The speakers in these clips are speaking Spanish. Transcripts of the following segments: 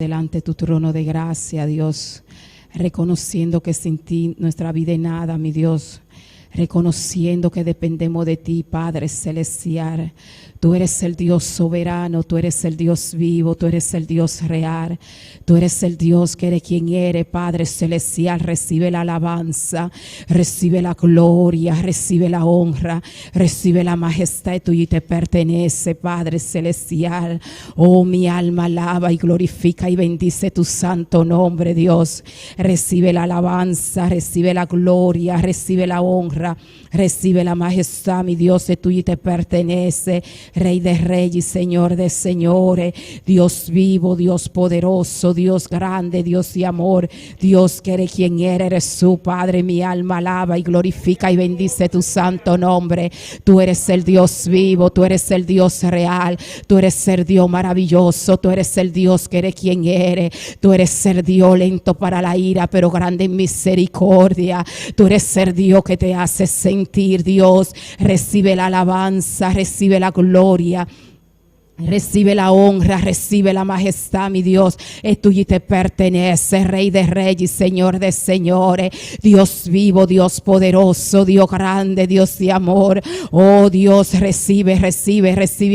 delante de tu trono de gracia, Dios, reconociendo que sin ti nuestra vida es nada, mi Dios, reconociendo que dependemos de ti, Padre Celestial. Tú eres el Dios soberano, tú eres el Dios vivo, tú eres el Dios real, tú eres el Dios que eres quien eres, Padre Celestial. Recibe la alabanza, recibe la gloria, recibe la honra, recibe la majestad tuya y te pertenece, Padre Celestial. Oh, mi alma alaba y glorifica y bendice tu santo nombre, Dios. Recibe la alabanza, recibe la gloria, recibe la honra, recibe la majestad, mi Dios, de tuyo y te pertenece. Rey de reyes y Señor de señores, Dios vivo, Dios poderoso, Dios grande, Dios de amor, Dios que eres quien eres tú, Padre. Mi alma alaba y glorifica y bendice tu santo nombre. Tú eres el Dios vivo, tú eres el Dios real, tú eres el Dios maravilloso, tú eres el Dios que eres quien eres, tú eres el Dios lento para la ira, pero grande en misericordia. Tú eres el Dios que te hace sentir, Dios. Recibe la alabanza, recibe la gloria, recibe la honra, recibe la majestad, mi Dios, es tuyo y te pertenece. Rey de reyes, Señor de señores, Dios vivo, Dios poderoso, Dios grande, Dios de amor. Oh Dios, recibe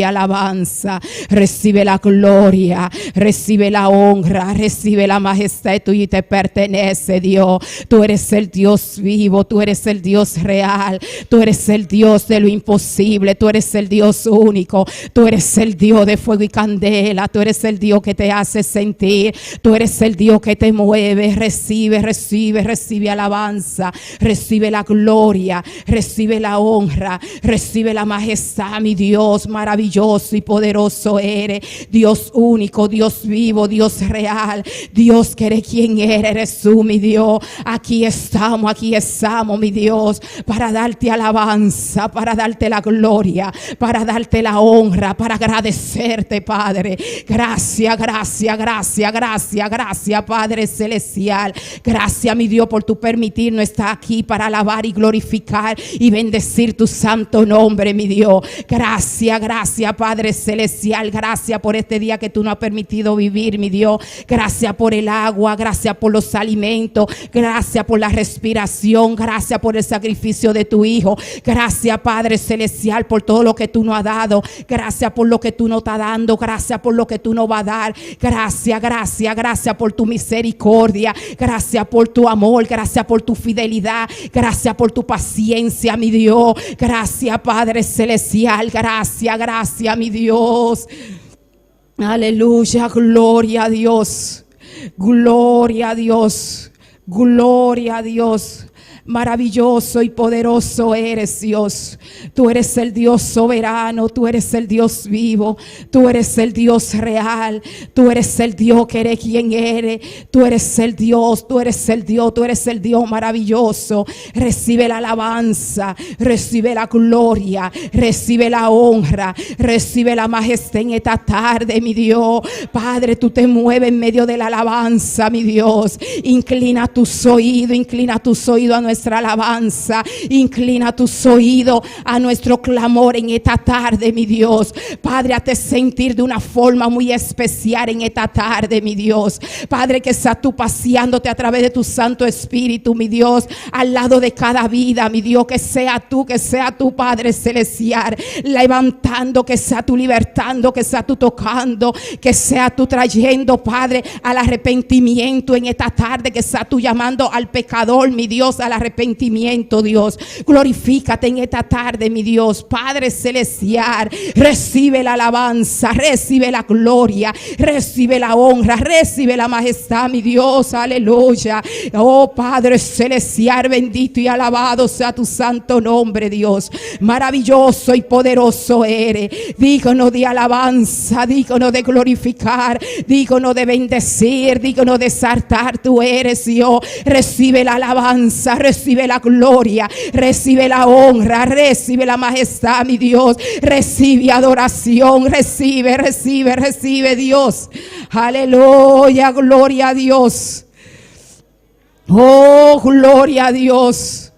alabanza, recibe la gloria, recibe la honra, recibe la majestad, es tuyo y te pertenece, Dios. Tú eres el Dios vivo, tú eres el Dios real, tú eres el Dios de lo imposible, tú eres el Dios único, tú eres el Dios de fuego y candela, tú eres el Dios que te hace sentir, tú eres el Dios que te mueve. Recibe alabanza, recibe la gloria, recibe la honra, recibe la majestad, mi Dios. Maravilloso y poderoso eres, Dios único, Dios vivo, Dios real, Dios que eres quien eres tú, mi Dios. Aquí estamos, mi Dios, para darte alabanza, para darte la gloria, para darte la honra, para agradecerte, Padre. Gracias, Padre Celestial. Gracias, mi Dios, por tu permitirnos estar aquí para alabar y glorificar y bendecir tu santo nombre, mi Dios. Gracias, Padre Celestial. Gracias por este día que tú nos has permitido vivir, mi Dios. Gracias por el agua, gracias por los alimentos, gracias por la respiración, gracias por el sacrificio de tu Hijo. Gracias, Padre Celestial, por todo lo que tú nos has dado. Gracias por lo que tú nos estás dando, gracias por lo que tú nos vas a dar. Gracias por tu misericordia, gracias por tu amor, gracias por tu fidelidad, gracias por tu paciencia, mi Dios. Gracias, Padre Celestial, gracias, mi Dios. Aleluya, gloria a Dios, gloria a Dios, gloria a Dios. Maravilloso y poderoso eres, Dios. Tú eres el Dios soberano, tú eres el Dios vivo, tú eres el Dios real, tú eres el Dios que eres quien eres, tú eres el Dios, tú eres el Dios, tú eres el Dios maravilloso. Recibe la alabanza, recibe la gloria, recibe la honra, recibe la majestad en esta tarde, mi Dios. Padre, tú te mueves en medio de la alabanza, mi Dios. Inclina tus oídos a nuestra alabanza, inclina tus oídos a nuestro clamor en esta tarde, mi Dios. Padre, hazte sentir de una forma muy especial en esta tarde, mi Dios. Padre, que seas tú paseándote a través de tu Santo Espíritu, mi Dios, al lado de cada vida, mi Dios. Que sea tú, Padre Celestial, levantando, que sea tú libertando, que sea tú tocando, que sea tú trayendo, Padre, al arrepentimiento en esta tarde, que sea tú llamando al pecador, mi Dios, al arrepentimiento, Dios. Glorifícate en esta tarde, mi Dios. Padre Celestial, recibe la alabanza, recibe la gloria, recibe la honra, recibe la majestad, mi Dios. Aleluya. Oh Padre Celestial, bendito y alabado sea tu santo nombre, Dios. Maravilloso y poderoso eres, digno de alabanza, digno de glorificar, digno de bendecir, digno de exaltar. Tú eres Dios. Recibe la alabanza, recibe la gloria, recibe la honra, recibe la majestad, mi Dios. Recibe adoración, recibe Dios. Aleluya, gloria a Dios. Oh, gloria a Dios.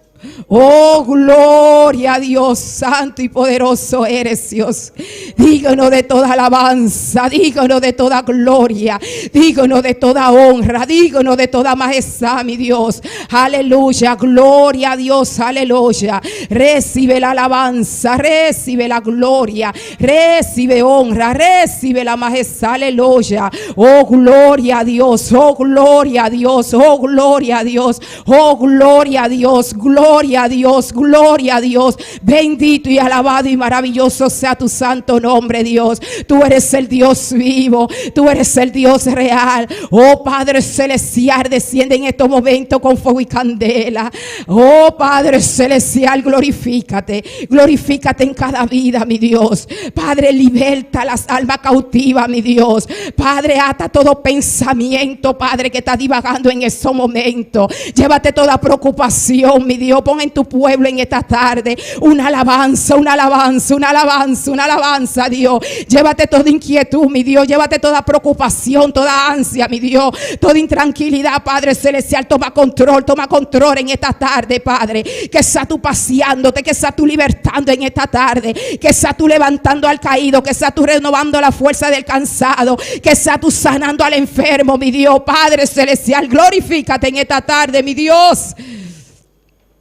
Oh, gloria a Dios, santo y poderoso eres, Dios. Digno de toda alabanza, digno de toda gloria, digno de toda honra, digno de toda majestad, mi Dios. Aleluya, gloria a Dios, aleluya. Recibe la alabanza, recibe la gloria, recibe honra, recibe la majestad, aleluya. Oh, gloria a Dios, oh, gloria a Dios, oh, gloria a Dios, oh, gloria a Dios, gloria a Dios, gloria a Dios. Bendito y alabado y maravilloso sea tu santo nombre, Dios. Tú eres el Dios vivo, tú eres el Dios real. Oh, Padre celestial, desciende en estos momentos con fuego y candela. Oh, Padre celestial, glorifícate, glorifícate en cada vida, mi Dios. Padre, liberta las almas cautivas, mi Dios. Padre, ata todo pensamiento, Padre, que está divagando en estos momentos. Llévate toda preocupación, mi Dios. Pon en tu pueblo en esta tarde una alabanza, una alabanza, una alabanza, una alabanza, Dios. Llévate toda inquietud, mi Dios. Llévate toda preocupación, toda ansia, mi Dios. Toda intranquilidad, Padre celestial. Toma control en esta tarde, Padre. Que sea tú paseándote, que sea tú libertando en esta tarde. Que sea tú levantando al caído, que sea tú renovando la fuerza del cansado, que sea tú sanando al enfermo, mi Dios. Padre celestial, glorifícate en esta tarde, mi Dios.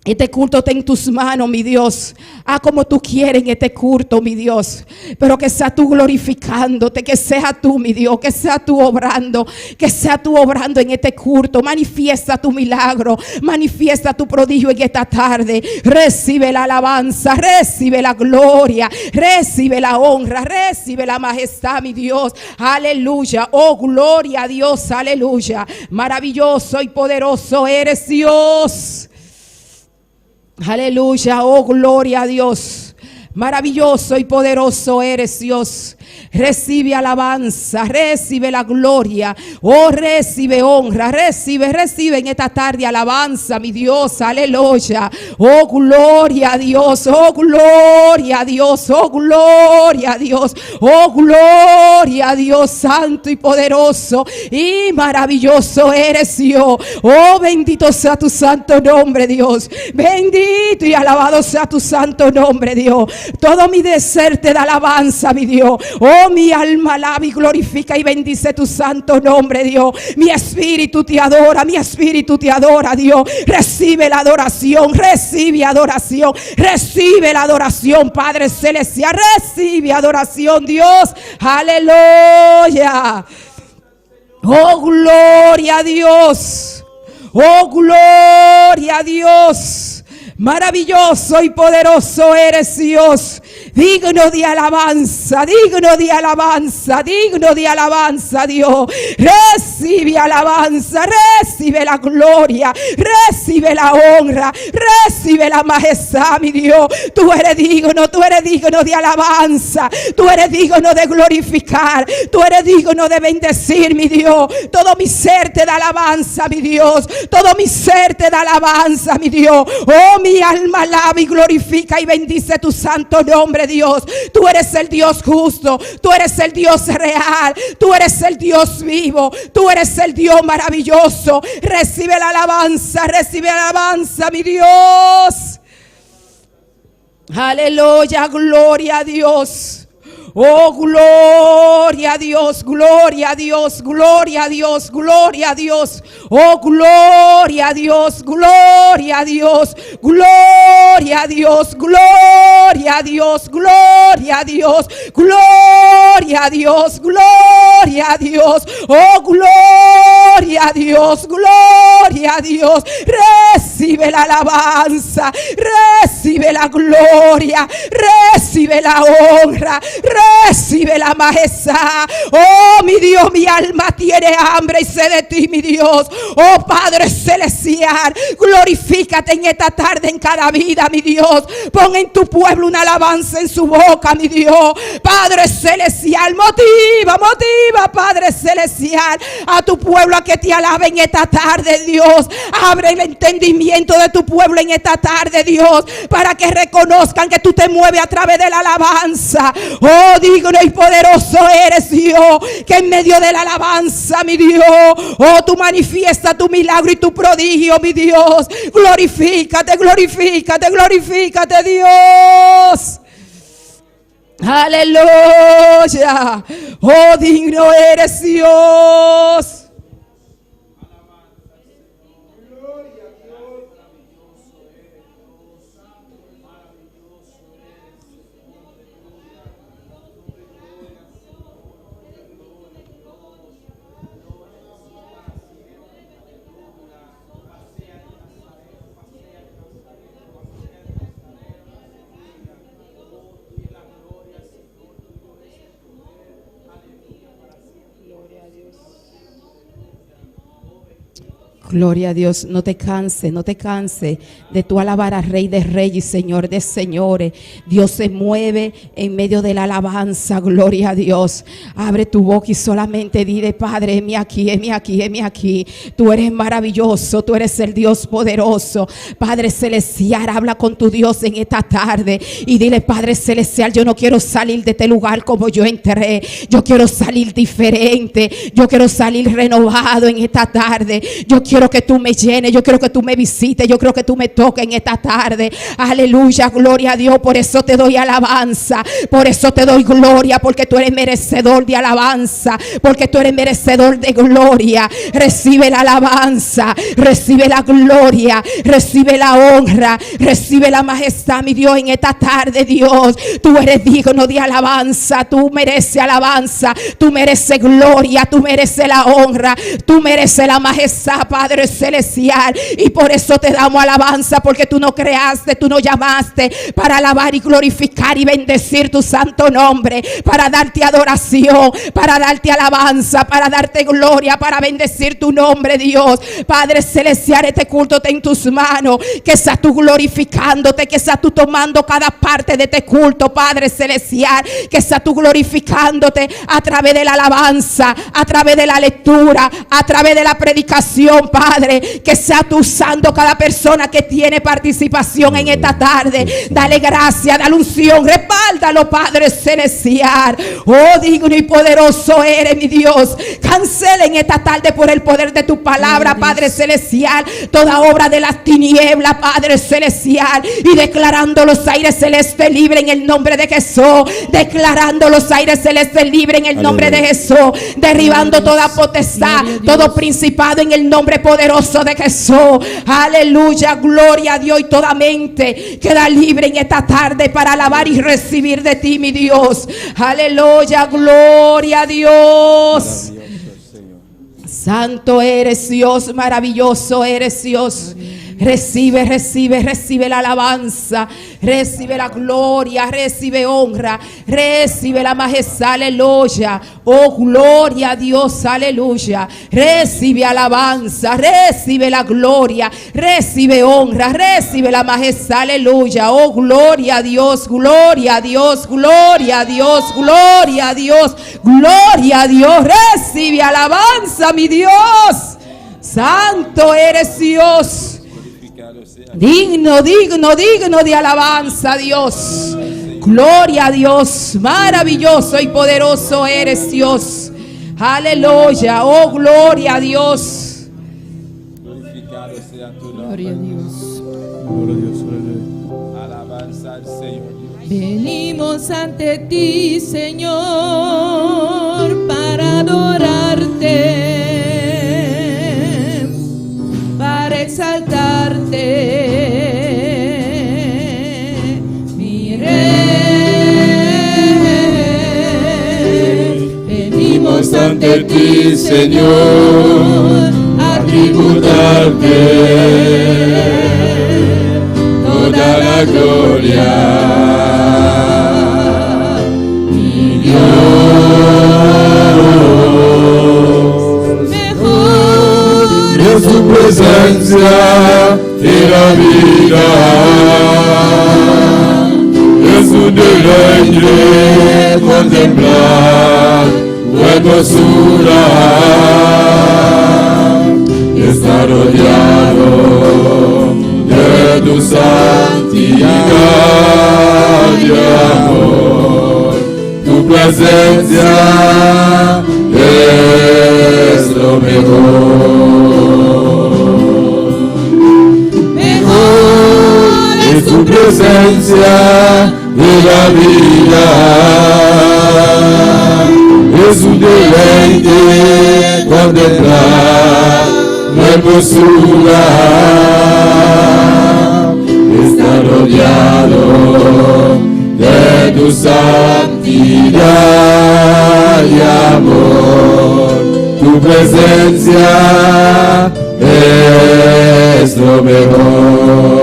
Este culto está en tus manos, mi Dios. Como tú quieres en este culto, mi Dios. Pero que sea tú glorificándote, que sea tú, mi Dios, que sea tú obrando, que sea tú obrando en este culto. Manifiesta tu milagro, manifiesta tu prodigio en esta tarde. Recibe la alabanza, recibe la gloria, recibe la honra, recibe la majestad, mi Dios. Aleluya, oh gloria a Dios, aleluya. Maravilloso y poderoso eres, Dios. Aleluya, oh gloria a Dios. Maravilloso y poderoso eres, Dios. Recibe alabanza, recibe la gloria, oh recibe honra, recibe en esta tarde alabanza, mi Dios, aleluya. Oh gloria a Dios, oh gloria a Dios, oh gloria a Dios, oh gloria a Dios, santo y poderoso y maravilloso eres, Dios. Oh bendito sea tu santo nombre, Dios. Bendito y alabado sea tu santo nombre, Dios. Todo mi ser te da alabanza, mi Dios. Oh, mi alma alaba y glorifica y bendice tu santo nombre, Dios. Mi espíritu te adora, mi espíritu te adora, Dios. Recibe la adoración, recibe adoración, recibe la adoración, Padre celestial. Recibe adoración, Dios. Aleluya. Oh, gloria a Dios. Oh, gloria a Dios. Maravilloso y poderoso eres, Dios. Digno de alabanza, digno de alabanza, digno de alabanza, Dios. Recibe alabanza, recibe la gloria, recibe la honra, recibe la majestad, mi Dios. Tú eres digno de alabanza, tú eres digno de glorificar, tú eres digno de bendecir, mi Dios. Todo mi ser te da alabanza, mi Dios. Todo mi ser te da alabanza, mi Dios. Oh, mi alma alaba y glorifica y bendice tu santo nombre, Dios. Tú eres el Dios justo, tú eres el Dios real, tú eres el Dios vivo, tú eres el Dios maravilloso. Recibe la alabanza, mi Dios. Aleluya, gloria a Dios. Oh, gloria a Dios, gloria a Dios, gloria a Dios, gloria a Dios. Oh, gloria a Dios, gloria a Dios, gloria a Dios, gloria a Dios, gloria a Dios, gloria a Dios, gloria a Dios. Oh, gloria a Dios, gloria a Dios. Recibe la alabanza, recibe la gloria, recibe la honra, recibe la majestad. Oh, mi Dios, mi alma tiene hambre y sed de ti, mi Dios. Oh, Padre celestial, glorifícate en esta tarde en cada vida, mi Dios. Pon en tu pueblo una alabanza en su boca, mi Dios. Padre celestial, motiva, Padre celestial, a tu pueblo a que te alabe en esta tarde, Dios. Abre el entendimiento de tu pueblo en esta tarde, Dios, para que reconozcan que tú te mueves a través de la alabanza. Oh, digno y poderoso eres Dios, que en medio de la alabanza, mi Dios, oh, tú manifiesta tu milagro y tu prodigio, mi Dios. Glorifícate, glorifícate, glorifícate, Dios. Aleluya. Oh, digno eres Dios. Gloria a Dios, no te canses, no te canses de tu alabar al Rey de Reyes y Señor de Señores. Dios se mueve en medio de la alabanza, gloria a Dios. Abre tu boca y solamente dile: Padre, heme aquí, heme aquí, heme aquí. Tú eres maravilloso, tú eres el Dios poderoso. Padre celestial, habla con tu Dios en esta tarde y dile: Padre celestial, yo no quiero salir de este lugar como yo entré. Yo quiero salir diferente, yo quiero salir renovado en esta tarde. Yo quiero que tú me llenes, yo quiero que tú me visites, yo quiero que tú me toques en esta tarde. Aleluya, gloria a Dios. Por eso te doy alabanza, por eso te doy gloria, porque tú eres merecedor de alabanza, porque tú eres merecedor de gloria. Recibe la alabanza, recibe la gloria, recibe la honra, recibe la majestad, mi Dios, en esta tarde, Dios. Tú eres digno de alabanza, tú mereces alabanza, tú mereces gloria, tú mereces la honra, tú mereces la majestad, Padre celestial, y por eso te damos alabanza, porque tú no creaste, tú no llamaste para alabar y glorificar y bendecir tu santo nombre, para darte adoración, para darte alabanza, para darte gloria, para bendecir tu nombre, Dios. Padre celestial, este culto está en tus manos, que seas tú glorificándote, que seas tú tomando cada parte de este culto, Padre celestial, que seas tú glorificándote a través de la alabanza, a través de la lectura, a través de la predicación, Padre, que sea tú usando cada persona que tiene participación en esta tarde. Dale gracia, dale unción, respáldalo, Padre celestial. Oh, digno y poderoso eres, mi Dios. Cancela en esta tarde, por el poder de tu palabra, Padre celestial, toda obra de las tinieblas, Padre celestial, y declarando los aires celestes libres en el nombre de Jesús, declarando los aires celestes libres en el nombre de Jesús, derribando toda potestad, todo principado en el nombre poderoso de Jesús. Aleluya, gloria a Dios. Y toda mente queda libre en esta tarde para alabar y recibir de ti, mi Dios. Aleluya, gloria a Dios. Santo eres Dios, maravilloso eres Dios. Recibe, recibe, recibe la alabanza, recibe la gloria, recibe honra, recibe la majestad, aleluya. Oh, gloria a Dios, aleluya. Recibe alabanza, recibe la gloria, recibe honra, recibe la majestad, aleluya. Oh, gloria a Dios, gloria a Dios, gloria a Dios, gloria a Dios, gloria a Dios. Recibe alabanza, mi Dios. Santo eres Dios. Digno, digno, digno de alabanza, Dios. Gloria a Dios. Maravilloso y poderoso eres, Dios. Aleluya. Oh, gloria a Dios. Glorificado sea tu nombre. Gloria a Dios. Gloria a Dios. Alabanza al Señor. Venimos ante ti, Señor, para adorarte, para exaltarte. Ante ti, Señor, a tributarte toda la gloria, mi Dios. Mejor en su presencia y la vida, es un deleite contemplar tu hermosura, está rodeado de tu santidad, de amor, tu presencia es lo mejor. Mejor es tu presencia de la vida. Es un deleite contemplar la hermosura. Está rodeado de tu santidad y amor. Tu presencia es lo mejor.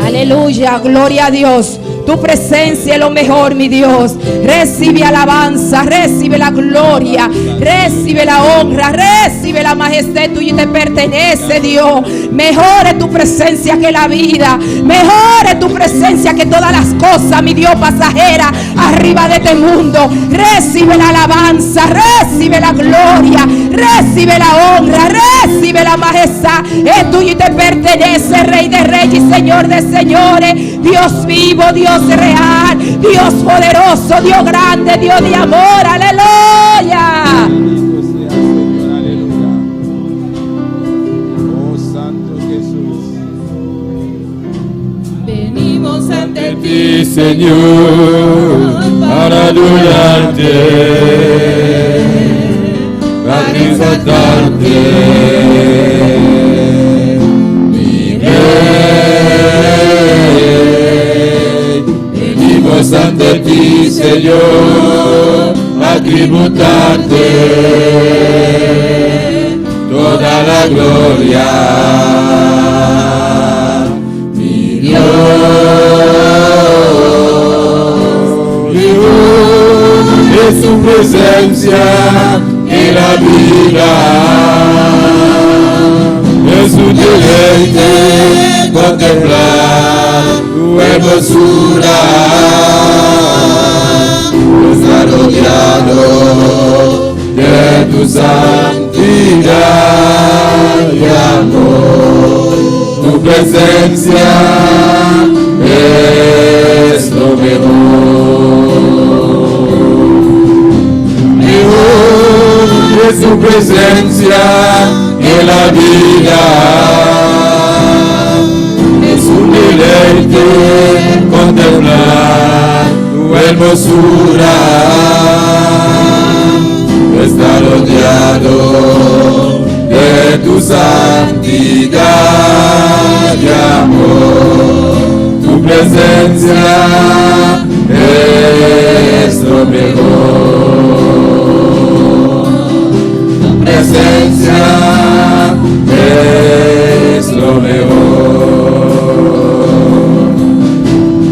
Aleluya, gloria a Dios. Tu presencia es lo mejor, mi Dios. Recibe alabanza, recibe la gloria, recibe la honra, recibe la majestad tuya y te pertenece, Dios. Mejor es tu presencia que la vida, mejor es tu presencia que todas las cosas, mi Dios, pasajera arriba de este mundo. Recibe la alabanza, recibe la gloria, recibe la honra, recibe la majestad. Es tuyo y te pertenece, Rey de Reyes y Señor de Señores. Dios vivo, Dios real, Dios poderoso, Dios grande, Dios de amor. Aleluya. Bendito sea, Señor, aleluya. Oh Santo Jesús. Venimos ante Ti, Señor, para adorarte, para exaltarte. Mi Rey, venimos ante ti, Señor, a tributarte toda la gloria. Mi Dios, es tu presencia en la vida. Es un deleite contemplar tu hermosura. Está rodeado de tu santidad y amor. Tu presencia es lo mejor. Mejor es tu presencia en la vida. Es un deleite contemplar tu hermosura. Está rodeado de tu santidad y amor. Tu presencia es lo mejor. Tu presencia es lo mejor.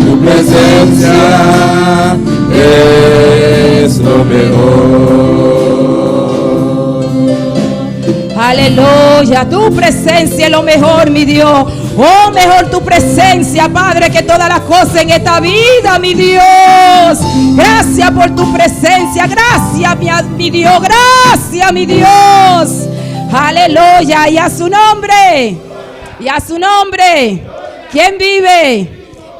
Tu presencia es lo mejor. Aleluya, tu presencia es lo mejor, mi Dios. Oh, mejor tu presencia, Padre, que todas las cosas en esta vida, mi Dios. Gracias por tu presencia, gracias, mi Dios, gracias, mi Dios. Aleluya, y a su nombre, y a su nombre. ¿Quién vive?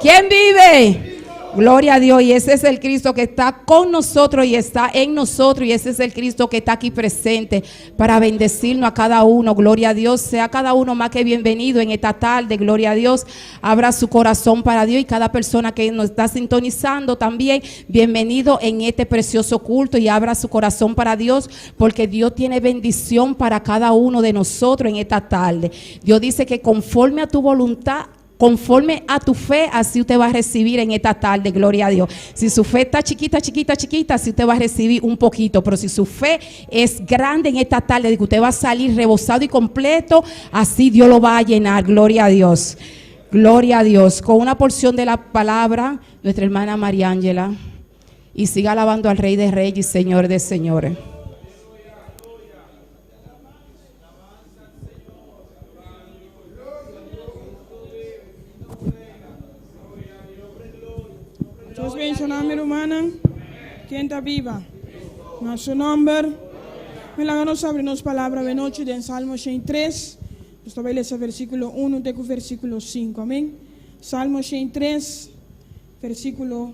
¿Quién vive? Gloria a Dios, y ese es el Cristo que está con nosotros y está en nosotros, y ese es el Cristo que está aquí presente para bendecirnos a cada uno. Gloria a Dios, sea cada uno más que bienvenido en esta tarde. Gloria a Dios, abra su corazón para Dios, y cada persona que nos está sintonizando también, bienvenido en este precioso culto, y abra su corazón para Dios, porque Dios tiene bendición para cada uno de nosotros en esta tarde. Dios dice que conforme a tu voluntad, conforme a tu fe, así usted va a recibir en esta tarde, gloria a Dios. Si su fe está chiquita, así usted va a recibir un poquito. Pero si su fe es grande en esta tarde, de que usted va a salir rebosado y completo, así Dios lo va a llenar, gloria a Dios. Gloria a Dios. Con una porción de la palabra, nuestra hermana María Ángela. Y siga alabando al Rey de Reyes y Señor de Señores. Dios bendiga, mi hermana. ¿Quién está viva? A su nombre. Me la ganó sobre nos palabra de noche de Salmo 103. Estabelece versículo 1 de versículo 5. Amén. Salmo 103, versículo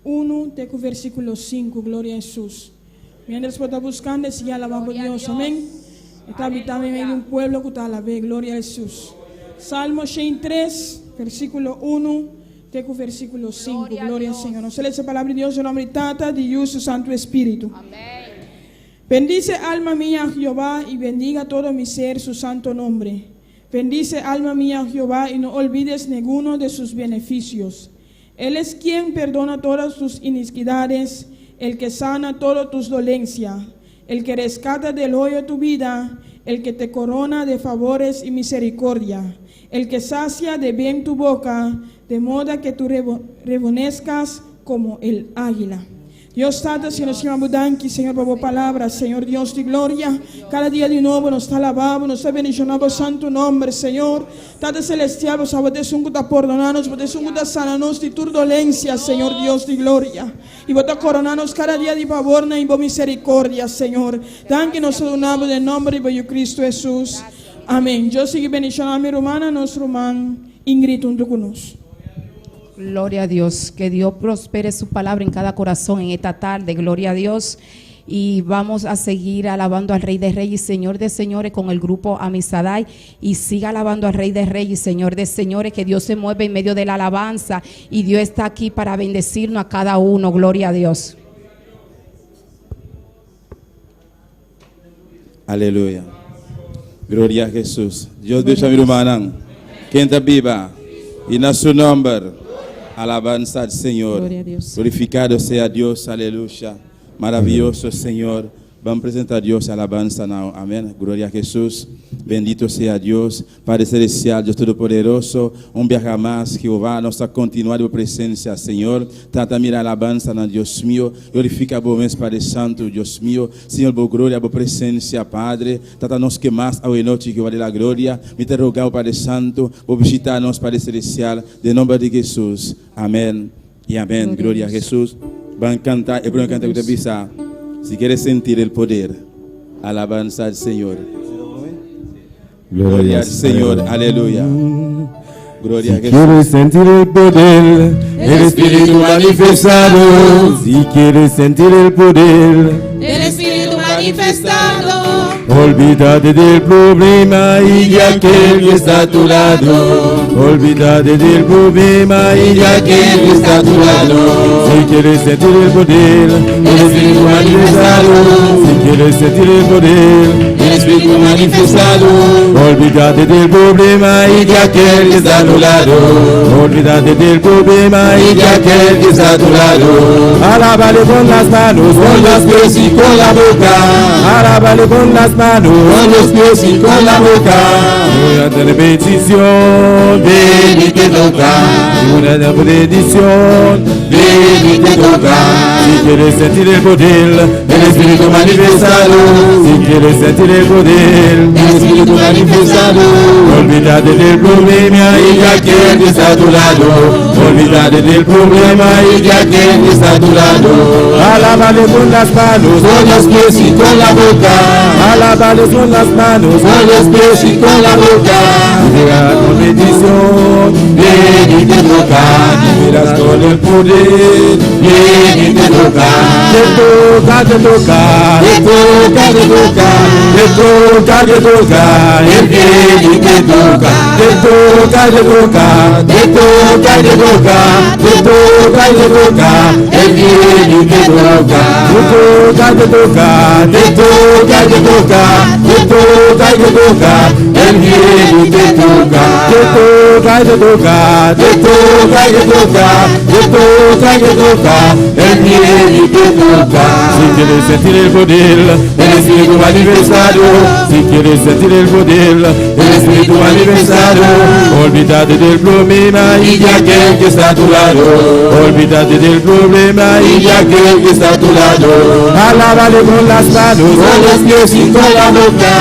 1 até o versículo 5. Glória a Jesus. Mientras você está buscando, siga alabando a Dios. Amén. Está habitando en medio de un pueblo que está a la vez. Gloria a Jesús. Salmo 103, versículo 1 até o versículo 5. Gloria al Señor. Nos lee esa palabra de Dios en nombre de Tata, de Dios, su Santo Espíritu. Amén. Bendice alma mía a Jehová y bendiga todo mi ser su santo nombre. Bendice alma mía a Jehová y no olvides ninguno de sus beneficios. Él es quien perdona todas tus iniquidades, el que sana todas tus dolencias, el que rescata del hoyo tu vida, el que te corona de favores y misericordia, el que sacia de bien tu boca, de modo que tú rejuvenezcas como el águila. Dios Tata, Señor, Señor Abudanqui, Señor, por palabra, Señor Dios de gloria. Cada día de nuevo nos está alabando, nos está bendicionando santo nombre, Señor. Tata celestial, vos sabes un gusta perdonarnos, vos un gusta sanarnos de tu dolencia, Señor Dios de gloria. Y vos coronarnos cada día de favor y por misericordia, Señor. Dan que nos donamos en nombre de Cristo Jesús. Amén. Yo sigo bendicionando a mi hermana, nuestro hermano Ingrid, junto con nosotros. Gloria a Dios, que Dios prospere su palabra en cada corazón en esta tarde, gloria a Dios. Y vamos a seguir alabando al Rey de Reyes y Señor de Señores con el grupo Amisadai, y siga alabando al Rey de Reyes y Señor de Señores, que Dios se mueve en medio de la alabanza y Dios está aquí para bendecirnos a cada uno, gloria a Dios. Aleluya. Gloria a Jesús. Dios bendiga a mi hermana. Quien está viva y en su nombre. Alabanza al Señor. Gloria a Dios. Glorificado sea Dios. Aleluya. Maravilloso Señor. Vamos a presentar a Dios alabanza now. Amén. Gloria a Jesús. Bendito sea Dios. Padre Celestial, Dios Todopoderoso. Un viaje más, Jehová. Nos ha continuado presencia, Señor. Tata mira alabanza, na Dios mío. Glorifica a vos, Padre Santo, Dios mío. Señor, por gloria, por presencia, Padre. Tata nos que más a hoy noche, Jehová de la gloria. Me te rogamos, Padre Santo, por visitarnos, Padre Celestial. De nombre de Jesús. Amén y amén. Gloria a Jesús. Van a cantar el primer canto que te pisa. Si quieres sentir el poder, alabanza al Señor. Gloria al Señor, aleluya. Gloria a Jesús. Quieres sentir el poder, el Espíritu manifestado. Si quieres sentir el poder, El Espíritu manifestado. olvídate del problema y de aquel que está a tu lado. Olvídate del problema y de aquel que está a tu lado. Si quieres sentir el poder, el Espíritu manifestado. Si quieres sentir el poder, El Espíritu manifestado. olvídate del problema y de aquel que está a tu lado. Olvídate del problema y de aquel que está a tu lado. Alábale con las manos, con los pies y con la boca. Alábale con las manos, con los pies y con la boca. Una bendición, ven y te toca. Una bendición, ven y te toca. Si quieres sentir el poder, el Espíritu manifestado. Si quieres sentir el poder, El Espíritu manifestado. olvídate del problema y de aquel que está a tu lado. Olvídate del problema y de aquel que está a tu lado. Alábale con las manos, con los pies y con la boca. Alábale con las manos, con los pies y con la boca. Llega con bendición, ven y te toca. Verás con el poder, ven y te toca. Te toca, te toca, te toca, te toca. Te toca, te toca, el bien y te toca. Te toca, te toca, te toca, te toca. Te toca, te toca, el bien y te toca. Te toca, te toca, te toca, te toca. Te toca, te toca, el bien y te toca. Te toca, te toca, te toca, te toca. Te toca, te toca, el bien y te toca. Si quieres sentir el poder, el Espíritu manifestado. Si quieres sentir el poder, el Espíritu manifestado. Olvídate del problema y de aquel que está a tu lado. Olvídate del problema y de aquel que está a tu lado. Alábale con las manos, con los pies y con la boca.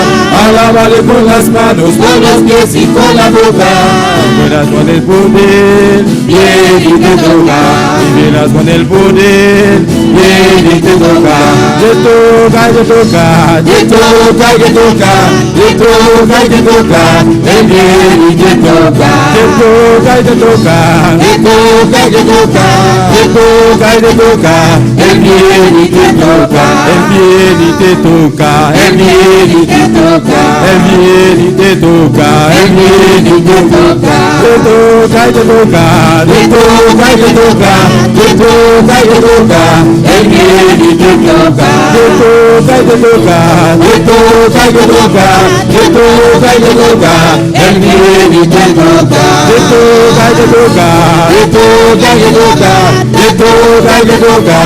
Alábale con las manos, con los pies y con la boca. tocar. Verás con el poder, viene y te toca. y verás con el poder, Viene y te toca. te toca, te toca, Te toca y te toca. Te toca y te toca. Él viene y te toca. te toca y te toca, Te toca y te toca. te toca y te toca, Él viene y te toca. él viene y te toca, Él viene y te toca. él viene y te toca, Él viene y te toca. te toca y te toca, Te toca y te toca. Te toca y te toca. Él viene y te toca. te toca y te toca, Te toca y te toca. Te toca y te toca. Él viene y te toca. te toca y te toca, Te toca y te toca. Te toca y te toca.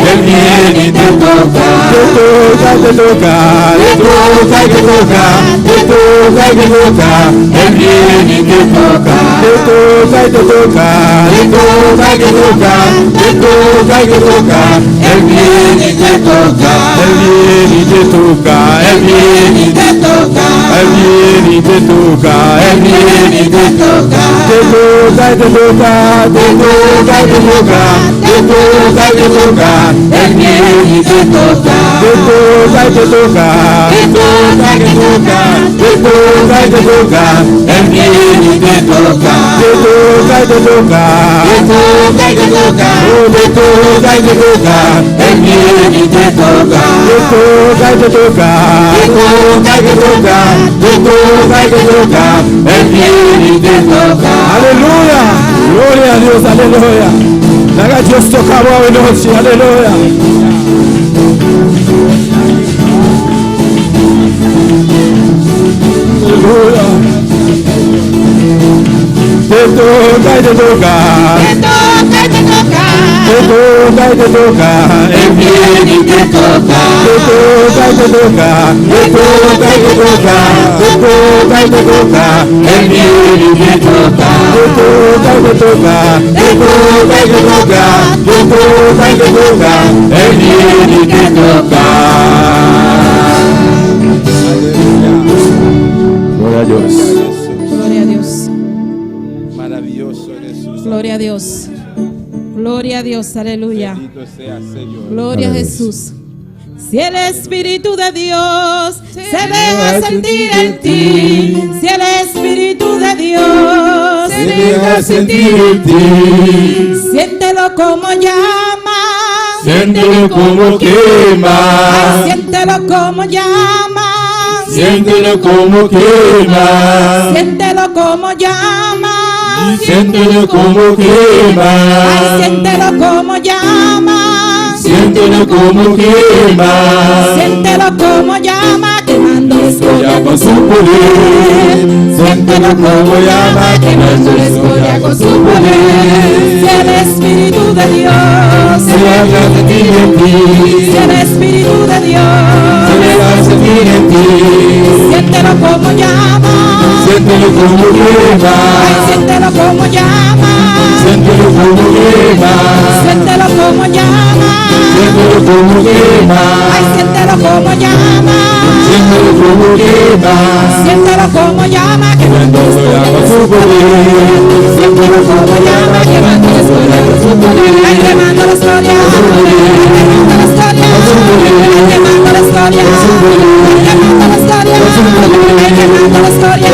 Él viene y te toca. te toca y te toca, Te toca y te toca. Te toca y te toca. Él viene y te toca. te toca y te toca, Te toca y te toca. Te toca y te toca. Él viene y te toca. él viene y te toca, Él viene y te toca. él viene y te toca, Él viene y te toca. te toca y te toca, Te toca y te toca. Te toca y te toca. Él viene y te toca. te toca y te toca, Te toca y te toca. Te toca y te toca. Él viene y te toca. te toca y te toca, Te toca y te toca. Te toca y te toca. Él viene y te toca. te toca y te toca, Te toca y te toca. Te toca y te toca. Él viene y te toca. aleluya, gloria a Dios, aleluya. Haga Dios tocaba hoy noche, aleluya. Aleluya. Te toca y te toca, Te toca y te toca. te toca y te toca, Él viene y te toca. te toca y te toca, Te toca y te toca. te toca y te toca, Él viene y te toca. te toca y te toca, Te toca y te toca. Te toca y te toca. Él viene y te toca. gloria a Dios. Gloria a Dios. Maravilloso Jesús. Gloria a Dios. Gloria a Dios. Aleluya. Bendito sea Señor. Gloria a Jesús. Si el Espíritu de Dios se deja sentir en ti, si el Espíritu de Dios Se deja sentir en ti. siéntelo como llama, Siéntelo como ay, quema. siéntelo como llama, Siéntelo como quema. siéntelo como llama, Siéntelo como ay, quema. siéntelo como llama, Siéntelo como quema. siéntelo como llama, quemando la escoria Con su poder. Siéntelo como llama. Quemando la escoria con su poder. si el Espíritu de Dios Se deja sentir en ti. si el Espíritu de Se Dios deja sentir en ti. siéntelo como llama, Siéntelo como ay, quema. siéntelo como llama, Siéntelo como quema. siéntelo como llama, Siéntelo como quema. ay, siéntelo como llama, Siéntelo como quema. siéntelo como llama, quemando la escoria Con su poder. siéntelo como llama, quemando la escoria con su poder, ay, quemando la escoria, ay, quemando la escoria, ay, quemando la escoria, ay, quemando la escoria, ay, quemando la escoria,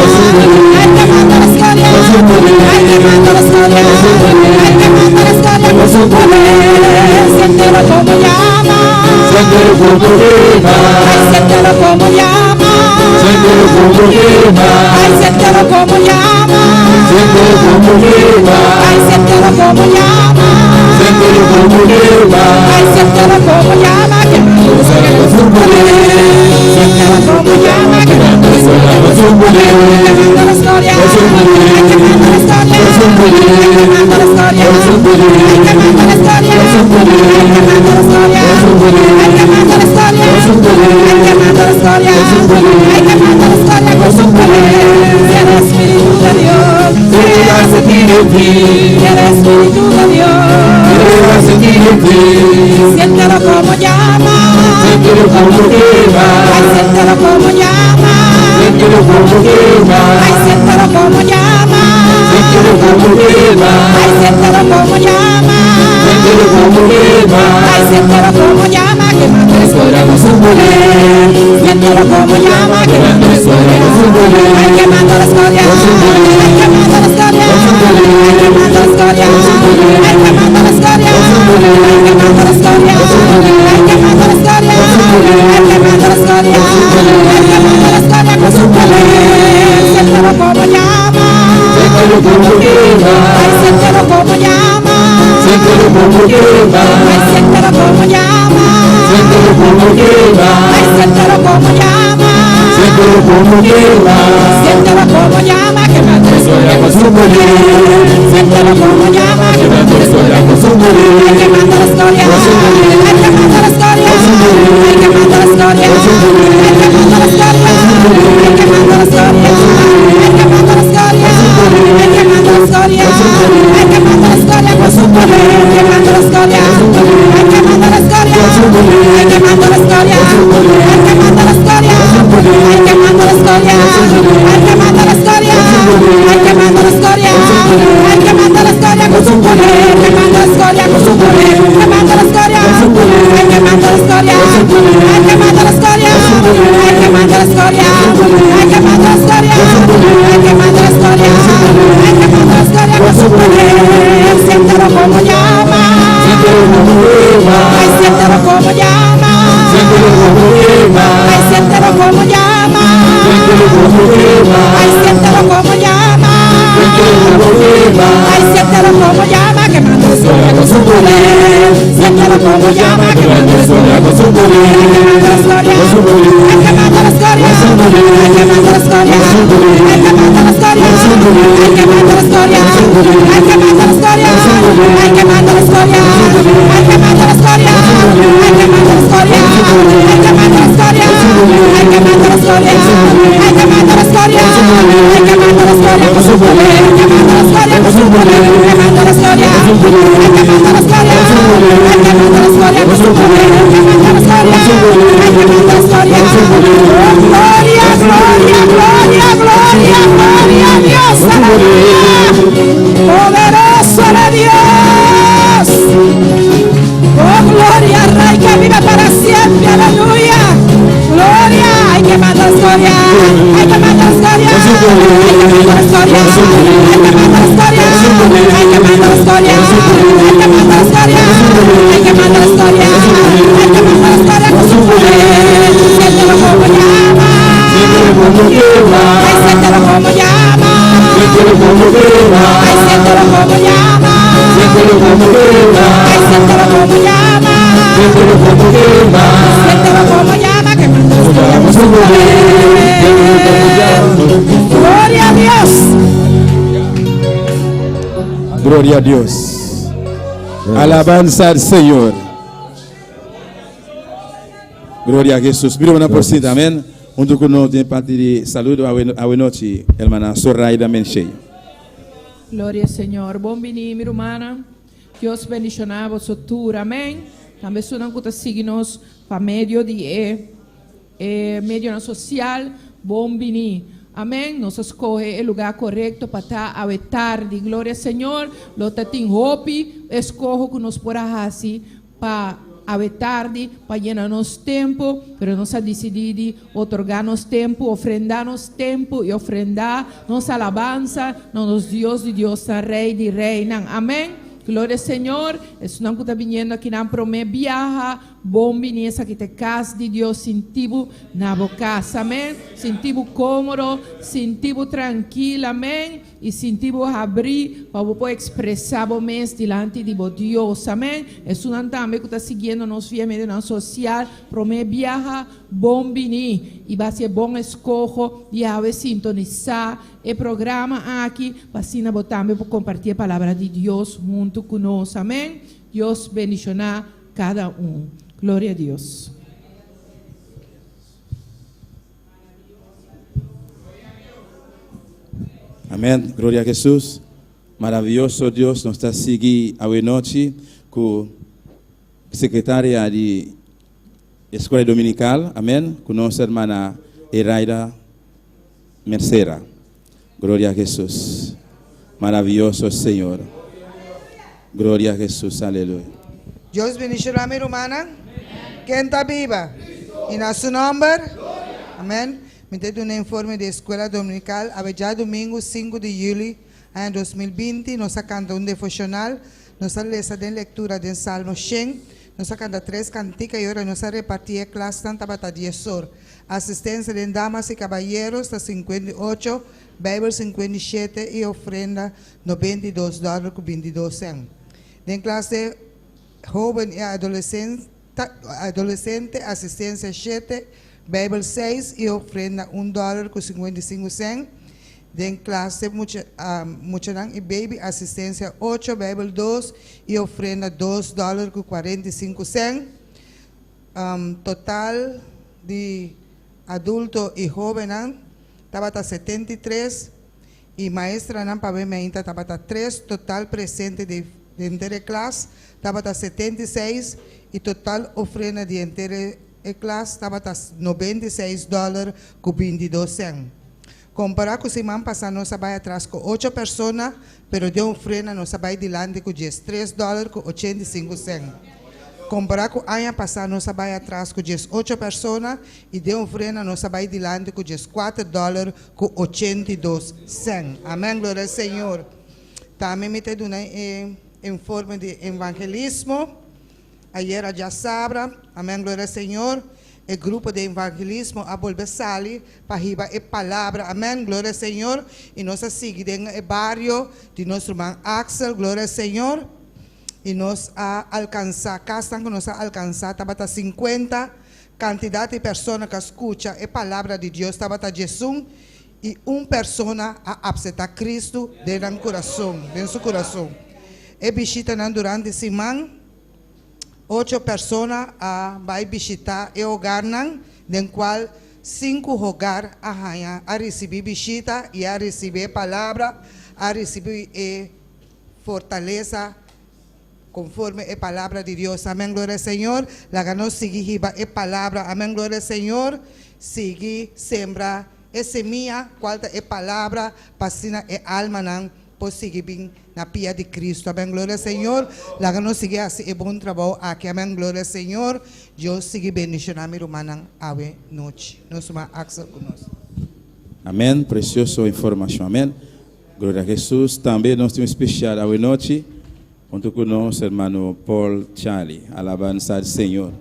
ay, quemando la escoria, ay, quemando la escoria, ay, quemando la escoria con su poder, siéntelo como llama, Siéntelo como quema. ay, siéntelo como llama, Siéntelo como quema. ay, siéntelo como llama, Siéntelo como quema. ay, siéntelo como llama, Siéntelo como quema. ay, siéntelo como llama, quemando la escoria con su poder, siéntelo como llama, quemando la escoria con su poder, quemando la escoria, ay, quemando la escoria, ay, quemando la escoria, ay, quemando la escoria, ay, quemando la escoria, ay, quemando la escoria, ay, quemando la escoria, ay, quemando la escoria con su poder, si el Espíritu de Dios Se deja sentir en ti. si el Espíritu de Dios Se deja sentir en ti. siéntelo como llama, Siéntelo como quema. ay, siéntelo como llama, Siéntelo como quema. ay, siéntelo como llama, siéntelo como quema. Ay, siéntelo como llama. Siéntelo como quema. Ay, siéntelo como llama, quemando la escoria con su poder. Siéntelo como llama, quemando la escoria con su poder. Ay, quemando la escoria. Ay, quemando la escoria. Ay, quemando la escoria. Ay, quemando la escoria. Ay, quemando la escoria. Ay, quemando la escoria. Ay, quemando la escoria. Ay, quemando la escoria con su poder. Siéntelo como llama. Siéntelo como quema. Ay, siéntelo como llama. Siéntelo como quema. Ay, siéntelo como llama. Siéntelo como quema. Ay, siéntelo como llama. Siéntelo como quema. Siéntelo como llama, quemando la escoria con su poder. Siéntelo como llama, quemando la escoria con su poder. Ay, quemando la escoria. Ay, quemando la escoria. Ay, quemando la escoria. Ay, quemando la escoria. Ay, quemando la escoria. Ay, quemando la escoria. Ay, quemando la escoria. Ay, quemando la escoria con su poder. Quemando la escoria. Ay, quemando la escoria. Ay, quemando la escoria. Ay, quemando la escoria. Ay, quemando la escoria. Ay, quemando la escoria. Ay, quemando la escoria. Ay, quemando la escoria con su poder. Quemando la escoria con su poder. Quemando la escoria. Ay, quemando la escoria. Ay, quemando la escoria. Ay, quemando la escoria. Ay, quemando la escoria. Ay, quemando la escoria. Ay, quemando la escoria con su poder. Siéntelo como llama. Siéntelo como quema. Ay, siéntelo como llama. Siéntelo como quema. Ay, siéntelo como llama. Siéntelo como quema. Ay, siéntelo como llama. Siéntelo como quema. Ay, siéntelo como llama, quemando la escoria con su poder. Siéntelo como llama, quemando la escoria con su poder. Quemando la escoria. Ay, quemando la escoria. Ay, quemando la escoria. Ay, quemando la escoria. Ay, quemando la escoria. Ay, quemando la escoria. Ay, quemando la escoria. Ay, quemando la escoria. Ay, quemando la escoria. Ay, quemando la escoria. Ay, quemando la escoria. Ay, quemando la escoria. Ay, quemando la escoria con su poder. Quemando la escoria con su poder. Quemando la escoria. Ay, quemando la escoria. Ay, quemando la escoria con su poder. Quemando la escoria. Ay, quemando la escoria. Oh, gloria, gloria, gloria, gloria, gloria a Dios. Aleluya. Poderoso de Dios. Oh, gloria al Rey que vive para siempre. Aleluya. Gloria. Hay que mandar la escoria. Hay que mandar la escoria. Hay que mandar la escoria. Hay que mandar la escoria. Hay que mandar la escoria. Hay que mandar la escoria. Hay que mandar la escoria. Hay que mandar la escoria con su poder. Siéntelo como llama. Siéntelo como quema. Ay, siéntelo como llama. Siéntelo como quema. Ay, siéntelo como llama. Siéntelo como quema. Ay, siéntelo como llama. Siéntelo como quema. Siéntelo como llama, que manda la escoria con su poder. Gloria a Dios. Gloria a Dios. Alabanza al Señor. Gloria a Jesús. Mira una porcita, amén. Junto con nosotros, de saludo a buena noche, hermana Zoraida Menchey. Glória ao Senhor. Bom venir, minha irmã. Deus bendicionar você tudo. Amém. Também se não custa signos para meio de meio social. Bom venir. Amém. Nós escolhe o lugar correto para estar a tarde. Glória ao Senhor. Lota tem hope. Escolhe que nós podemos fazer para a tarde, para llenar nosso tempo, pero nós decidimos otorgar nosso tempo, ofrendar nosso tempo e ofrendar nossa alabança, nosso Deus de Deus, Rei de Reina. Amém. Glória ao Senhor. Isso não está vindo aqui na promessa viaja. Bom venir aqui te casa de Deus, sentivo na boca. Amém. Sentivo cômodo, sentivo tranquilo. Amém. E sentivo abrir para poder expressar o mês diante de Deus. Amém. Isso não também que está seguindo nos via na social. Promessa viaja. Bom venir. E vai ser bom escolho e a sintonizar o programa aqui para assim também compartilhar a palavra de Deus junto conosco. Amém. Deus bendicionar cada um. Glória a Deus. Amén. Gloria a Jesús. Maravilloso Dios nos está siguiendo a noche con secretaria de Escuela Dominical. Amén. Con nuestra hermana Eraida Mercera. Gloria a Jesús. Maravilloso Señor. Gloria a Jesús, aleluya. Dios bendicioná a mi hermana. ¿Quién está viva? Y en su nombre. Amén. Me tengo un informe de escuela dominical. Ya domingo 5 de julio en 2020. Nos sacando un devocional. Nos lesa de lectura del Salmo 100. Nos sacando 3 canticas y ahora nos repartir clase tanta para 10 horas. Asistencia de damas y caballeros está 58. Bible 57 y ofrenda $92 con 22 centavos. En clase joven y adolescente, asistencia 7, Bible 6 y ofrenda $1 con 55 centavos. En clase mucharan y baby, asistencia 8, Bible 2 y ofrenda $2 con 45 centavos. Total de adulto y joven estaba 73 y maestra pavimenta estaba 3, total presente de entera clase estaba 76 y total ofrenda de entera clase estaba $96 con 22 centavos. Comparar con semana pasada, nos vai atrás con 8 personas, pero de ofrenda nos vai delante con $3 con 85 centavos. Comparar com o ano passado, nós vai atrás com 8 pessoas e de ofrenda nós vai delante com $4 com 82 centavos. Amém, glória ao Senhor. Também me tem em forma de evangelismo. Ayer já sabe, amém, glória ao Senhor. O grupo de evangelismo a volver sair para riba a palavra, amém, glória ao Senhor. E nós seguimos no barrio de nosso irmão Axel, glória ao Senhor. E nós alcançar, casa que nós alcançar, estava 50 quantidade de pessoas que escutam a palavra de Deus, estava Jesus, e uma pessoa a aceitar Cristo dentro do coração, dentro do seu coração. E visita durante a semana, 8 pessoas vai visitar o hogar, no qual 5 hogares a receber visita e a receber a palavra, a receber fortaleza, conforme a palavra de Deus. Amém, glória ao Senhor. Lá nós seguimos a palavra. Amém, glória ao Senhor. Seguir, sembrar a semilla, qual é a palavra, para a alma não por seguir bem na pia de Cristo. Amém, glória ao Senhor. Lá nós seguimos assim, bom trabalho aqui. Amém, glória ao Senhor. Deus siga bendicionando a minha irmã a noite. Nós vamos axel conosco. Amém, preciosa informação. Amém. Glória a Jesus. Também nós temos especial a noite. Junto con nosotros, hermano Paul Charlie, alabanza al Señor.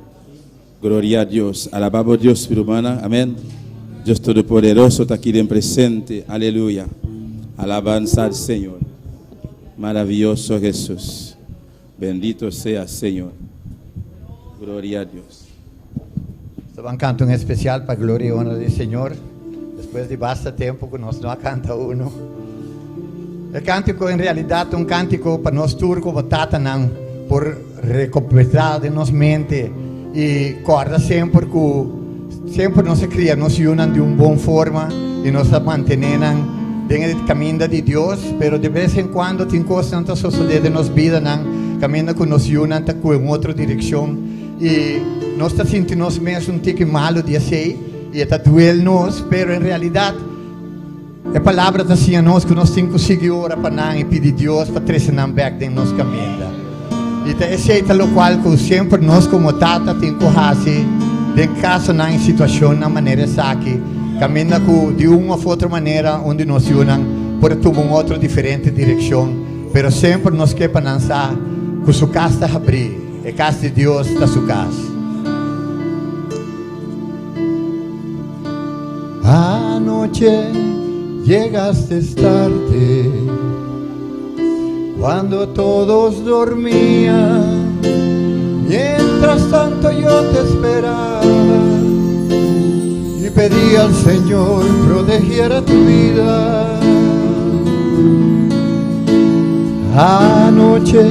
Gloria a Dios, alabamos a Dios, mi hermana, amén. Dios Todopoderoso está aquí en presente, aleluya. Alabanza al Señor. Maravilloso Jesús. Bendito sea Señor. Gloria a Dios. Estaba un canto en especial para gloria y honra del Señor. Después de bastante tiempo que nos no canta uno. El cántico en realidad es un cántico para nos turcos batatanang por recompletar de nos mente y guarda siempre nos se cría, nos unan de una buena forma y nos mantienen en el camino de Dios, pero de vez en cuando tiene cosas que suceden en nuestra vida, camino que nos unan en otra dirección y nos está sintiendo un tique malo de hacer y está duelnos, pero en realidad a palavra está assim a nós que nós temos que seguir ora para nós e pedir a Deus para trazer back em nosso caminho. E é aceita o qual que sempre nós como tata temos que fazer de caso em situação na maneira que caminha de uma ou outra maneira onde nós unam por tomar uma outra diferente direção, pero sempre nós que pensar que sua casa está abrir, a casa de Deus está sua casa. Anoche llegaste tarde, cuando todos dormían, mientras tanto yo te esperaba y pedí al Señor protegiera tu vida. Anoche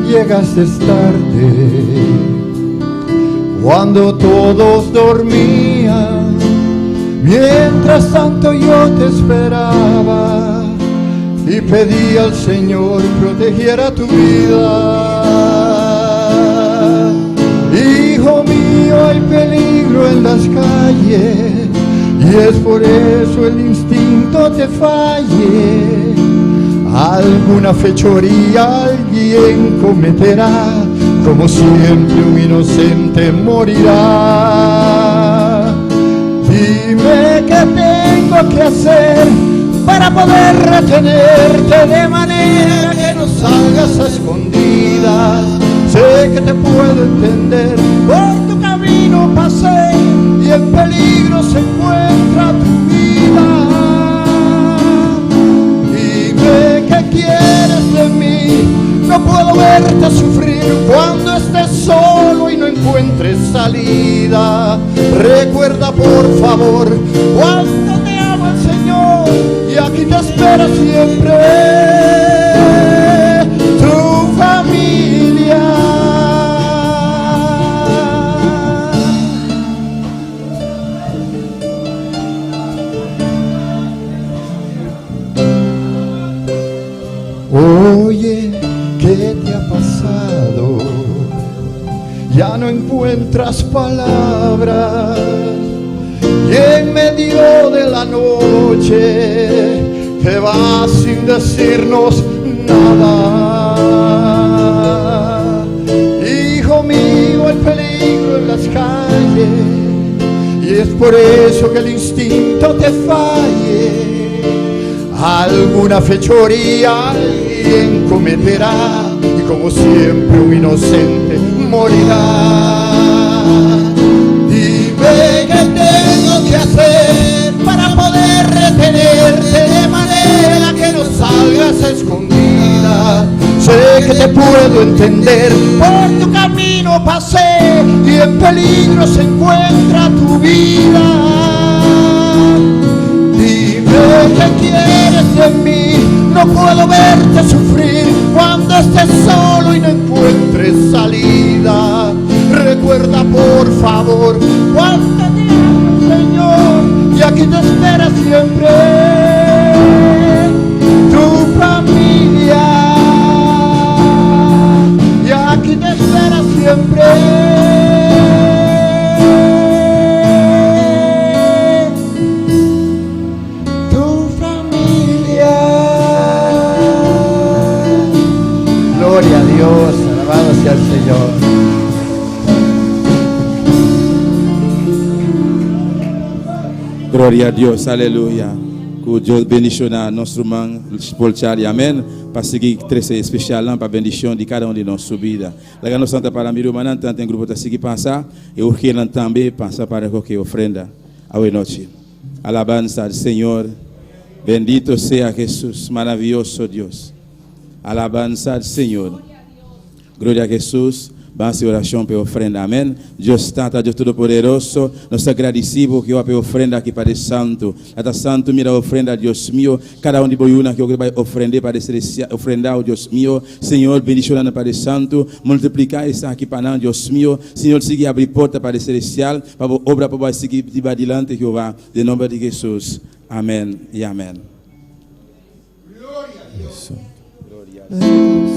llegaste tarde, cuando todos dormían, mientras tanto yo te esperaba y pedí al Señor protegiera tu vida. Hijo mío, hay peligro en las calles y es por eso el instinto te falle. Alguna fechoría alguien cometerá, como siempre un inocente morirá. Dime qué tengo que hacer para poder retenerte, de manera que no salgas a escondidas. Sé que te puedo entender, por tu camino pasé y en peligro se encuentra tu vida. Dime qué quieres de mí, no puedo verte sufrir cuando estés solo y no encuentres salida. Recuerda por favor cuánto te ama el Señor y aquí te espera siempre tu familia. Oye, ¿qué te ha pasado? Ya no encuentras palabras y en medio de la noche te vas sin decirnos nada. Hijo mío, el peligro en las calles y es por eso que el instinto te falle. Alguna fechoría alguien cometerá y como siempre un inocente morirá. Dime qué tengo que hacer para poder retenerte, de manera que no salgas a escondidas. Sé que te puedo entender, por tu camino pasé y en peligro se encuentra tu vida. ¿Qué quieres de mí? No puedo verte sufrir cuando estés solo y no encuentres salida. Recuerda por favor cuánto te ama el Señor y aquí te espera siempre tu familia. Y aquí te espera siempre gloria a Dios, alabado sea el Señor. Gloria a Dios, aleluia. Que Dieu bénisse notre irmão Paul Charlie, amém. Para seguir très especial para bendição de cada de nossa vida. Lá nós santa para mim, irmã, tanto em grupo tá seguir passar e o que não também passa para qualquer ofrenda. A noite. Alabanza al Señor. Bendito sea Jesús, maravilloso Dios. Alabanza al Señor. Gloria a Jesús. Vamos a oração pela ofrenda, amém. Deus está, Deus Todo-Poderoso. Nós agradecemos que eu a ofrenda aqui para o Santo. Até Santo, mira a ofrenda, Deus meu. Cada de boiuna que eu vai ofrendar para ofrendar, Deus meu. Senhor, bendicionando para o Santo. Multiplicar isso aqui para nós, Deus meu. Senhor, siga abrir porta para o celestial. Para a obra, para seguir adiante, Jeová. Em nome de Jesus. Amém e amém. Glória a Deus. Glória a Deus.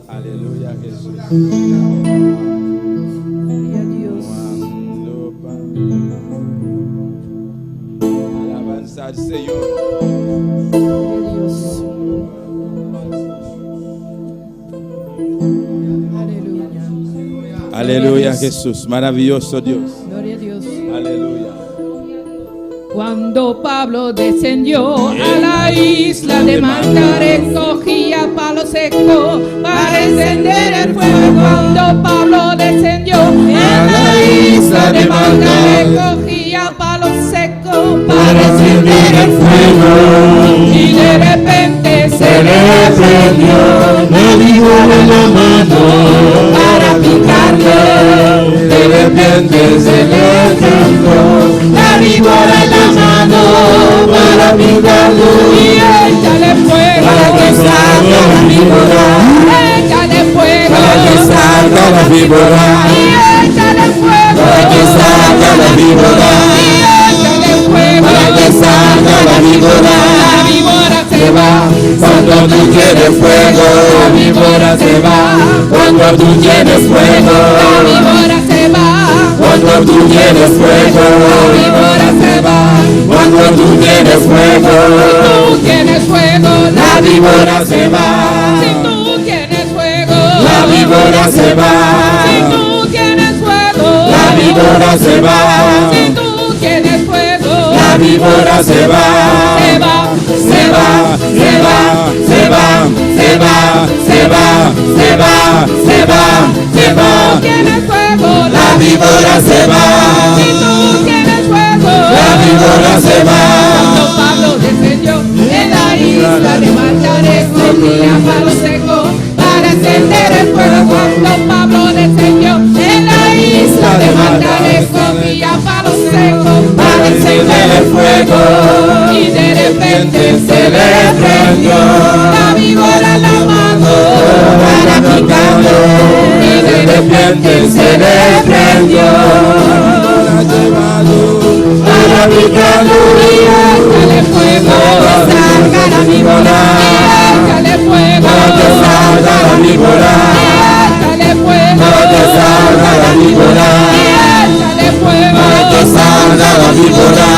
Aleluya, Jesús. Gloria a Dios. Alabanza al Señor. Gloria a Dios. Aleluya. Aleluya, Jesús. Maravilloso Dios. Gloria a Dios. Aleluya. Cuando Pablo descendió a la isla de Malta, recogía palo seco para encender el fuego. Cuando Pablo descendió a la isla de Malta, recogía palo seco para encender el fuego. Y de repente se le prendió la víbora en la mano para picarle. De repente se le prendió la víbora en la mano para picarle. Y échale fuego para que salga la víbora. Échale fuego para que salga la víbora. Y échale fuego para que salga la víbora. Y échale fuego para que salga la víbora. La víbora se va cuando tú quieres fuego. La víbora se va cuando tú quieres fuego. La víbora se va Cuando tú tienes fuego, la víbora se va. cuando tú tienes fuego, Tú tienes fuego, la víbora se va. si tú tienes fuego, La víbora se va. si tú tienes fuego, La víbora se va. si tú tienes fuego, La víbora se va. se va, Se va, se va, se va, se va, se va, se va, se va, se va. tienes fuego, La víbora se va. si tú tienes fuego, La víbora se va. Cuando Pablo descendió en la isla de Maltares, tenía palo seco para encender el fuego. Cuando Pablo descendió en la isla de Maltares, tenía palo seco para encender el fuego. Y de repente se le prendió la víbora en la mano para picarlo. Y de repente se le prendió Para picarlo. échale fuego, salga la víbora, échale fuego, Que salga la víbora. échale fuego, Que salga la víbora. échale fuego, Que salga la víbora.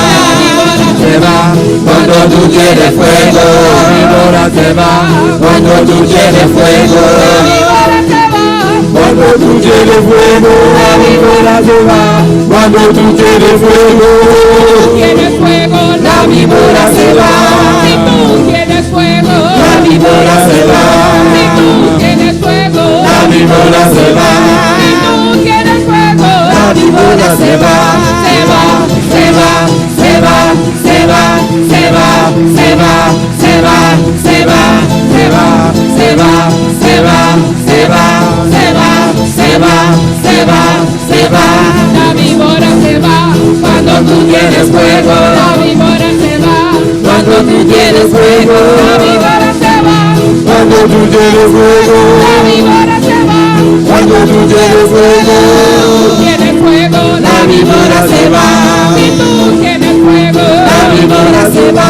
Se va cuando tú tienes fuego. La víbora se va cuando tú tienes fuego. Cuando tú tienes fuego, la víbora se va. Cuando tú tienes fuego, tienes fuego, la víbora se va. si tú tienes fuego, La víbora se va. si tú tienes fuego, La víbora se va. si tú tienes fuego, La víbora se va. se va, Se va, se va, se va, se va, se va, se va, se va, se va, se va, se va, se va, se va, se va, se va, se va. la víbora se va, Cuando tú tienes fuego, la víbora se va, cuando tú tienes fuego, la víbora se va, cuando tú tienes fuego, la víbora se va, cuando tú tienes fuego, tienes fuego, la víbora se va. si tú tienes fuego, La víbora se va.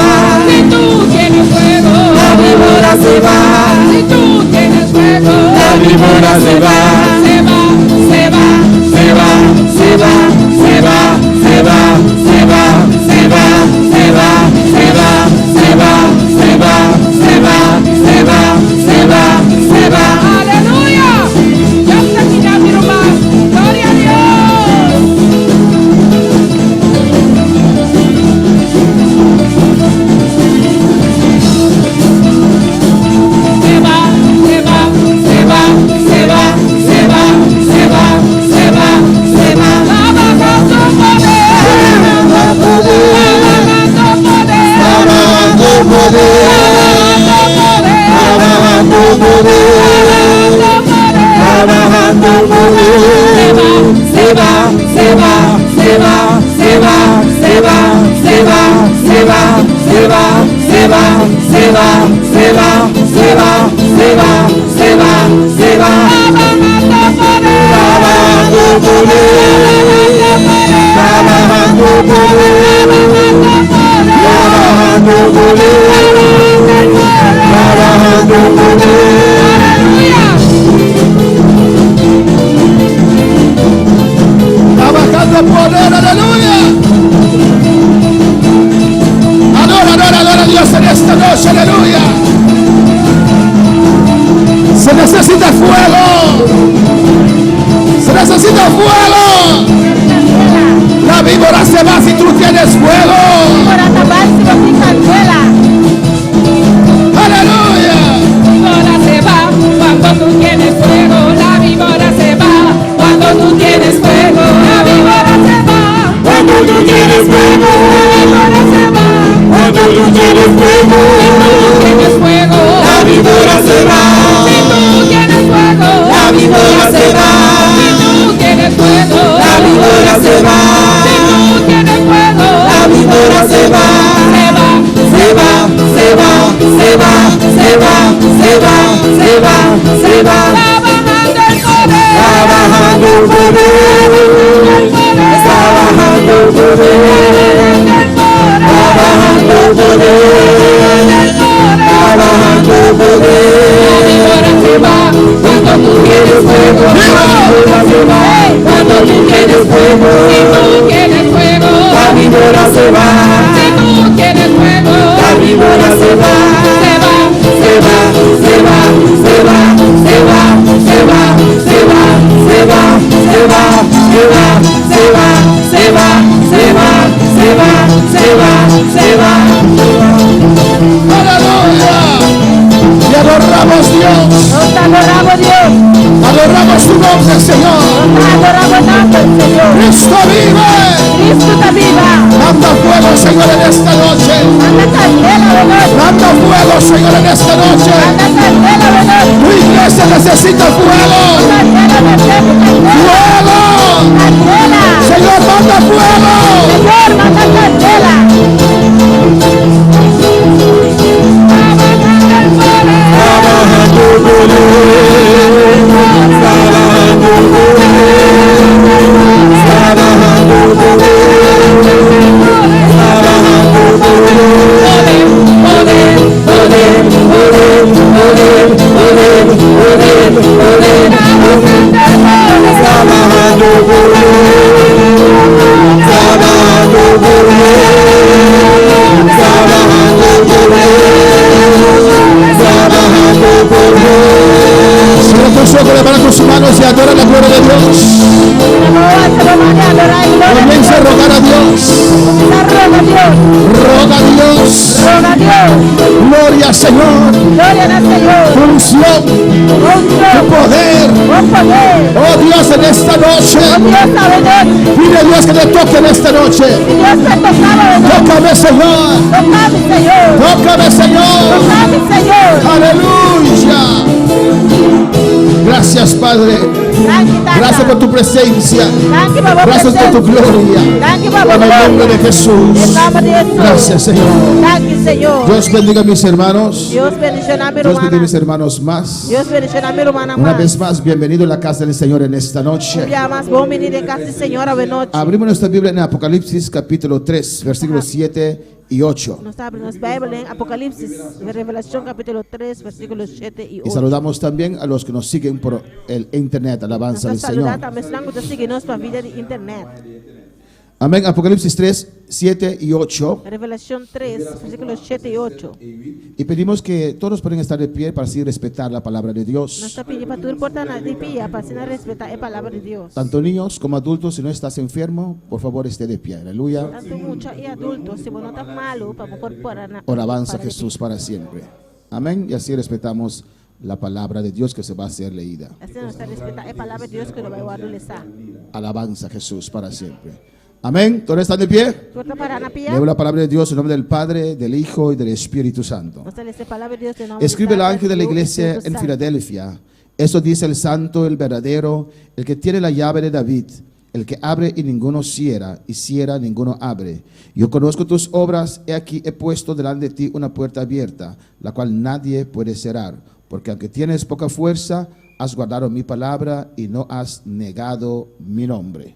si tú tienes fuego, La víbora se va. si tú tienes fuego, La víbora se va. se va, se va, Se va, se va, se va, se va, se va, se va, se va, se va, se va, se va, se va, se va, se va, se va. aleluya, ya está aquí mi hermano, gloria a Dios. Se va, se va, se va, se va, se va, se va, se va, se va. Abajando poder, abajando poder, Abajando poder, abajando poder, abajando poder, se va, se va, se va, se va, se va, se va, se va, se va, se va, se va, se va, se va, se va, se va, se va, abajando poder, abajando poder, abajando poder, abajando poder, abajando poder. Abajando poder, aleluya. Adora, adora, adora a Dios en esta noche, aleluya. Se necesita fuego. Se necesita fuego. La víbora se va si tú tienes fuego. Aleluya. víbora se va cuando tú tienes fuego, la víbora se va cuando tú tienes fuego, la víbora se va Cuando tú tienes fuego, la víbora se va cuando tú tienes fuego, si tú tienes fuego, la víbora se va. si tú tienes fuego, La víbora se va. si tú tienes fuego, La víbora se va. si tú tienes fuego, La víbora Adoramos el nombre del Señor. Cristo vive. Cristo está viva. Manda fuego, Señor, en esta noche. Manda candela de noche. Manda fuego, Señor, en esta noche. Manda candela de noche. Tu iglesia necesita fuego. Candela de noche. ¡Fuego! Candela. Señor, manda fuego. Señor, manda candela. Levanta tus manos y adora la gloria de Dios. Comienza a rogar a Dios. Roga a Dios. Gloria, Señor. Tu unción, tu poder. Oh Dios, en esta noche. Pide a Dios que te toque en esta noche. Tócame, Señor. Tócame, Señor. Aleluya. Gracias, Padre. Gracias por tu presencia. Gracias por tu gloria. En el nombre de Jesús. Gracias, Señor. Dios bendiga a mis hermanos. Dios bendiga a mis hermanos más. Una vez más, bienvenido a la casa del Señor en esta noche. Abrimos nuestra Biblia en Apocalipsis capítulo 3, versículos 7 y 8. Nuestra Biblia en Apocalipsis, Revelación capítulo 3, versículos 7 y 8. Y saludamos también a los que nos siguen por el internet. Alabanza al Señor. Amén. Apocalipsis 3, 7 y 8. Revelación 3, versículos 7 y 8. Y pedimos que todos puedan estar de pie para así respetar la palabra de Dios. Tanto niños como adultos, si no estás enfermo, por favor esté de pie. Aleluya. Alabanza a Jesús para siempre. Amén. Y así respetamos la palabra de Dios que se va a ser leída. Alabanza a Jesús para siempre. Amén. ¿Todos están de pie? Leo la palabra de Dios en nombre del Padre, del Hijo y del Espíritu Santo. Escribe el ángel de la iglesia en Filadelfia. Eso dice el santo, el verdadero, el que tiene la llave de David, el que abre y ninguno cierra, y cierra ninguno abre. Yo conozco tus obras, he aquí he puesto delante de ti una puerta abierta, la cual nadie puede cerrar, porque aunque tienes poca fuerza, has guardado mi palabra y no has negado mi nombre.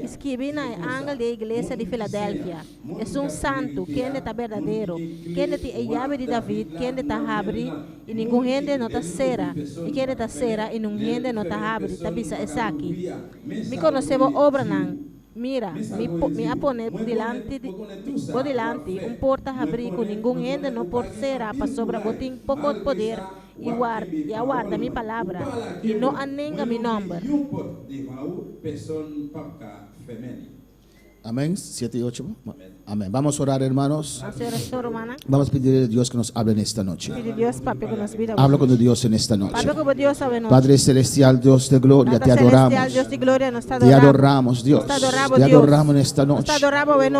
Escribe al ángel de la iglesia de Filadelfia. Es un santo, quien está verdadero, quien tiene la llave de David, quien está abre y ningún gente no está cierra, y quien está cierra y ningún gente no está abre. Tabisa es aquí. Me conocemos obra nan. Mira, me apone delante un porta abrir con ningún gente no por cera para sobre botín poco poder y aguarda mi palabra y no anega mi nombre. Amén. 7 y 8. Amén. Vamos a orar, hermanos. Vamos a pedirle a Dios que nos hable en esta noche. Habla con Dios en esta noche. Padre celestial, Dios de gloria, te adoramos. Te adoramos, Dios. Te adoramos en esta noche.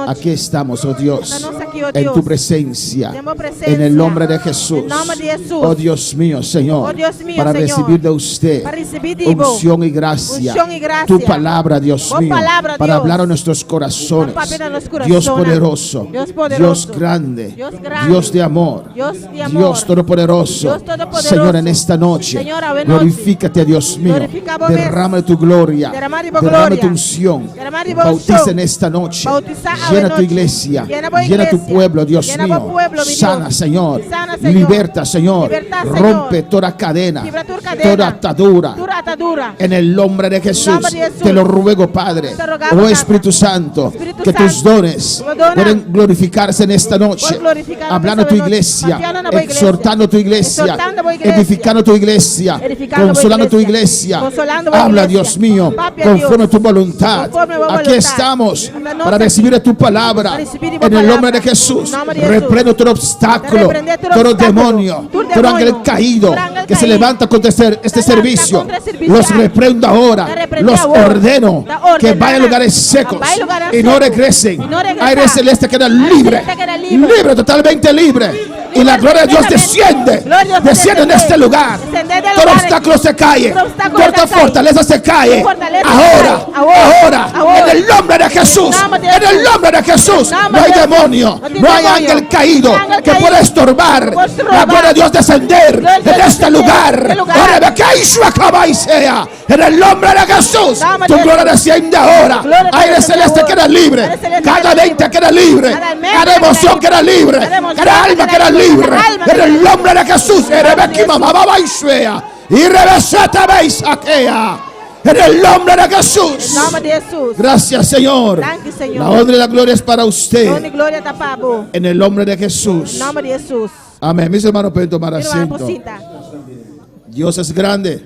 Aquí estamos, oh Dios, en tu presencia, en el nombre de Jesús. Oh Dios mío, Señor, para recibir de usted unción y gracia, tu palabra, Dios mío, para hablar a nuestros corazones. Dios poderoso, Dios grande, Dios de amor, Dios todopoderoso. Señor, en esta noche, glorifícate, Dios mío. Derrama tu gloria, derrama tu unción. Bautiza en esta noche. Llena tu iglesia, llena tu pueblo, Dios mío. Sana, Señor. Liberta, Señor. Rompe toda cadena, toda atadura. atadura. En el nombre de Jesús, nombre de Jesús. te lo ruego, Padre. Te rogamos, Oh Padre. Espíritu Santo, Espíritu que tus Santo, dones los dones pueden glorificarse en esta noche. pueden glorificar Hablando a en tu esta noche, iglesia, confiando en la iglesia, exhortando a tu iglesia, exhortando a la iglesia, edificando tu iglesia, edificando la consolando tu iglesia, iglesia. consolando la Habla, iglesia. Dios mío, Papi, conforme a Dios, tu voluntad. conforme a tu Aquí voluntad. estamos Esta noche para recibir tu palabra. para recibir tu En el palabra. nombre de Jesús, En nombre de Jesús. reprendo todo obstáculo, Reprende todo todo obstáculo, demonio, todo todo ángel demonio, caído todo ángel que se caído, levanta contra este levanta servicio. contra el servicio. Los reprendo ahora, Te reprende los ahora. ordeno Te ordena. que vayan a lugares secos Vaya a lugares y no secos. regresen. Y no regresa. Aire celeste queda Aire libre, celeste queda libre. libre, totalmente libre. Y la gloria de Dios desciende, Gloria de Dios desciende en desciende. este lugar. Desciende del Todo lugar obstáculo aquí. se cae, Todo obstáculo toda se cae. fortaleza se cae. Toda fortaleza Ahora, se cae. Ahora. en el nombre de Jesús, nombre de en el Jesús. nombre de Jesús, En el no nombre hay de Jesús. demonio, No tiene no hay demonio. ángel caído No hay ángel que caído. pueda estorbar Puede la estorbar. gloria de Dios descender Gloria de Dios en este descender lugar. en este lugar. Ahora ve que Yeshua acaba y sea. En el nombre de Jesús, Nombre tu de gloria Jesús. desciende ahora. Gloria de Aire Dios celeste desciende queda ahora. libre, Aire celeste cada queda mente libre. queda libre, Cada mente cada queda emoción libre. queda libre, Cada emoción cada alma queda queda libre. libre. Cada alma En queda el libre. nombre de Jesús, En el nombre de Erebeki mamá y suea. Y revesete veis aquella. En el nombre de Jesús. En nombre de Jesús. Gracias, Señor. Thank you, Señor. La honra y la gloria es para Honra y usted. gloria está para vos. En el nombre de Jesús. En nombre de Jesús. Amén. Mis hermanos pueden tomar Mira, asiento. posita. Dios es grande.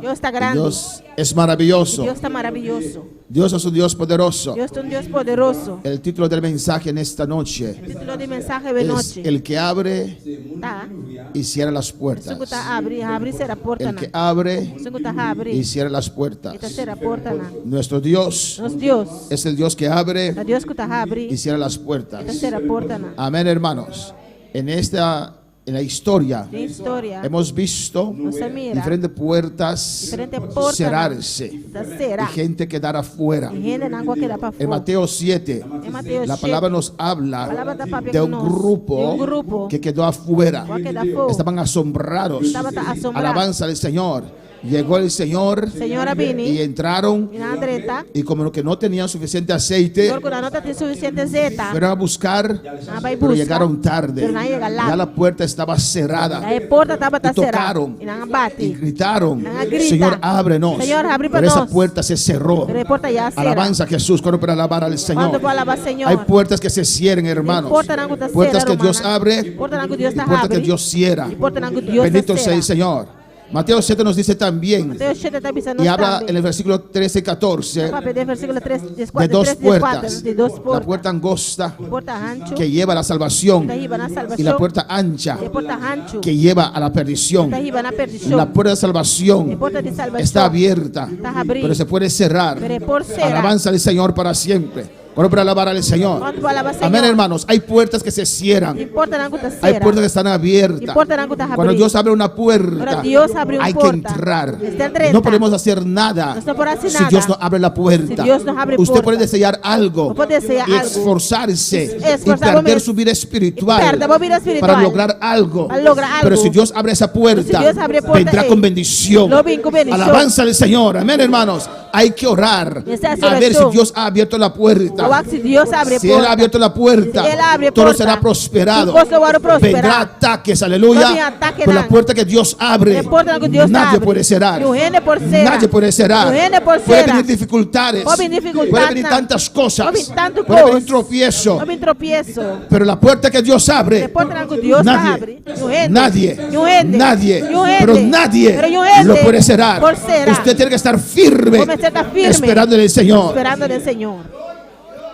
Dios está grande. Dios es maravilloso. Dios está maravilloso. Dios es un Dios poderoso. Dios es un Dios poderoso. El título del mensaje en esta noche El título de mensaje de es noche. el que abre Tá. y cierra las puertas. Sengu tá abre será porta El na. que abre Sengu tá y abre cierra las puertas. e tá será porta na. Nuestro Dios Nosso Deus. es el Dios que abre É Deus que tá abre y cierra las e tá puertas. será porta na. Amén, hermanos. En la historia Tem história. hemos visto Você mira. diferentes puertas Diferente porta cerrarse da y será. gente quedar afuera. E rende na água que dá para En fora. Mateo 7, Em Mateus la 7, palabra nos a habla palavra da palavra de un conosco, de um grupo que quedó afuera. vai quedar fora. Estaban asombrados. Estava assombrado. Alabanza del Señor. Llegó el Señor Senhora y Bini, entraron. e na dreta, Y como que no tenían suficiente aceite, porque na nota tem suficiente zeta. fueron a buscar, Ah, vai pero buscar, llegaron tarde. pero não chega lá. Ya la puerta estaba cerrada. A porta estava Y cerrada. tocaron E não y bate. gritaron: Não grita. Señor, ábrenos. Señor, abre para Pero esa nós. puerta se cerró. Pero a porta já será. Alabanza a Jesús, cuando para alabar al Señor. Quando para alabar Senhor. Hay puertas que se cierran, hermanos. Porta não está Puertas que cerrada, Dios hermana. abre Porta não que Deus y está puertas que abre. Dios cierra. E porta não que Deus Bendito sea el cerra. Señor. Mateo 7 nos dice también, Mateus 7 está avisando y habla também. en el versículo 13 y 14 Para pedir versículo 3, de dos 4, puertas. de dos La portas. puerta angosta Porta ancho, que lleva a la salvación está arriba na y salvação. la puerta ancha E porta ancho, que lleva a la perdición. está arriba na perdição. La puerta de salvación E porta de salvação. está abierta, Está abrida. pero se puede cerrar. Pero por cerrar. Alabanza al Señor para siempre. Bueno, para alabar al Señor. Quando para alabar Amén, Senhor. hermanos. Hay puertas que se cierran. E porta não que está Hay cerrada. puertas que están abiertas. E porta não que está Cuando abrida. Dios abre una puerta, Ahora Dios abre una hay que puerta. entrar. Está entrando. No podemos hacer nada No se puede hacer si nada. Dios no abre la puerta. Si Dios no abre Usted puerta. puede desear algo Puede desear y algo. esforzarse y Esforzar perder vos su vida espiritual, y perder vos vida espiritual. para lograr algo. Para lograr algo. Pero si Dios abre esa puerta, Si Dios abre puerta, vendrá con bendición. lo ven con bendición. Alabanza al Señor. Amén, hermanos. Hay que orar Esa es a ver si oración. Dios ha abierto la puerta. Agora, se Deus abre Si Él ha abierto la puerta, Si Él abre todo puerta, será prosperado. tu cosa vai prosperar. Vendrá ataques, No aleluya. viene ataque Por la nada. puerta que Dios abre, La puerta que Dios nadie abre. puede cerrar. No viene por cerrar. Nadie puede cerrar. No viene por Puede cerrar. venir dificultades. Puede venir dificultad, Puede venir no. tantas cosas. Puede venir tantas Puede venir cosas. tropiezo. Não me tropieço. Pero la puerta que Dios abre, La puerta que Deus nadie, abre. No rende. nadie, No rende. nadie, No rende. pero nadie Pero no rende. lo puede cerrar. Por cerrar. Usted tiene que estar firme, Como você está firme. esperando en el Señor. Esperando no Senhor.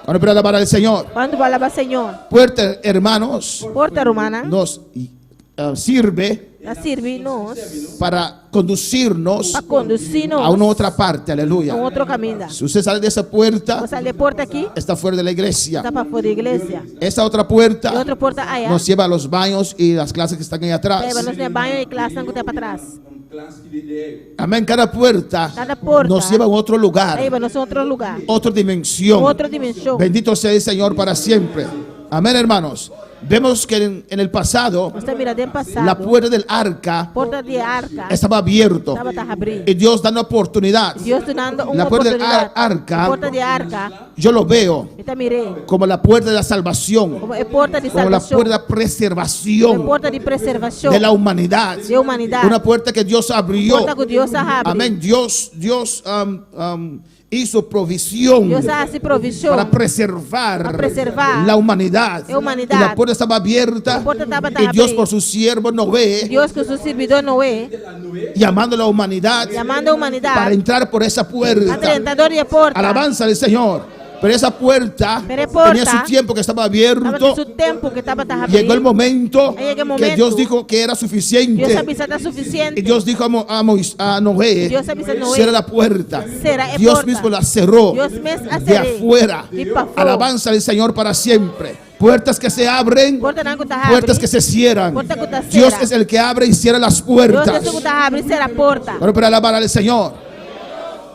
Ahora para alabar al Señor. Quando vai alabar Senhor. Puerta, hermanos, Porta romana. nos sirve La serve-nos para conducirnos para conduzir-nos a una otra parte, aleluya. a um outro caminho. Si usted sale de esa puerta, Você sai de porta aqui, está fuera de la iglesia. está para fora da igreja. Esa otra puerta E outra porta allá. nos lleva a los baños y las clases que están ahí atrás. Leva-nos no banho e classe não tem para trás. Amén. Cada puerta Cada porta nos lleva a otro lugar, leva-nos a outro lugar. otra dimensión. Outra dimensão. Bendito sea el Señor para siempre. Amén, hermanos. Vemos que en el pasado Você mira dentro passado. la puerta del arca Porta de arca. estaba abierto Estava a abrir. y Dios dando oportunidad. Deus te dando uma La puerta del oportunidade. arca, Porta de arca. yo lo veo Então mirei. como la puerta de la salvación, Como é porta de como la salvação. puerta de É preservación porta de preservação. de la humanidad. De humanidade. Una puerta que Dios abrió. Porta que Deus abre. Amén. Dios hizo provisión Deus hace provisão. para preservar Para preservar la humanidad. la humanidad. Y la puerta estaba abierta. La puerta estaba Y Dios abierta. por su siervo Noé, Deus que seu servidor Noé. llamando a la humanidad Chamando a humanidade. para entrar por esa puerta. Atentador de porta. Alabanza al Señor. Pero esa puerta Pero porta tenía su tiempo que estaba Estava abierto. no tempo que estava a abrir. Llegó el momento Aí chega o que momento. Dios dijo que era Deus suficiente. sabia que está suficiente. Y Dios dijo a Noé, Dios sabia que Noé cierra la puerta. cerra a Dios porta. mismo la cerró Dios mesmo a de cerrou. afuera. De pa' fora. Alabanza al Señor para siempre. Puertas que se abren, Porta não que está puertas que se cierran. Porta que está Dios cerrada. es el que abre y cierra las Deus puertas. é que está abrir será a porta. Pero para alabar al Señor.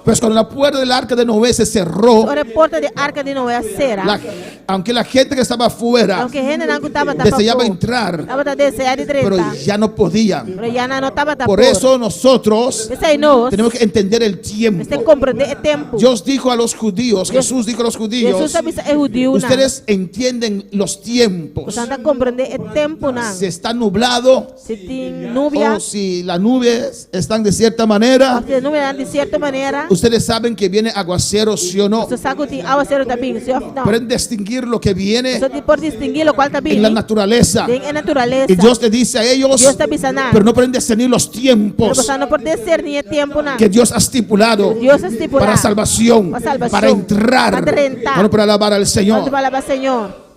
Pues cuando la puerta del arca de Noé se cerró, Ora porta de arca de Noé será. aunque la gente que estaba afuera Aunque gente não que estava deseaba entrar, Estava a desejar de pero direita. ya no podían. Pero já não estava a Por eso nosotros Esse aí nós. tenemos que entender el tiempo. Tem que compreender o tempo. Dios dijo a los judíos, Jesús dijo a los Jesus judíos, sabe se é judeu não. ustedes entienden los tiempos. Você não compreender o tempo não. Si está nublado Se tem nuvem. o si las nubes están de cierta manera, Se nuvem de certa maneira. ustedes saben que viene aguacero, sí o no. Você sabe que tem aguaceiro também. Se não. Pueden distinguir lo que viene Você pode distinguir o qual também. en la naturaleza. Tem a natureza. Y Dios le dice a ellos, Deus está avisando. pero no pueden discernir los Pero tiempos você não pode discernir o tempo não. que Dios ha estipulado Deus estipula para salvación, para salvación, para entrar, para entrar. bueno, para alabar al Señor. Quando fala para Senhor.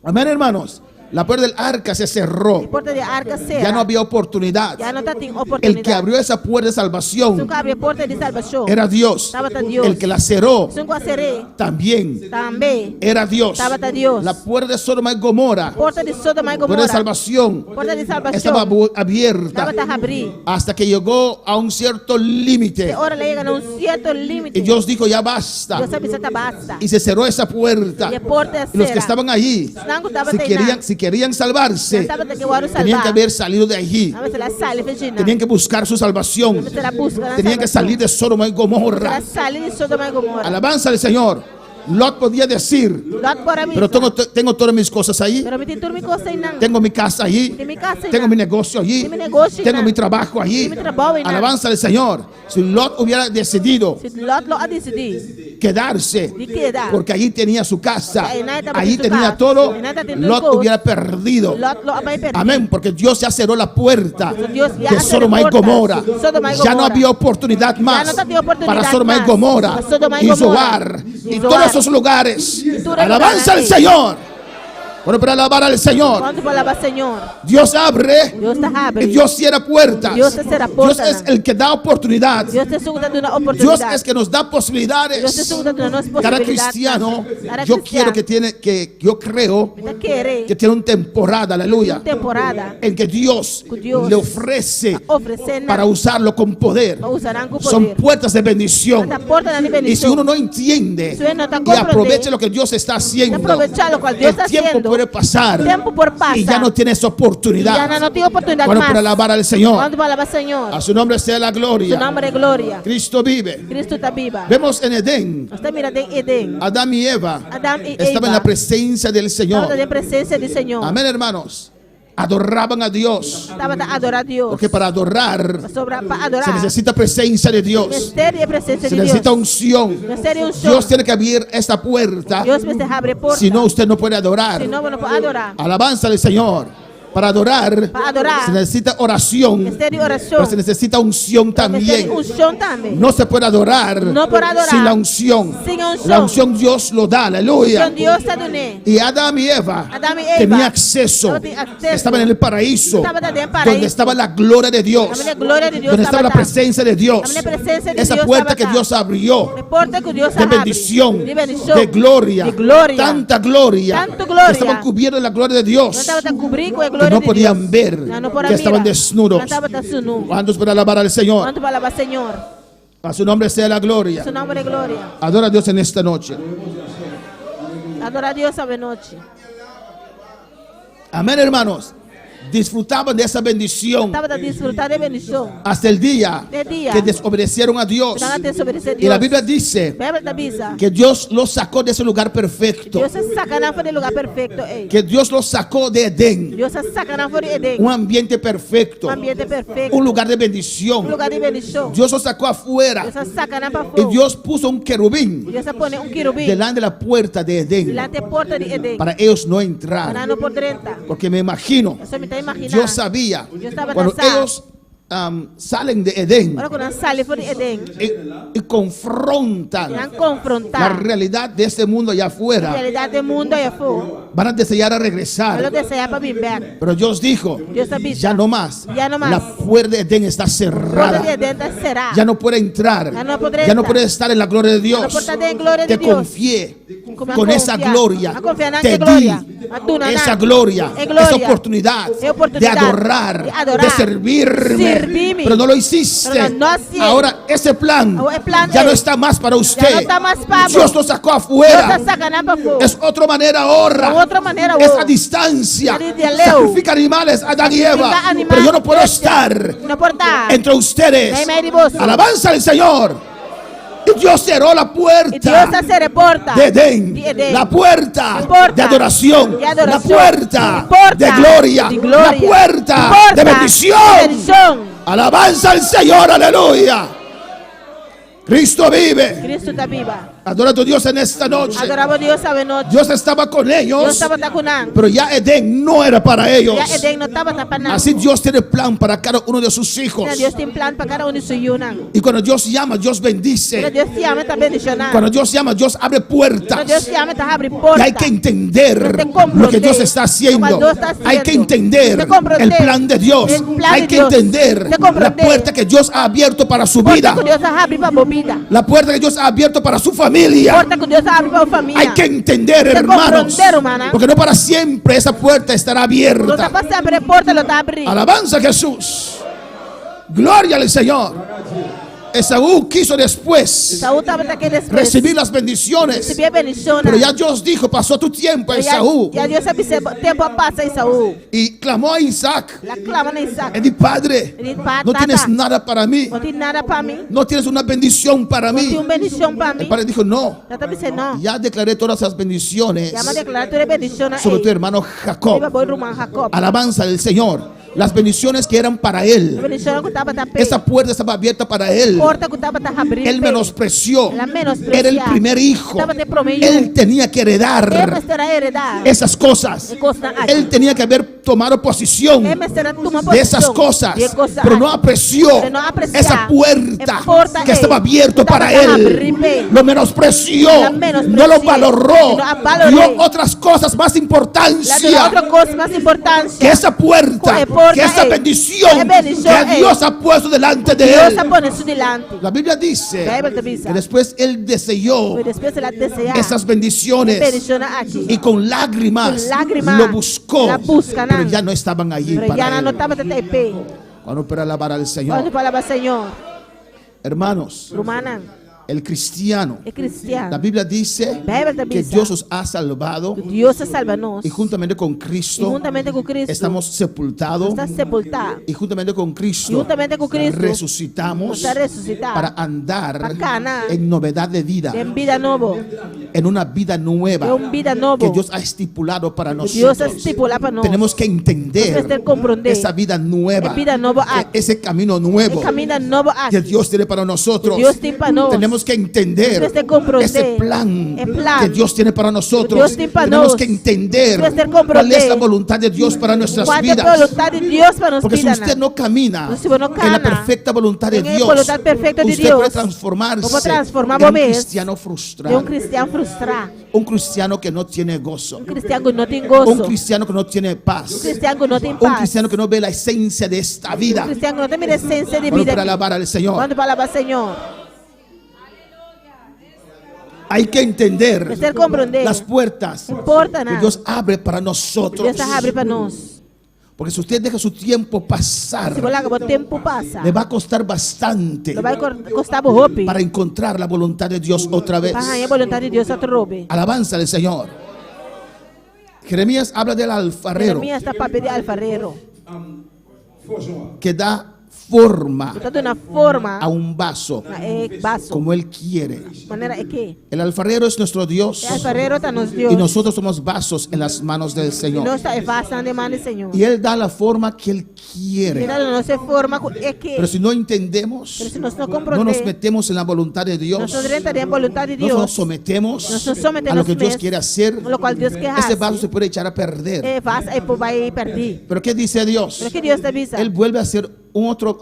Amén, hermanos. La puerta del arca se cerró. Porta de arca será. Ya no había oportunidad. Já não está tem oportunidade. El que abrió esa puerta de Se salvación abre a porta de salvação. era Dios. Estava a Deus. El que la cerró Se não serei. también Também. era Dios. Estava a Deus. La puerta de Sodoma y Gomorra, Porta de Sodoma e puerta de Gomorra. salvación, Porta de salvação. estaba abierta Estava a abrir. hasta que llegó a un cierto límite. Ora le chega a certo limite. Y Dios dijo, ya basta. Deus sabe se tá basta. Y se cerró esa puerta. E a porta é Y los que cera. estaban allí, Não estava si querían salvarse, Estava que eu tenían que haber salido de allí. Não se la sale fechina. Tenían que buscar su salvación. Se la busca. Tenían que salir de Sodoma y Gomorra. La sale de Sodoma e Gomorra. Alabanza al Señor. Lot podía decir, Lot para mim. pero tengo todas mis cosas allí. Pero me tem tudo me coisa aí não. Tengo mi casa allí. Tem mi casa aí Tengo não. mi negocio allí. Tem mi negocio Tengo não. mi trabajo allí. Tem mi trabalho aí não. Alabanza al Señor. Si Lot hubiera decidido Se Lot lo a decidir. quedarse, De quedar. porque allí tenía su casa, Porque ahí nadie estaba allí en su tenía casa. todo, Ahí nadie tenía Lot todo. hubiera perdido. Lot lo vai perder. Amén, porque Dios ya cerró la puerta Dios ya de cerró Sodoma y la puerta. Gomorra. Sodoma y Ya no Gomorra. había oportunidad más no tenía oportunidad para Sodoma y más. Gomorra Para Sodoma y y Gomorra. Zoar y Y todos Zoar. esos lugares. todo Alabanza al lugar ahí. Señor. Bueno, para alabar al Señor, Quando falava Senhor. Dios abre Deus te y abre. Dios cierra puertas. Dios te cierra Dios puertas. es el que da oportunidad. Deus te suga de uma Dios oportunidade. es que nos da Deus te posibilidades. suga de uma Cada possibilidade. cristiano, Cada yo cristiano. quiero yo creo Te querer. que tiene una temporada, aleluya, Temporada. en que Dios Que Dios le ofrece Oferecendo. para usarlo con poder. Usarán com Son poder. puertas de bendición. Esta porta da Y si bendição. uno no entiende Si uno no y comprende, aprovecha lo que Dios está haciendo, aprovechar lo cual Dios el está tiempo haciendo, puede pasar tempo por passa. y ya no tiene esa Já oportunidad. não tem oportunidade Bueno, mais. para alabar al Señor. Quando falava Senhor. A su nombre sea la Seu gloria. nome é glória. Cristo vive. Cristo está viva. Vemos en Edén, Nós estamos mirando em Edém. Adán y Eva Adão e estaban en la Eva. presencia del Señor. Estava na presença do Senhor. Amén, hermanos. Adoraban a Dios. Estava a adorar a Deus. Porque para adorar Para adorar. se necesita presencia de Dios. Mistério e presença Se de Deus. necesita unción. Mistério e unção. Dios tiene que abrir esta puerta. Deus precisa abrir porta. Si no, usted no puede adorar. Senão não pode adorar. Alabanza al Señor. Para adorar Para adorar. se necesita oración. Mistério e oração. Pero se necesita unción también. Mistério e unção também. No se puede adorar No puede adorar sin la unción. sin unción. La unción Dios lo da, aleluya. Unção Deus está dando. Y Adán y Eva Adán y Eva tenían acceso. tenían acceso. Estaban en el paraíso. Estaban en el paraíso. Donde estaba la gloria de Dios. Estaba la gloria de Dios, Donde estaba la estaba presencia de Dios. Estaba la presencia de Esa Dios, puerta estaba que acá. Dios abrió. La puerta que Deus De abre. bendición. De bendición. De gloria. De gloria. Tanta gloria. Tanto gloria. Que estaban cubiertos de la gloria de Dios. Não estava a cobrir com a Que glória no de podían Deus. ver. Não podían Que estaban mirar. desnudos. Não estava desnudo. ¿Cuántos para alabar al Señor? Quando falava Senhor. A su nombre sea la gloria. Seu nome é glória. Adora a Dios en esta noche. Adorar a Deus essa noite. Amén, hermanos. Disfrutaban de esa bendición Estava a desfrutar de bendição. hasta el día De día. que desobedecieron a Dios. Não desobedecer a Y la Deus. Biblia dice Bíblia da Bisa. que Dios los sacó de ese lugar perfecto, Deus se sacanagem fora do lugar perfeito. Ei. que Dios los sacó de Edén, Deus se sacanagem fora de Edém. un ambiente perfecto, Ambiente perfeito. un lugar de bendición. Lugar de bendição. Dios los sacó afuera Deus se sacanagem para y fora. Dios puso un querubín Deus se põe querubim delante de la puerta de Edén delante da porta de Edém. para ellos no Para entrar, não poder entrar. porque me imagino, Eu só me está imaginando. yo sabía Yo estaba cuando cansada. ellos salen de Edén Agora quando sai fora de Edém, y confrontan irão la confrontar realidad de este mundo allá a afuera, realidade do mundo aí fora. van a desear a Ela regresar. deseja para vir back. Pero Dios dijo, Deus avisa. ya no más. Ya no más. La puerta de Edén está Porta de cerrada. Edém será. Ya no puede entrar. Ya no podrá Ya no entrar. puede estar en la gloria de Ya no Dios. puede estar en gloria de Te Dios. confié Como con a esa confiar. gloria. A confiar en Te esa gloria. di A tu naná. esa gloria, Es gloria. esa oportunidad Es oportunidad de adorar, de adorar. de servirme. Servirme. Pero no lo hiciste. Pero no hacía. Ahora ese plan Ahora el plan ya no es- está más para Ya usted. no está más para Dios vos. lo sacó Deus afuera. se sacanagem para fora. Es otra manera ahora. Es otra manera Es ahora. a distancia. Es de lejos. Sacrifica animales, Adán y Eva. Sacrifica animales, Pero yo no puedo gracias. estar No puedo estar entre ustedes. en medio de vos. Alabanza al Señor. Y Dios cerró la E Deus puerta se cerra a porta de Edén, de Edém. la puerta La puerta de adoración, de adoración, la puerta la puerta de gloria, de gloria, la puerta la puerta de bendición. de bendición. Alabanza al Señor, aleluya. Cristo vive. Cristo está viva. Adora a tu Dios en esta noche. Adorava Deus essa noite. Dios estaba con Deus ellos, estava com pero ya Edén no era para ellos. Já Edém não estava tapando. Así Dios tiene plan para cada uno de sus hijos. Deus tem plano para cada um de seus irmãos. Y cuando Dios llama, Dios bendice. Quando Deus te ama, está bendicionando. Cuando Dios llama, Dios abre puertas. Quando Deus te ama, está abrindo Y portas. hay que entender Tem que lo que compreender Dios está haciendo. o que Deus está haciendo. Hay que entender Tem que compreender el plan de Dios. el plan Hay de que Dios. entender Tem que la compreender puerta que Dios ha abierto para su Porta vida. que Deus abre para a vida. La puerta que Dios ha abierto para su familia. Porta que Deus abre para a família. Hay que entender, Tem que hermanos. compreender, hermana. Porque no para siempre esa puerta estará Não abierta. está para sempre a porta, não está abrindo. Alabanza a Jesús. Gloria al Señor. Esaú quiso después Saúl estava aqui depois. recibir las bendiciones. Recebia bendição. Pero ya Dios dijo, pasó tu tiempo, Esaú. Já Deus sabe se tempo passa em Saúl. Y clamó a Isaac. Ela clama na Isaac. Y dijo, Padre, Ele diz, no tienes nada para mí. Não tem nada para mim. No tienes una bendición para Não tem mí. uma bendição para El mim. padre dijo, no, Ela está dizendo, não. ya declaré todas las bendiciones Já me declarou toda bendição na sobre tu ele. hermano Ele Jacob. vai pôr irmão Jacob. Alabanza del Señor. Las bendiciones que eran para A él. bendição que estava tapando. Esa puerta estaba abierta para él. Porta que estava abrindo. Él menospreció. Ela menosprecia. Era el primer hijo. Estava de promedio. Él tenía que Ele heredar será heredar. esas cosas. Él tenía que haber tomado posición Ele será tomar de esas cosas, pero no apreció Pero no aprecia esa puerta porta que estaba abierta para él. Lo menospreció, no lo valoró, dio otras cosas más Lá deu importancia outra coisa mais importante. que esa puerta, que esa bendición que Dios ha puesto delante de Deus él. ha posto isso delante. La Biblia dice A Bíblia diz. que después él deseó Depois ela deseja. esas bendiciones Bendição aqui. y con lágrimas Con lágrimas lo buscó, la buscan, pero ya no estaban allí Pero para já não él. estava até pé. Cuando para alabar al Quando Señor, falava Senhor, hermanos, Romana, el cristiano, é cristiano. la Biblia dice Bíblia que diz. Dios os ha salvado Deus se salva nós. y juntamente con E Cristo juntamente com Cristo. estamos sepultados Está sepultado. y juntamente con E Cristo juntamente com Cristo. resucitamos Está ressuscitado. para andar Para caminhar en novedad de vida, Em vida novo. en una vida É nueva vida novo. que Dios ha estipulado para Deus nosotros. estipula para nós. Tenemos que entender Nós temos que compreender. esa vida nueva, É vida nova aqui. ese camino nuevo É caminho novo que aqui. Dios tiene para nosotros. Deus tem para nós. Tenemos que entender Nós temos que compreender ese plan el plan que Dios tiene para nosotros. Dios tiene para Tenemos nos. que entender Nós temos que cuál compreender es la voluntad de Dios para nuestras Qual é a vidas. vontade de Deus para nos Porque si vidas. usted no camina Se você não en la caminha perfecta voluntad de en la Dios, voluntad perfecta de usted Dios, puede transformarse vamos a transformar en un vos cristiano de frustrado, cristiano frustrado. un cristiano que no tiene gozo, Cristiano que não tem gozo. un cristiano que no tiene paz, Cristiano que não tem un paz. cristiano que no ve la esencia de esta vida. Cristiano que não tem essência de Bueno, vida. para alabar al Señor Quando falava Senhor, hay que entender você compreender. las puertas Importa que nada. Dios abre para nosotros. Deus abre para nós. Porque si usted deja su tiempo Se pasar, coloca o tempo passa. le va a costar bastante Não vai custar roupa. para encontrar la voluntad de Dios otra vez. Para a vontade de Deus a roube. Alabanza al Señor. Jeremías habla del alfarero Jeremías está para pedir alfarero. que da forma Está de una forma a un vaso vaso. como él quiere. Manera es que El alfarero es nuestro Dios el alfarero está nos Dios. y nosotros somos vasos en las manos del No Señor. está es vaso de mano del Señor. Y él da la forma que él quiere. Mira, no se forma es que Pero si no entendemos, pero si nos no no nos comprende, metemos en la voluntad de Dios, nosotros entraríamos en voluntad de no nos Dios. sometemos Nos sometemos a lo que Dios mes, quiere hacer, lo cual Dios quiere ese hacer. vaso se puede echar a perder. Vaso es por vai perder. Pero ¿qué dice Dios? Pero que Dios te avisa. Él vuelve a hacer un otro,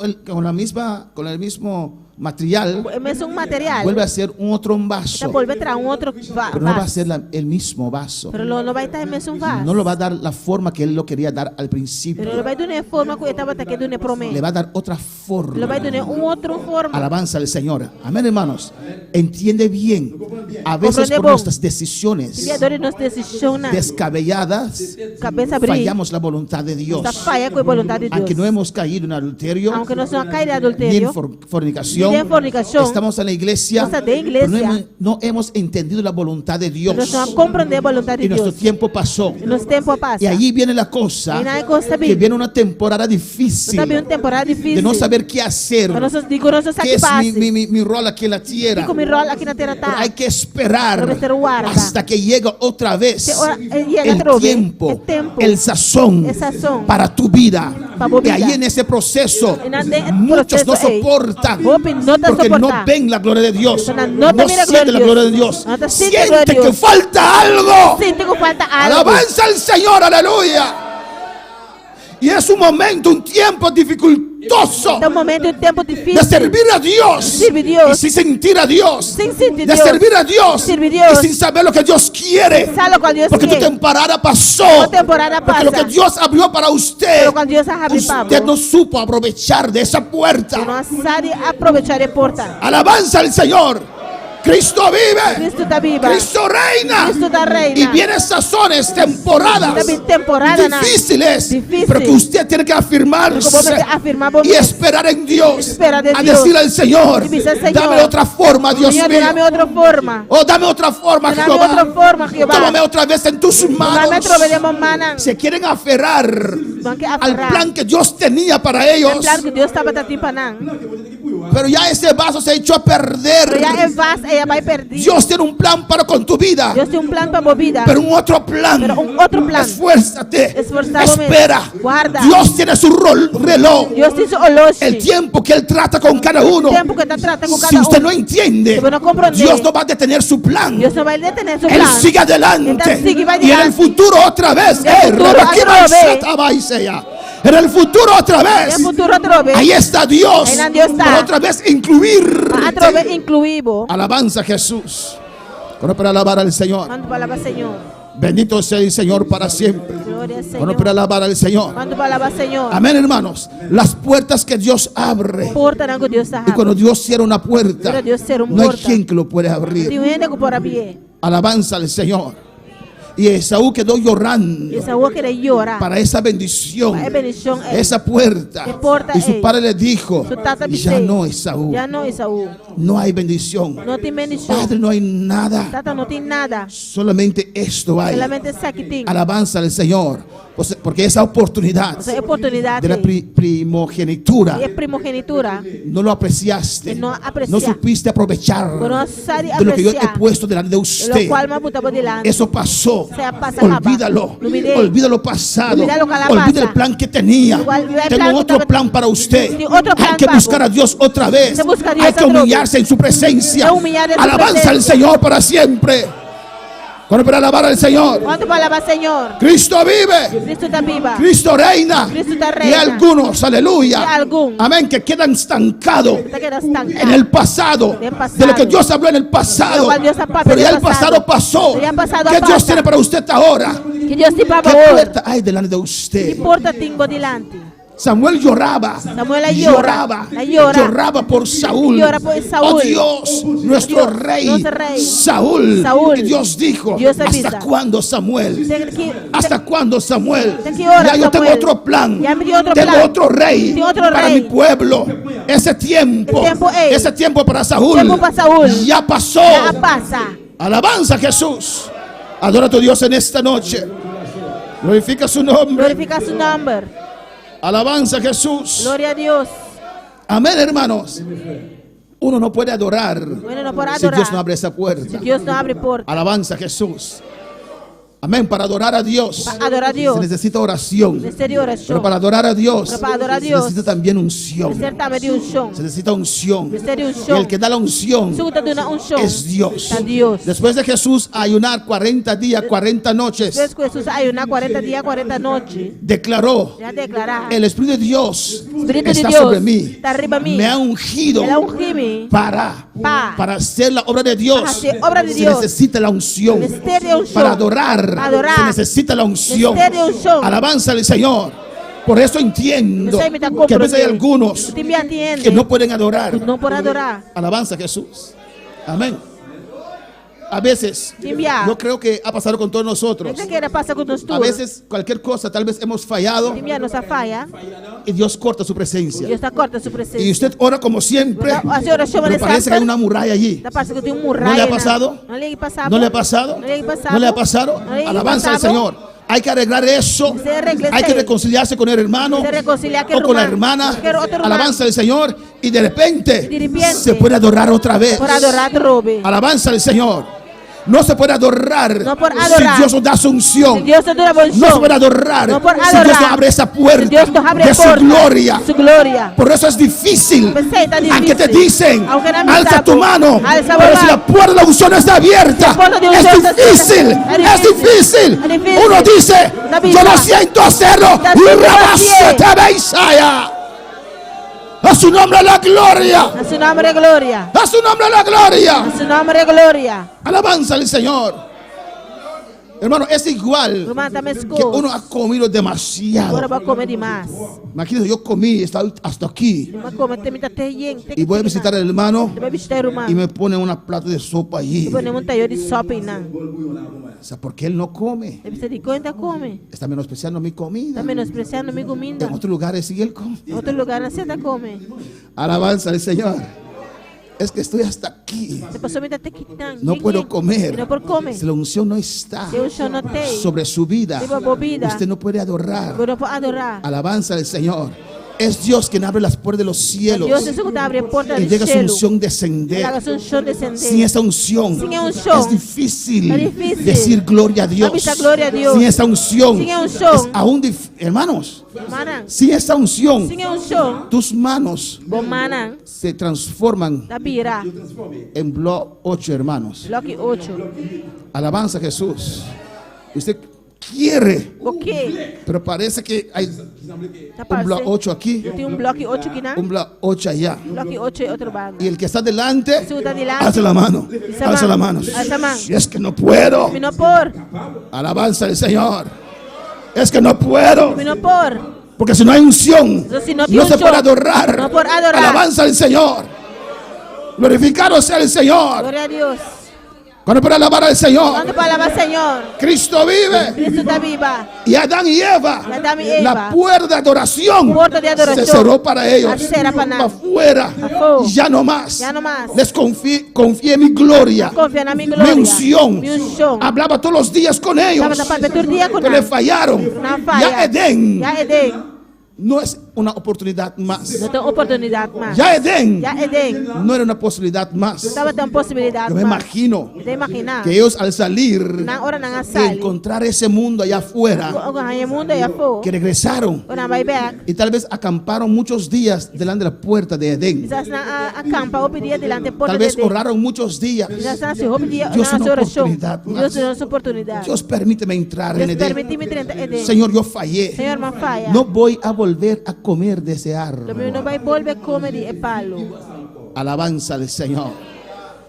con el mismo material, Es un material. vuelve a hacer un otro Te vaso, vuelve a traer un otro pero no va a vaso. ser el mismo vaso. Pero no va a estar en un vaso. No lo va a dar la forma que él lo quería dar al principio. Pero lo va a dar de una forma que estaba hasta que de una promesa. Le va a dar otra Lo forma. va a dar un otro forma. Alabanza al Señor. Amén, hermanos. Entiende bien. A veces Comprende por bom. nuestras decisiones Criadores nos decisionan. descabelladas Cabeça abrir. fallamos la voluntad de Dios. Esta falla con voluntad de Dios. Aunque no hemos caído en adulterio, Aunque no se cae de ni en adulterio. fornicación, Ni en fornicación. estamos en la iglesia, Estamos de pero iglesia. no hemos entendido la voluntad de Dios. Pero no comprende la voluntad de Y nuestro Dios. tiempo pasó. En los tiempos pasan. Y allí viene la cosa, Y hay cosa que bien. viene una temporada difícil Está bien una temporada difícil. de no saber qué hacer. Pero nosotros digo, nosotros ¿Qué aquí es pase. mi rol aquí en la tierra? Digo mi rol aquí en la tierra Pero está. hay que esperar Debe ser guarda. hasta que llegue otra vez Llega el otra vez, tiempo, el tiempo, el sazón el sazón para tu vida. para tu Y vida. ahí en ese proceso En muchos no proceso, ey, soportan Hopi, no te porque no soporta. ven la gloria de Dios, No te no mira la sienten la gloria de Dios, No te siente la gloria sienten de que Dios. falta algo. Sí, tengo falta algo. Alabanza al Señor, aleluya. Y es un momento, un tiempo dificultoso Es un momento, un tiempo difícil. de servir a Dios, Servir a Dios. y sin sentir a Dios, Sin sentir de Dios. servir a Dios, Servir a Dios. y sin saber lo que Dios quiere, Sabe lo que Dios porque tu quiere. temporada pasó, Tu temporada porque lo pasa. que Dios abrió para usted, Pero cuando Dios ha abierto, usted no supo aprovechar de esa que no puerta. sabe aprovechar a porta. Alabanza al Señor. Cristo vive, Cristo está viva. Cristo reina, Cristo está reina. y vienen sazones, temporadas También temporada, ¿no? difíciles, Difícil. pero que usted tiene que afirmarse Porque vos afirmar vos y mismo. esperar en Dios, Esperar en a Dios. decirle al Señor, Y dice al Señor, dame otra forma, Dios Señor, mío, dame otra forma. oh, dame otra forma, Dame Jehová, otra forma, Jehová. tómame otra vez en tus Dame manos. otro veremos manan. Se quieren aferrar Van que al aferrar. plan que Dios tenía para El ellos, plan que Dios estaba tati panan. pero ya ese vaso se ha hecho a Pero ya perder. es vas, ella va a perder. Dios tiene un plan para con tu vida, Dios tiene un plan para tu vida. pero un otro plan. Pero un otro plan. Esfuérzate, Esforzado espera. guarda. Dios tiene su reloj, Dios dice oloshi. el tiempo que Él trata con cada uno. El tiempo que te trata con Si cada usted uno. no entiende, Si no comprende, Dios no va a detener su plan. Dios no va a detener su Él plan. sigue adelante. Entonces sigue va Y en el adelante. futuro otra vez. En el futuro otra vez. En el futuro otra En vez. el futuro otra vez. Ahí está Dios. Ahí Dios está. Para otra vez incluir. Otra vez incluivo. Alabanza a Jesús. Bueno, para alabar al Señor. Cuando palabra Señor. Bendito sea el Señor para siempre. Gloria al Bueno, Señor. para alabar al Señor. Cuando palabra Señor. Amén, hermanos. Las puertas que Dios abre. Porta nango Dios está. Y cuando Dios cierra una puerta, Pero Dios cierra una no hay puerta. quien que lo puede abrir. Dios viene por abrir. Alabanza al Señor. Y Esaú quedó llorando Y esa voz quiere llorar. para esa bendición, Para bendición, esa puerta. Que porta, Y su padre le dijo, Su tata ya dice, no, Esaú, Ya no, Esaú. no hay bendición. No tiene bendición. Padre, no hay nada. Tata no tiene nada. Solamente esto hay. Solamente saquitín. Alabanza al Señor. Porque esa oportunidad O sea, oportunidad de la primogenitura es primogenitura. no lo apreciaste. Que no aprecia. No supiste aprovechar No sabe de lo que yo he apreciar. puesto delante de Lo usted. cual me puta por delante. Eso pasó. O sea, pasa, Olvídalo. lo olvidé. Olvida lo pasado. Olvida lo que la Olvida pasa. el plan que tenía. Igual, el plan Tengo que otro estaba- plan para usted. Sí, otro Hay plan, que papo. buscar a Dios otra vez. Se busca a Dios Hay que otra vez. humillarse en su presencia. Se humillar en su Alabanza al presencia. Señor para siempre. Cuando para alabar al Señor. ¿Cuánto palabra Señor? Cristo vive. Cristo está viva. Cristo reina. Cristo está Y reina. algunos, aleluya. Y algún. Amén, que quedan estancados Te quedas estancado. en el pasado, Del pasado. de lo que Dios habló en el pasado, Lo cual Dios ha pasado pero ya en el el pasado. pasado pasó. Ya el pasado ¿Qué pasa. Dios tiene para usted ahora? Que Dios te ¿Qué paga hoy. puerta hay delante de ¿Qué usted? importa tengo delante? Samuel lloraba, Samuel la llora, la llora. lloraba por Saúl. Llora por Saúl. Oh Dios, nuestro Dios, rey, nuestro rey. Saúl. Saúl. Y Dios dijo, Dios ¿hasta avisa. cuándo, Samuel? ¿Hasta cuándo, Samuel? ¿De qué hora, Ya yo tengo Samuel? otro plan. Ya me dio otro Tengo plan. otro rey Tengo otro para rey. mi pueblo. Ese tiempo, ey. ese tiempo para Saúl, Tiempo para Saúl. ya pasó. Ya pasa. Alabanza a Jesús. Adora a tu Dios en esta noche. Glorifica su nombre. Glorifica su nombre. Alabanza a Jesús. Gloria a Dios. Amén, hermanos. Uno no puede adorar, Uno no puede si adorar Dios no abre esa puerta. si Dios no abre puerta. Alabanza a Jesús. Amén. Para adorar a Dios, Para adorar a Dios se necesita oración. necesita oración. Pero para adorar a Dios, Pero para adorar a se Dios, necesita también unción. necesita también unción. Se necesita unción. Necesita Y unción. el que da la unción Suelta de una unción. es Dios. Está Dios. Después de Jesús ayunar 40 días, 40 noches, Después que Jesús ayunó 40 días, 40 noches. declaró: Ya declara. el Espíritu de Dios Espíritu de está Dios sobre mí. está arriba de mí. Me ha ungido Él ha ungido para hacer la obra de Dios. Para hacer obra de Se Dios. necesita la unción. Necesita unción. Para adorar, Para adorar. se necesita la unción. Necesita unción. Alabanza al Señor. Por eso entiendo Yo sé, me está que a veces hay algunos Tú me entiendes. que no pueden adorar. No por adorar. Alabanza a Jesús. Amén. A veces, Timbia. yo creo que ha pasado con todos nosotros. ¿Qué quiere pasar con nosotros? A veces cualquier cosa, tal vez hemos fallado Timbia nos falla. y Dios corta su presencia. Dios está corta su presencia. Y usted ora como siempre, Hace oración pero en parece que hay una muralla allí. Está pasando que tiene un ¿No muralla. le ha pasado? ¿No le ha pasado? ¿No le ha pasado? ¿No le ha pasado? ¿No le ha pasado? ¿No le ha Alabanza al pasado? Señor. Hay que arreglar eso. Se arregle, Hay que sí. reconciliarse con el hermano Se reconcilia o con la hermana. Alabanza al Señor. Y de repente se puede adorar otra vez. Por adorar robe. Alabanza al Señor. No se puede adorar, No por adorar. si Dios nos da su unción. Si Dios nos da la unción. No se puede adorar, No por si adorar. Dios no abre esa puerta Si Dios nos abre de su puerta. gloria. Su gloria. Por eso es difícil. Pues sí, está difícil. Aunque te dicen, Aunque no me alza sapo, tu mano. alza Pero la si mano. la puerta de la unción no está abierta, La puerta de es unción está difícil. abierta. Es difícil. Es difícil. Uno dice, La yo no misma. siento hacerlo. La Y misma rabase pie. te ve Isaías. A su nombre la gloria. A su nombre gloria. A su nombre la gloria. A su nombre gloria. Alabanza al Señor. Hermano, es igual Hermano, também que uno ha comido demasiado. Agora vai comer demais. Imagínate, yo comí hasta aquí Vai comer, tem muita terra. y voy a visitar al hermano Vai visitar o irmão. y me pone una plata de sopa allí. Tipo, nem um talher de sopa e não. O sea, porque él no come. Deve ser de conta, come. Está menospreciando mi comida. Está menospreciando minha comida. En otros lugares sí él come. Em outro lugar, não senta, come. Alabanza al Señor. Es que estoy hasta aquí. Se passou muita tequitã. No puedo comer. Não pode comer. Si la unción no está Se o chão não tem, sobre su vida, tipo bebida, usted no puede adorar. não pode adorar. Alabanza al Señor. Es Dios quien abre las puertas de los cielos Deus é o que abre a porta y do llega su cielo. unción descender. Haga su unción descender. Sin esa unción Sin unción, es difícil, es difícil decir gloria a Dios. decir gloria a Dios. Sin esa unción, Sin unción, es aún hermanos, Mana, sin esa unción, sin unción, tus manos bom mana, se transforman da bira, en bloque 8, hermanos. bloque 8. Alabanza a Jesús. Usted quiere, O quê? pero parece que hay Tá un bloque 8 aquí, Eu tenho bloque 8 aqui, né? un bloque 8 allá. Bloque 8 é outro bando. Y el que está delante, Se o tá delante, alza la mano, Alza alza la mano, mano. alza mano. Si es que no puedo, Terminou por, alabanza al Señor. Es que no puedo, terminou por. porque si no hay unción, Entonces, si no no tiene se unción, puede adorar. no puede adorar. Alabanza al Señor. Glorificado sea el Señor. Glória a Deus. Cuando puede alabar al Señor, Quando palavra Senhor, Cristo vive. Cristo está viva. Y Adán y Eva, Y Adán y Eva, la puerta de adoración, puerta de adoración, se cerró para ellos. cerrada para nada. Afuera, Afuera. ya no más. Ya no más. Les confié mi gloria, Confia na minha mi glória. unción. Mi unção. Hablaba todos los días con ellos, Estava na parte todo dia com pero le nós. fallaron. Não falha. Ya Edén Já Edém. no es una oportunidad más. Não tem oportunidade mais. Ya Edén Já Edém. no era una posibilidad más. Estava tendo possibilidade Yo me mais. imagino Você imaginar? que ellos al salir Na hora não y sai. encontrar ese mundo allá afuera, O ganha mundo é fo. que regresaron O não vai back. y tal vez acamparon muchos días delante de la puerta de Edén. Quizás na acampa o pedia delante da porta Tal de vez Deus. oraron muchos días. Quizás na se pedia Dios, na una oração. oportunidad más. Deus deu essa oportunidade. Dios, permíteme entrar en Deus Edén. permite-me entrar em Edém. Señor, yo fallé. Senhor, não falha. No voy a volver a comer de ese árbol. Também não vai volver comer de palo. Alabanza al Señor.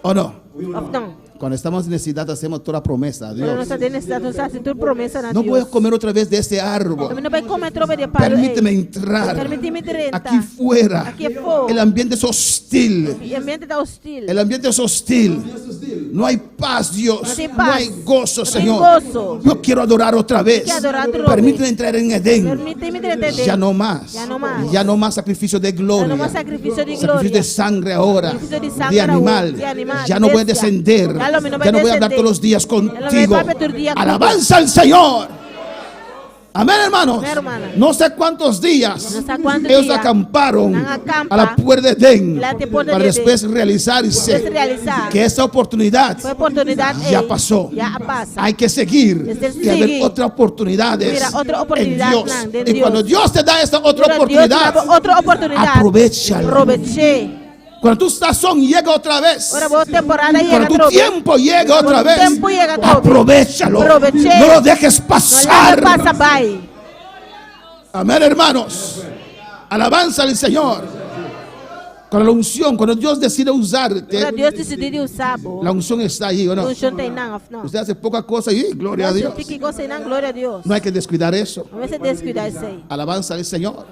¿O no? Não. Cuando estamos en necesidad hacemos toda promesa a Quando Dios. nós está necessidade, nós fazemos tudo promessa na No voy a Deus. comer otra vez de ese árbol. Também não vai comer trova de palo. Permíteme entrar. Permite-me entrar. Aquí fuera. Aquí fora. El ambiente es hostil. O ambiente está hostil. El ambiente es hostil. No hay paz, Dios. No hay No paz. hay gozo, No hay Señor. gozo. Yo quiero adorar otra vez. Quiero adorar otra vez. Permíteme entrar en Edén. Permite-me entrar em Edém. Ya no más. Ya no más. Ya no más sacrificio de gloria. Ya no más sacrificio de Sacrificio gloria. de sangre ahora. Sacrificio de sangre De ahora, animal. de animal, Ya no voy a bestia. descender. Ya no voy a Ya no voy a hablar descender. todos los días Ya no voy a contigo. hablar todos los días Alabanza al Señor. Amén, hermanos. Amén, hermana. No sé cuántos días No sé cuántos ellos días acamparon acampa a la puerta de Edén la puerta para de después Edén. realizarse Después realizar. que esa oportunidad Fue oportunidad. ya pasó. Ya pasa. Hay que seguir Es y haber seguir. otras oportunidades Mira, otra oportunidad, en Dios. nan, de Y Dios. cuando Dios te da esta otra Pero Dios te oportunidad, da otra oportunidad. aprovechala. Aproveché. Cuando tu sazón llega otra vez, Ahora vos temporada llega cuando tu otra vez. tiempo llega otra Cuando vez, tiempo llega otra vez. aprovechalo. Aproveché. No lo dejes No pasar. le pasa bye. Amén, hermanos. Alabanza al Señor. Con la unción, cuando Dios decide usarte, Ahora Dios decidiu usar. la unción está ahí, ¿o no? Unción tem não, não. Usted hace poca cosa y gloria a Dios. Tem que coisa não, glória a Deus. No hay que descuidar eso. Não vai se descuidar isso aí. Alabanza al Señor.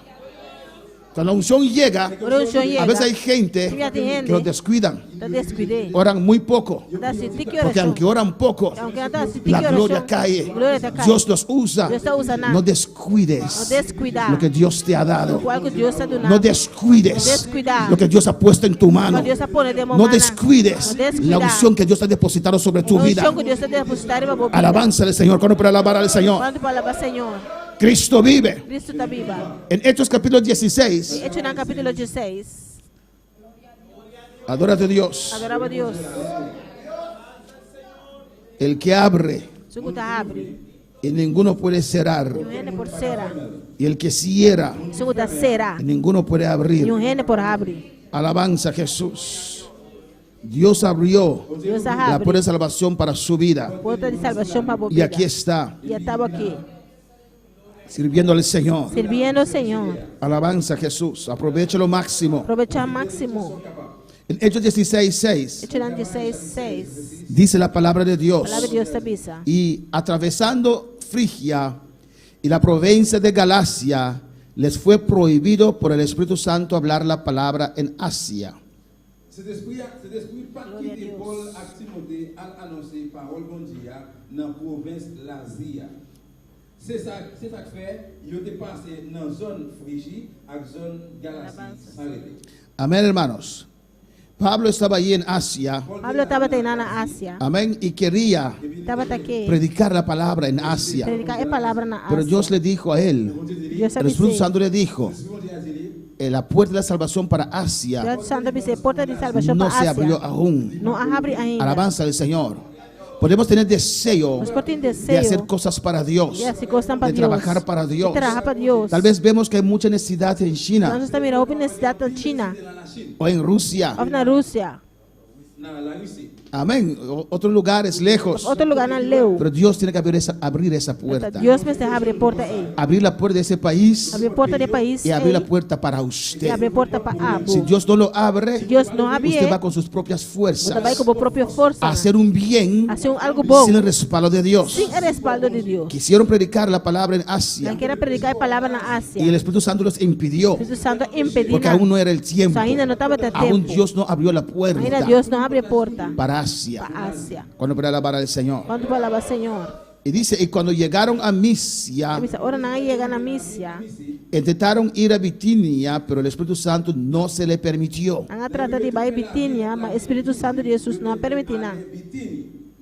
Cuando la unción llega, Quando a unção chega, a veces hay gente Tem gente que lo descuidan. tá descuidei. Oran muy poco. Tá se tem que Porque oração. aunque oran poco, Aunque não tá se tem la que gloria oração. cae. Glória tá caindo. Dios los usa. Deus tá usando nada. No Não descuides descuidar. lo que Dios te ha dado. O algo que Deus tá dando. No descuides Descuidar. lo que Dios ha puesto en tu mano. Mas Deus tá pondo de mão. No descuides No descuidar. la unción que Dios ha depositado sobre tu A vida. unção que Deus tá depositando na vida. Alabanza al Señor. ¿Cuándo para alabar al Señor? Quando para alabar Senhor. Cristo vive. Cristo tá viva. En Hechos capítulo 16, Hechos no capítulo 16. adórate a Dios. Adorava Deus. El que abre Suguta abre. y ninguno puede cerrar. E um reino por cera. Y el que cierra Suguta será. y ninguno puede abrir. E um reino por abre. Alabanza a Jesús. Dios abrió Deus la abre. puerta de salvación para su vida. Porta de salvação para a Y aquí está, E estava aqui. sirviendo al Señor. Servindo ao Senhor. Alabanza a Jesús. Aproveche lo máximo. Aproveitar ao máximo. En Hechos 16:6 Hechos 16:6. dice la palabra de A Dios. palavra de Deus te avisa. Y atravesando Frigia y la provincia de Galacia, les fue prohibido por el Espíritu Santo hablar la palabra en Asia. C'est d'esprit pas quitter Paul et Timothée à annoncer parole bon Dieu dans la province l'Asie. C'est ça que fait, ils ont dépassé dans la zone Phrygie et la zone Galatie. Sans arrêter. Amén, hermanos. Pablo estaba allí en Asia. Pablo estava treinando na Ásia. Amén. Y quería Estava aqui. predicar la palabra en Asia. Predicar a palavra na Pero Ásia. Dios le dijo a él, Deus el Espíritu avisou. Santo le dijo, la puerta de la salvación para Asia Deus Santo avisou. Porta de salvação no para se a abrió Ásia. aún. Não abre ainda. Alabanza al Señor. Podemos tener deseo Nós podemos de desejo. hacer cosas para Dios, De hacer coisas para de Deus. trabajar para Dios. De trabalhar para Deus. Tal vez vemos que hay mucha necesidad en China Nós estamos mirando a necessidade na China. o en Rusia. Ou na Rússia. Dans la Russie. Amén. Otros lugares lejos. Outro lugar na Leu. Pero Dios tiene que abrir esa puerta. Deus precisa abrir porta aí. Abrir la puerta de ese país Abrir porta de país. y abrir la aí. puerta para E usted. abrir porta para Abu. Si Dios no lo abre, Deus não abre. usted va con sus propias fuerzas Você vai com a própria força. a hacer un bien Hacer algo bom. sin el respaldo de Dios. Sem o respaldo de Deus. Quisieron predicar la palabra en Asia Não queira predicar a palavra na y Ásia. el Espíritu Santo los impidió Espírito Santo impediu. porque aún no era el tiempo. Ainda não estava até Aún tempo. Dios no abrió la Ainda puerta Deus não abre a porta para Asia. para Ásia. Cuando para alabar al Señor. Quando palavra Senhor. Y dice, y cuando llegaron a Misia, Ora não chega na Mísia. intentaron ir a Bitinia, pero el Espíritu Santo no se le permitió. Anga trata de vai Bitínia, mas Espírito Santo de Jesus não permite não.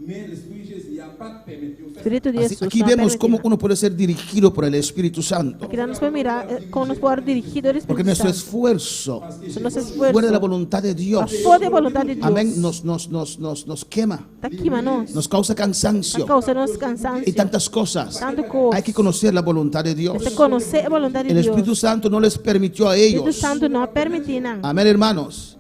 Mais l'Esprit Jésus n'a pas permis de faire. Espírito de Así, Jesus aquí não vemos permite cómo não. uno puede ser dirigido por el Espíritu Santo. Aqui nos podemos mirar como nos pode dirigir o Porque Espírito nuestro Santo. esfuerzo Isso nosso esforço. fuera de la voluntad de Dios, Fora da vontade de Deus. amén, nos quema, Está aqui, manos. nos causa cansancio A causa nos cansancio. y tantas cosas. Tanto coisa. Hay que conocer la voluntad de Dios. Você conhecer a vontade de El Deus. Espíritu Santo no les permitió a O Espírito ellos, Santo não permite não. amén, hermanos,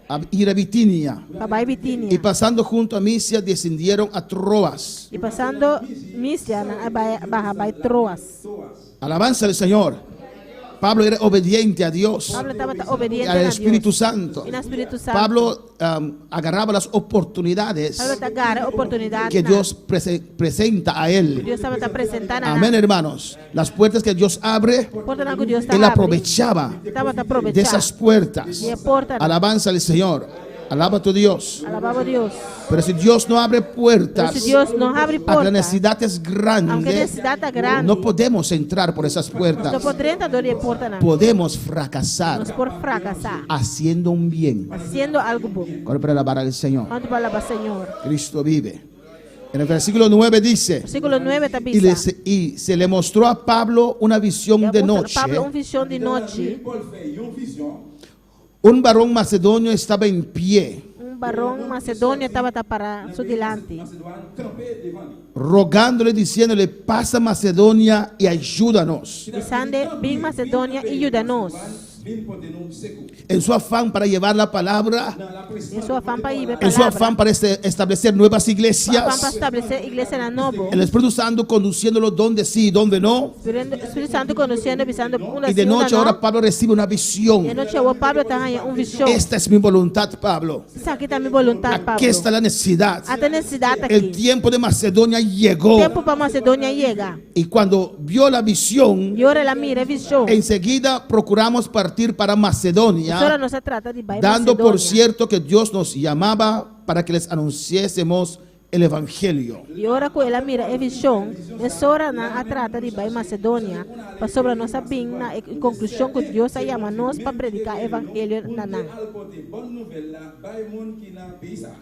a ir a Bitinia. Para vai Y Bitínia. pasando junto a Misia, descendieron a Troas. E passando Mísia, vai Troas. Alabanza al Señor. Pablo era obediente a Dios, Pablo estava obediente al a Espíritu Deus. Santo. E no Espírito Santo. Pablo agarraba las oportunidades Pablo te agarra a oportunidade. que Dios presenta a él. Deus estava apresentando. Amén, hermanos. Las puertas que Dios abre, Porta na que Deus él aprovechaba Estava de aprovechando. esas puertas. E a porta. Alabanza al Señor. Alaba a tu Dios. Alabava Deus. Pero si Dios no abre puertas, Mas se Deus não abre a la porta, necesidad es aunque a grande, necessidade é grande, no podemos entrar por esas não puertas. poderia entrar a porta não. Podemos fracasar Nós por fracassar, haciendo un bien. fazendo algo bom. Ahora para alabar al Señor. Quando palavra Senhor. Cristo vive. En el versículo 9 dice, Versículo 9 está y se le mostró a Pablo una visión de noche. Pablo una visión de noche. Un varón macedonio estaba en pie, Un varón macedonio estaba para su delante, rogándole, diciéndole, pasa Macedonia y ayúdanos. diciendo, ven Macedonia y ayúdanos. En su afán para llevar la palabra, En su afán para ir en su afán para establecer nuevas afán iglesias, para establecer iglesia en nuevo. el Espíritu Santo conduciéndolo donde sí y donde no. Espíritu Santo conociendo, visando una Y de noche ahora Pablo recibe una de visión. noche Pablo está en una visión. Esta es mi voluntad, Pablo. Esa aquí está mi voluntad, Pablo. Aquí está la necesidad. Hasta necesidad aquí. El tiempo de Macedonia llegó. Tiempo para Macedonia llega. Y cuando vio la visión, Y ahora la mira, visión. enseguida procuramos partir para Macedonia, Ahora no se trata de ir a dando por Macedonia. cierto que Dios nos llamaba para que les anunciásemos el evangelio. E ora com ela mira é visão, é sora na a trata de Bai Macedônia, para sobre a nossa bem na conclusão que Deus chama nós para predicar evangelho na nan.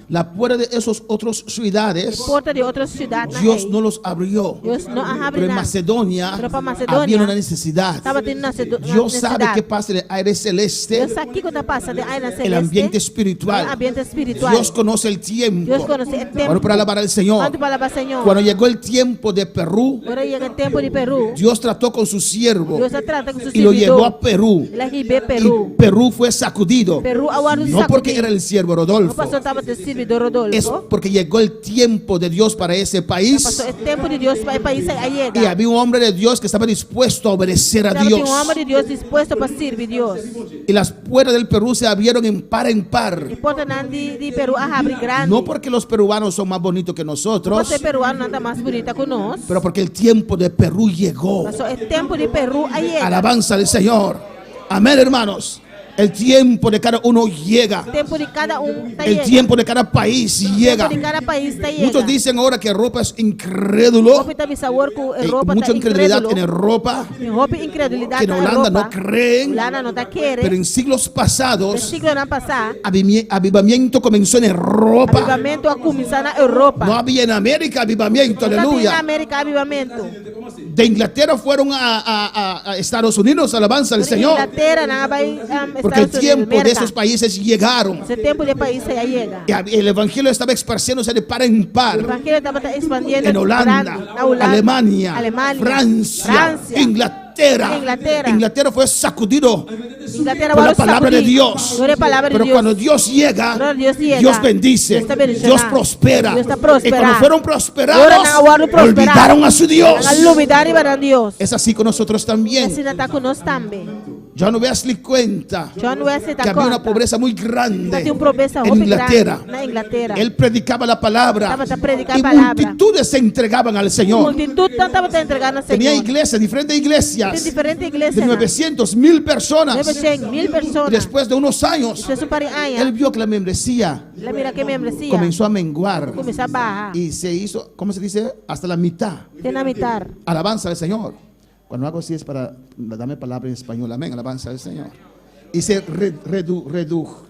La puerta de esos otras ciudades, Porta de outras cidades Dios no los abrió. Deus não abre Pero en nada. Macedonia Pero para Macedonia, había una necesidad. Estava tendo Dios sabe qué pasa en el aire celeste, Deus sabe o que está passando aí na celeste. el ambiente espiritual. El ambiente espiritual. Dios conoce el tiempo. Deus conhece o tempo. Bueno, para alabar al Señor. Quanto para alabar Senhor. Cuando llegó el tiempo de Perú, Agora chega o tempo de Peru. Dios trató con su siervo Deus trata com seu y lo llevó servidor. a Perú. Ele ribe Y Peru. Perú fue sacudido. Peru agora No porque era el siervo O Rodolfo, pastor estava de servidor Rodolfo. es porque llegó el tiempo de Dios para ese país. Pastor, é tempo de Deus para o país aí Y chega. había un hombre de Dios que estaba dispuesto a obedecer a Estava Dios. um homem de Deus disposto para servir Deus. Y las puertas del Perú se abrieron en par. E porta de Peru abre grande. No porque los peruanos son más bonitos que nosotros, Você peruano não está mais bonita que nós. pero porque el tiempo de Perú llegó. Pastor, é tempo de Peru aí chega. Alabanza del Señor. Amén, hermanos. El tiempo de cada uno llega. Tempo de cada está El tiempo de cada país llega. Tempo de cada país está Muchos chega. dicen ahora que Europa es incrédulo. Roupa está me sabor com Hay Europa mucha está incredulidad incrédulo. en Europa, Roupa incredulidade que en na Holanda no Europa. creen. Holanda não está Pero querendo. en siglos No pasados, siglo não passar. avivamiento comenzó en Europa. Avivamento a começar na Europa. No había en América avivamiento, Na aleluya. América avivamento. De Inglaterra fueron a Estados Unidos, alabanza al Na Señor. Inglaterra, na vai Porque el Estados tiempo Unidos, de esos países llegaron. Esse tempo de país aí chega. Y el evangelio estaba esparciéndose de par en O par. evangelho estava expandindo En Holanda, na Holanda, Alemania, Alemanha, Francia, Inglaterra. Inglaterra. Inglaterra fue sacudido Inglaterra por la agora palabra de sacudir. Dios. Agora é palavra de Pero Deus. cuando Dios llega, Cuando Dios llega, Dios bendice, Dios está bendicionando. Dios prospera. Dios está Y prosperando. cuando fueron Agora prosperados, não agora prosperar. olvidaron a su Dios. Al olvidar para Deus. Es así con nosotros también. Assim está conosco também. Yo no voy a dar cuenta John Wesley que está había una pobreza muy grande Tinha pobreza en Inglaterra. na Inglaterra. Él predicaba la palabra Estaba a predicar y a palabra. multitudes se entregaban al Señor. Multitud não estava entregando ao Tenía Senhor. iglesias, diferentes Tem iglesias diferentes de igrejas. 900, 1000 personas. 900.000 Y pessoas. después de unos años, Isso é para él anos. vio que la membresía La mira que membresía. comenzó a menguar Começou a barrar. y se hizo, ¿cómo se dice? Hasta la mitad. Dinamitar. Alabanza al Señor. Cuando hago así es para, dame palabra en español, amén, alabanza al Señor. Y se redujo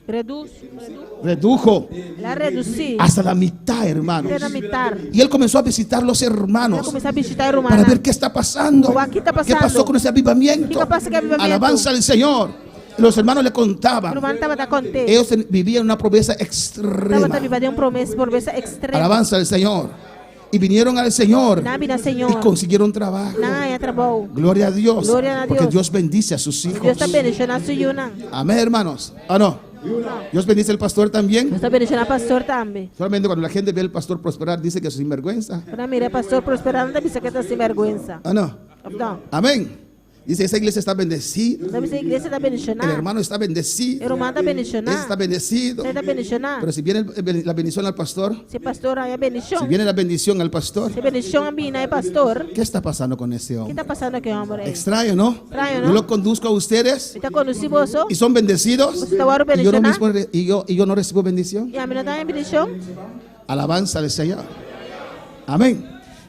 La reducir. hasta la mitad, hermanos. Dinamitar. Y él comenzó a visitar los Ela hermanos começou a visitar a para romana. ver qué está pasando. ¿Qué está ¿Qué pasando? pasó con ese avivamiento? ¿Qué pasa con el avivamiento? Alabanza al Señor. Y los hermanos le O contaban. romano estava a conter. Ellos vivían una pobreza Estava extrema. a viver uma promessa extrema. Alabanza al Señor. Y vinieron al Señor Na vida, y Senhor. consiguieron trabajo. Na é trabalho. Gloria a Dios. Gloria a Porque Dios. Dios bendice a sus hijos. Deus está bendicionando a Suyuna. Amén, hermanos. ¿O no? Dios bendice al pastor también. Deus está bendicionando a pastor também. Solamente cuando la gente ve al pastor prosperar, dice que es sinvergüenza. Quando mira pastor prosperando, deve ser que está sem vergonha. ¿O no? Não. Amén. Dice, esa iglesia está bendecida. Deve ser a igreja está El bendicionando. hermano está O bendecido. irmão está Ese bendicionando. está bendecido. Você está bendicionando. Pero si viene la bendición al pastor, Se pastor é bendição. si viene la bendición al pastor, Se bendição a mim, é pastor. ¿qué está pasando con ese O que hombre? está passando aqui, homem? Extraño, ¿no? Extraño, ¿no? Yo lo conduzco a ustedes Está conhecido você? y son bendecidos. Você está agora Y yo no, bendicionando? mismo, y yo no recibo bendición. E a mim não está em bendição? Alabanza al Señor. Amén.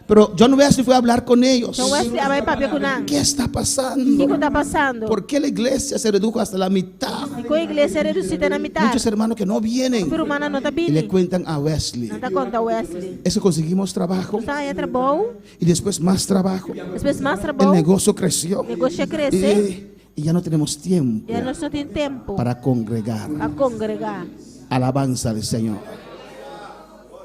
Pero John Wesley fue a hablar con ellos. John Wesley abay papi kunang. ¿Qué está pasando? ¿Qué está pasando? ¿Por qué la iglesia se redujo hasta la mitad? Iko iglesia reducida na mitad. Muchos hermanos que no vienen Pero mana no y tabili. le cuentan a Wesley. Nanta conta Wesley. Eso conseguimos trabajo Sa ya trabaho. y después más trabajo. Después más El trabaho. negocio creció Negocio crece. y ya no tenemos tiempo Ya no tiene tempo para congregar. a congregar. Alabanza al Señor.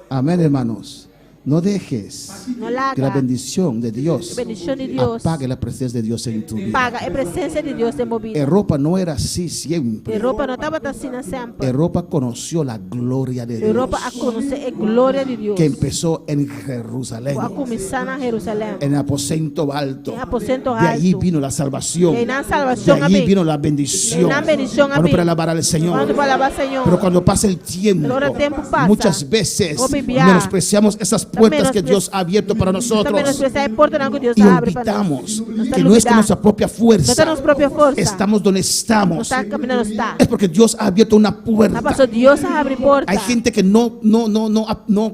Amén, hermanos. No dejes No la que la haga. bendición de Dios Bendición de Dios. apague la presencia de Dios en tu vida. Paga a presencia de Dios de movida. Europa no era así siempre. Europa no estaba así siempre. Europa conoció la gloria de Dios Europa a conocer a gloria de Dios. que empezó en Jerusalén, A começar na Jerusalém. en el aposento alto. En aposento De allí alto. vino la salvación. E na De salvação allí amém. vino la bendición. Na bendição Cuando para amém. alabar al Señor. Quando para alabar Senhor. Pero cuando pasa el tiempo, Ahora el tiempo pasa. muchas veces Obviar. menospreciamos esas puertas que Dios ha abierto para Também nosotros nós precisamos portar que Deus y abre para nós. olvidamos Nós que no es con nuestra propia Não fuerza está nossa própria força. estamos donde Não estamos. está caminhando está. Es porque Dios ha abierto una Tá puerta. passou Deus abre porta. Hay gente que no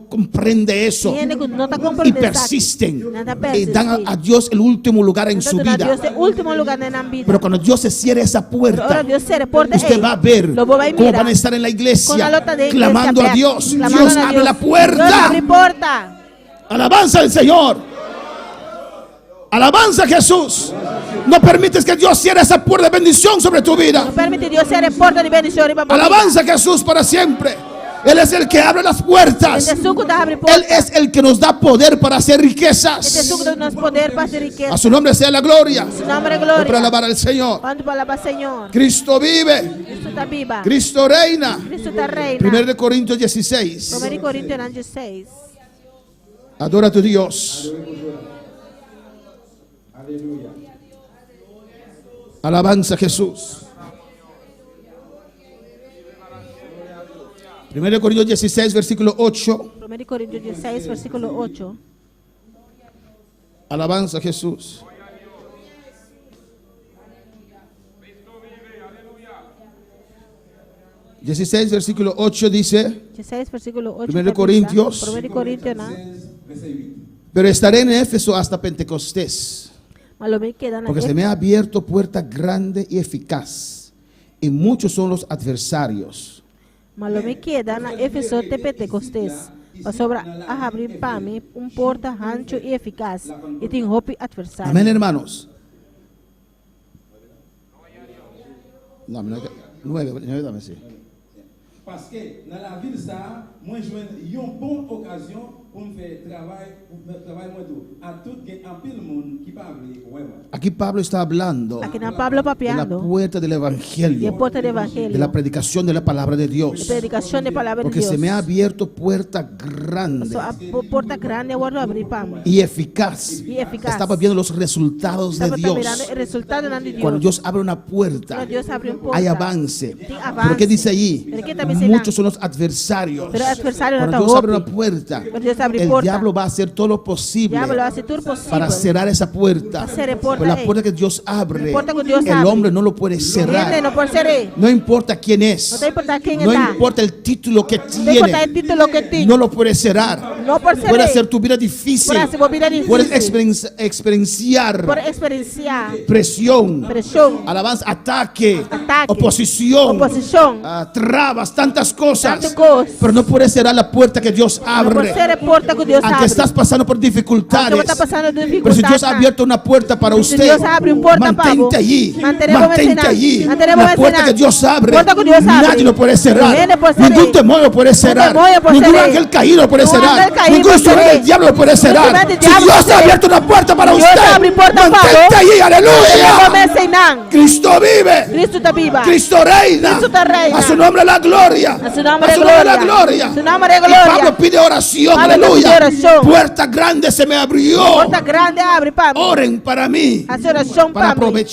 comprende eso Gente que não está y compreendendo. persisten Nada y dan persiste. a Dios el último lugar en su vida. Deus é o último lugar na vida. Pero cuando Dios se cierre esa Ahora puerta, Deus cierra porta. usted va a ver Lo vai cómo mirar. van a estar en la Con la iglesia lota de clamando a iglesia Dios. aberta, Dios clamando a abre la Dios puerta. abre porta. Alabanza al Señor. Alabanza a Jesús. No permites que Dios cierre esa puerta de bendición sobre tu vida. Não permite Deus cierra porta de bendição. Alabanza a Jesús para siempre. Él es el que abre las puertas. Este suco da abre porta. Él es el que nos da poder para hacer Este riquezas. suco da nos poder para hacer riqueza. A su nombre sea la gloria. Su nombre é Para glória. alabar al Señor. Quando para alabar Senhor. Cristo vive. Cristo está viva. Cristo reina. Cristo está reina. 1 Corintios 16. 1 Coríntios 16. Adora a tu Dios. Alabanza a Jesús. 1 Corintios 16, versículo 8. 1 Coríntios 16, versículo 8. Alabanza a Jesús. ...16, versículo 8 dice... 16, versículo 8. 1 Corintios. 1 Coríntios, ¿no? ...pero estaré en Éfeso hasta Pentecostés... Malo me queda na porque se me ha abierto puerta grande y eficaz... ...y muchos son los adversarios... Malo me queda na Éfeso de Pentecostés. Para sobra a abrir para mim porta ancho e eficaz. E tem roupa adversário. Amén, hermanos. No, 9, dame así. Parce que dans la ville, ça, moi, je une bonne occasion pour me faire travail moi tout. À tout, il y a un peu de monde qui parle. Aquí Pablo está hablando Aqui na Pablo de la papeando. puerta del De Evangelio, porta do de la Evangelho. predicación de la palabra de De Dios. predicação de palavra de Porque Deus. se me ha abierto puerta grande So, a porta grande eu vou abrir para mim. y eficaz. Y eficaz. Estaba viendo los resultados de Estava Dios. mirando o resultado de Deus. Cuando Dios abre una puerta, Quando Deus abre porta. hay avance. Tem avance. Pero ¿qué dice allí? Pero ¿qué también se da? Muchos son los adversarios. Pero adversário não Cuando está Dios abre una roupa. puerta, Quando Deus abre el porta. diablo va a hacer todo lo posible Diabo hace tudo possível. para cerrar esa puerta. Para cerrar porta, Pero la ey. puerta que Dios abre, La puerta que Dios el abre. hombre no lo puede Ele cerrar. não pode ser. No importa quién es, Não tem importar quem no está. importa el título que Não tem importar o tiene, título que tem. no lo puede cerrar. Não pode ser. Puede hacer tu vida difícil, Por hacer vida difícil. puedes experienciar Por experienciar. presión, Pressão. alabanza, ataque, Ataque. oposición, Oposição. trabas, tantas cosas. Tantas cosas. Pero no puedes cerrar la puerta que Dios Não pode abre. ser a porta que Deus Aunque abre. estás pasando por dificultades, Aunque está pasando pero si dificultades. Dios ha abierto una puerta para Si usted, Dios abre una puerta para mantente vos, allí, mantenemos mantente vecinal, allí. mantenemos La puerta vecinal. que Dios abre, Puerta que Dios abre. nadie lo puede cerrar. Nadie puede cerrar. Ningún demonio puede cerrar. demonio puede Ningún cerrar. ángel caído puede Ningún cerrar. ángel caído Ningún puede instrumento cerrar. del diablo puede cerrar. instrumento del Si diablo Dios puede ha cerrar. abierto una puerta para Dios usted, abre puerta para mantente vos. allí, aleluya. Aleluya. Cristo vive. Cristo está viva. Cristo reina. Cristo está reina. A su nombre la gloria. A su nombre A su nombre la gloria. gloria. Su nombre Y gloria. Pablo pide oración, Pablo aleluya. pide oración. Puerta grande se me abrió. Porta grande abre para mim. Oren para mí, Hace oração para para mim.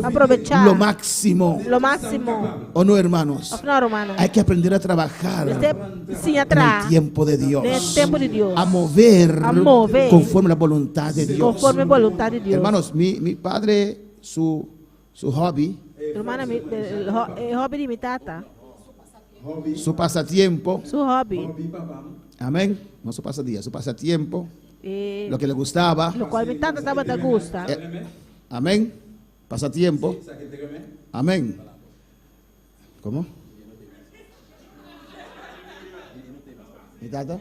aprovechar lo máximo. Lo máximo. ¿O no, hermanos? Não, hermano. Hay que aprender a trabajar Sim, en atrás. el tiempo de Dios. No tempo de Deus. A mover A mover. conforme la voluntad de Dios. Conforme a vontade de Deus. Hermanos, mi padre, su hobby, Hermana, hobby de mi tata. su pasatiempo, Su hobby. amén, no su pasadía, su pasatiempo lo que le gustaba. Lo cual me tanta tabata gusta. Amén. Pasatiempo. Amén. ¿Cómo? ¿Mi tata?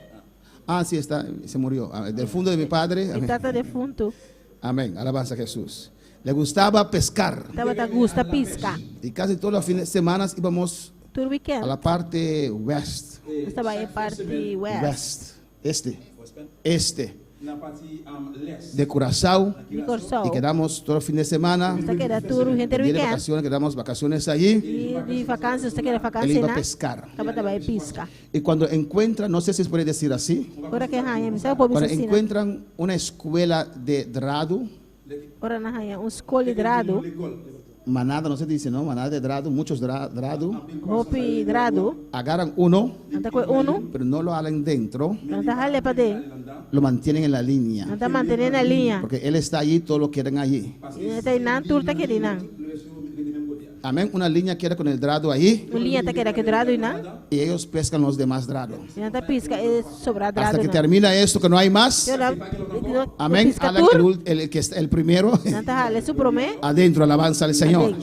Ah, sí, está, se murió. Del fondo de mi padre. Mi tata defunto. Amén. Alabanza a Jesús. Le gustaba pescar. Tabata gusta pisca. Y casi todos los fines de semana íbamos Todo weekend. a la parte west. Estaba en parte west. Este. De Curazao. De Curazao. Y quedamos todos los fines de semana. Usted queda tour gente De weekend. vacaciones, quedamos vacaciones allí. Y de vacaciones, usted queda Él vacaciones. iba a pescar. Tabata va a pisca. Y cuando encuentran, no sé si se puede decir así, Ahora que haya, me sabe por cuando mi encuentran una escuela de drado, Ahora na haya escola hidrado, manada, no se dice, ¿no? Manada de drado, muchos drado, roupa hidrado, agarran uno, anda com uno, pero no lo halen dentro, anda jale para dentro, lo mantienen en la línea. anda manteniendo a linha. Porque él está allí, todos lo quieren allí. Está inan, tudo tá querendo. Amén, una línea queda con el drado allí Uma linha tá querendo que hidrado inan. y ellos pescan los demás drados. E anda pisca é sobrar Hasta hidrado que inan. termina esto, que no hay más. Amén, Pisca hagan tour, el que está el primero anda jale su promé. adentro, alabanza al Señor.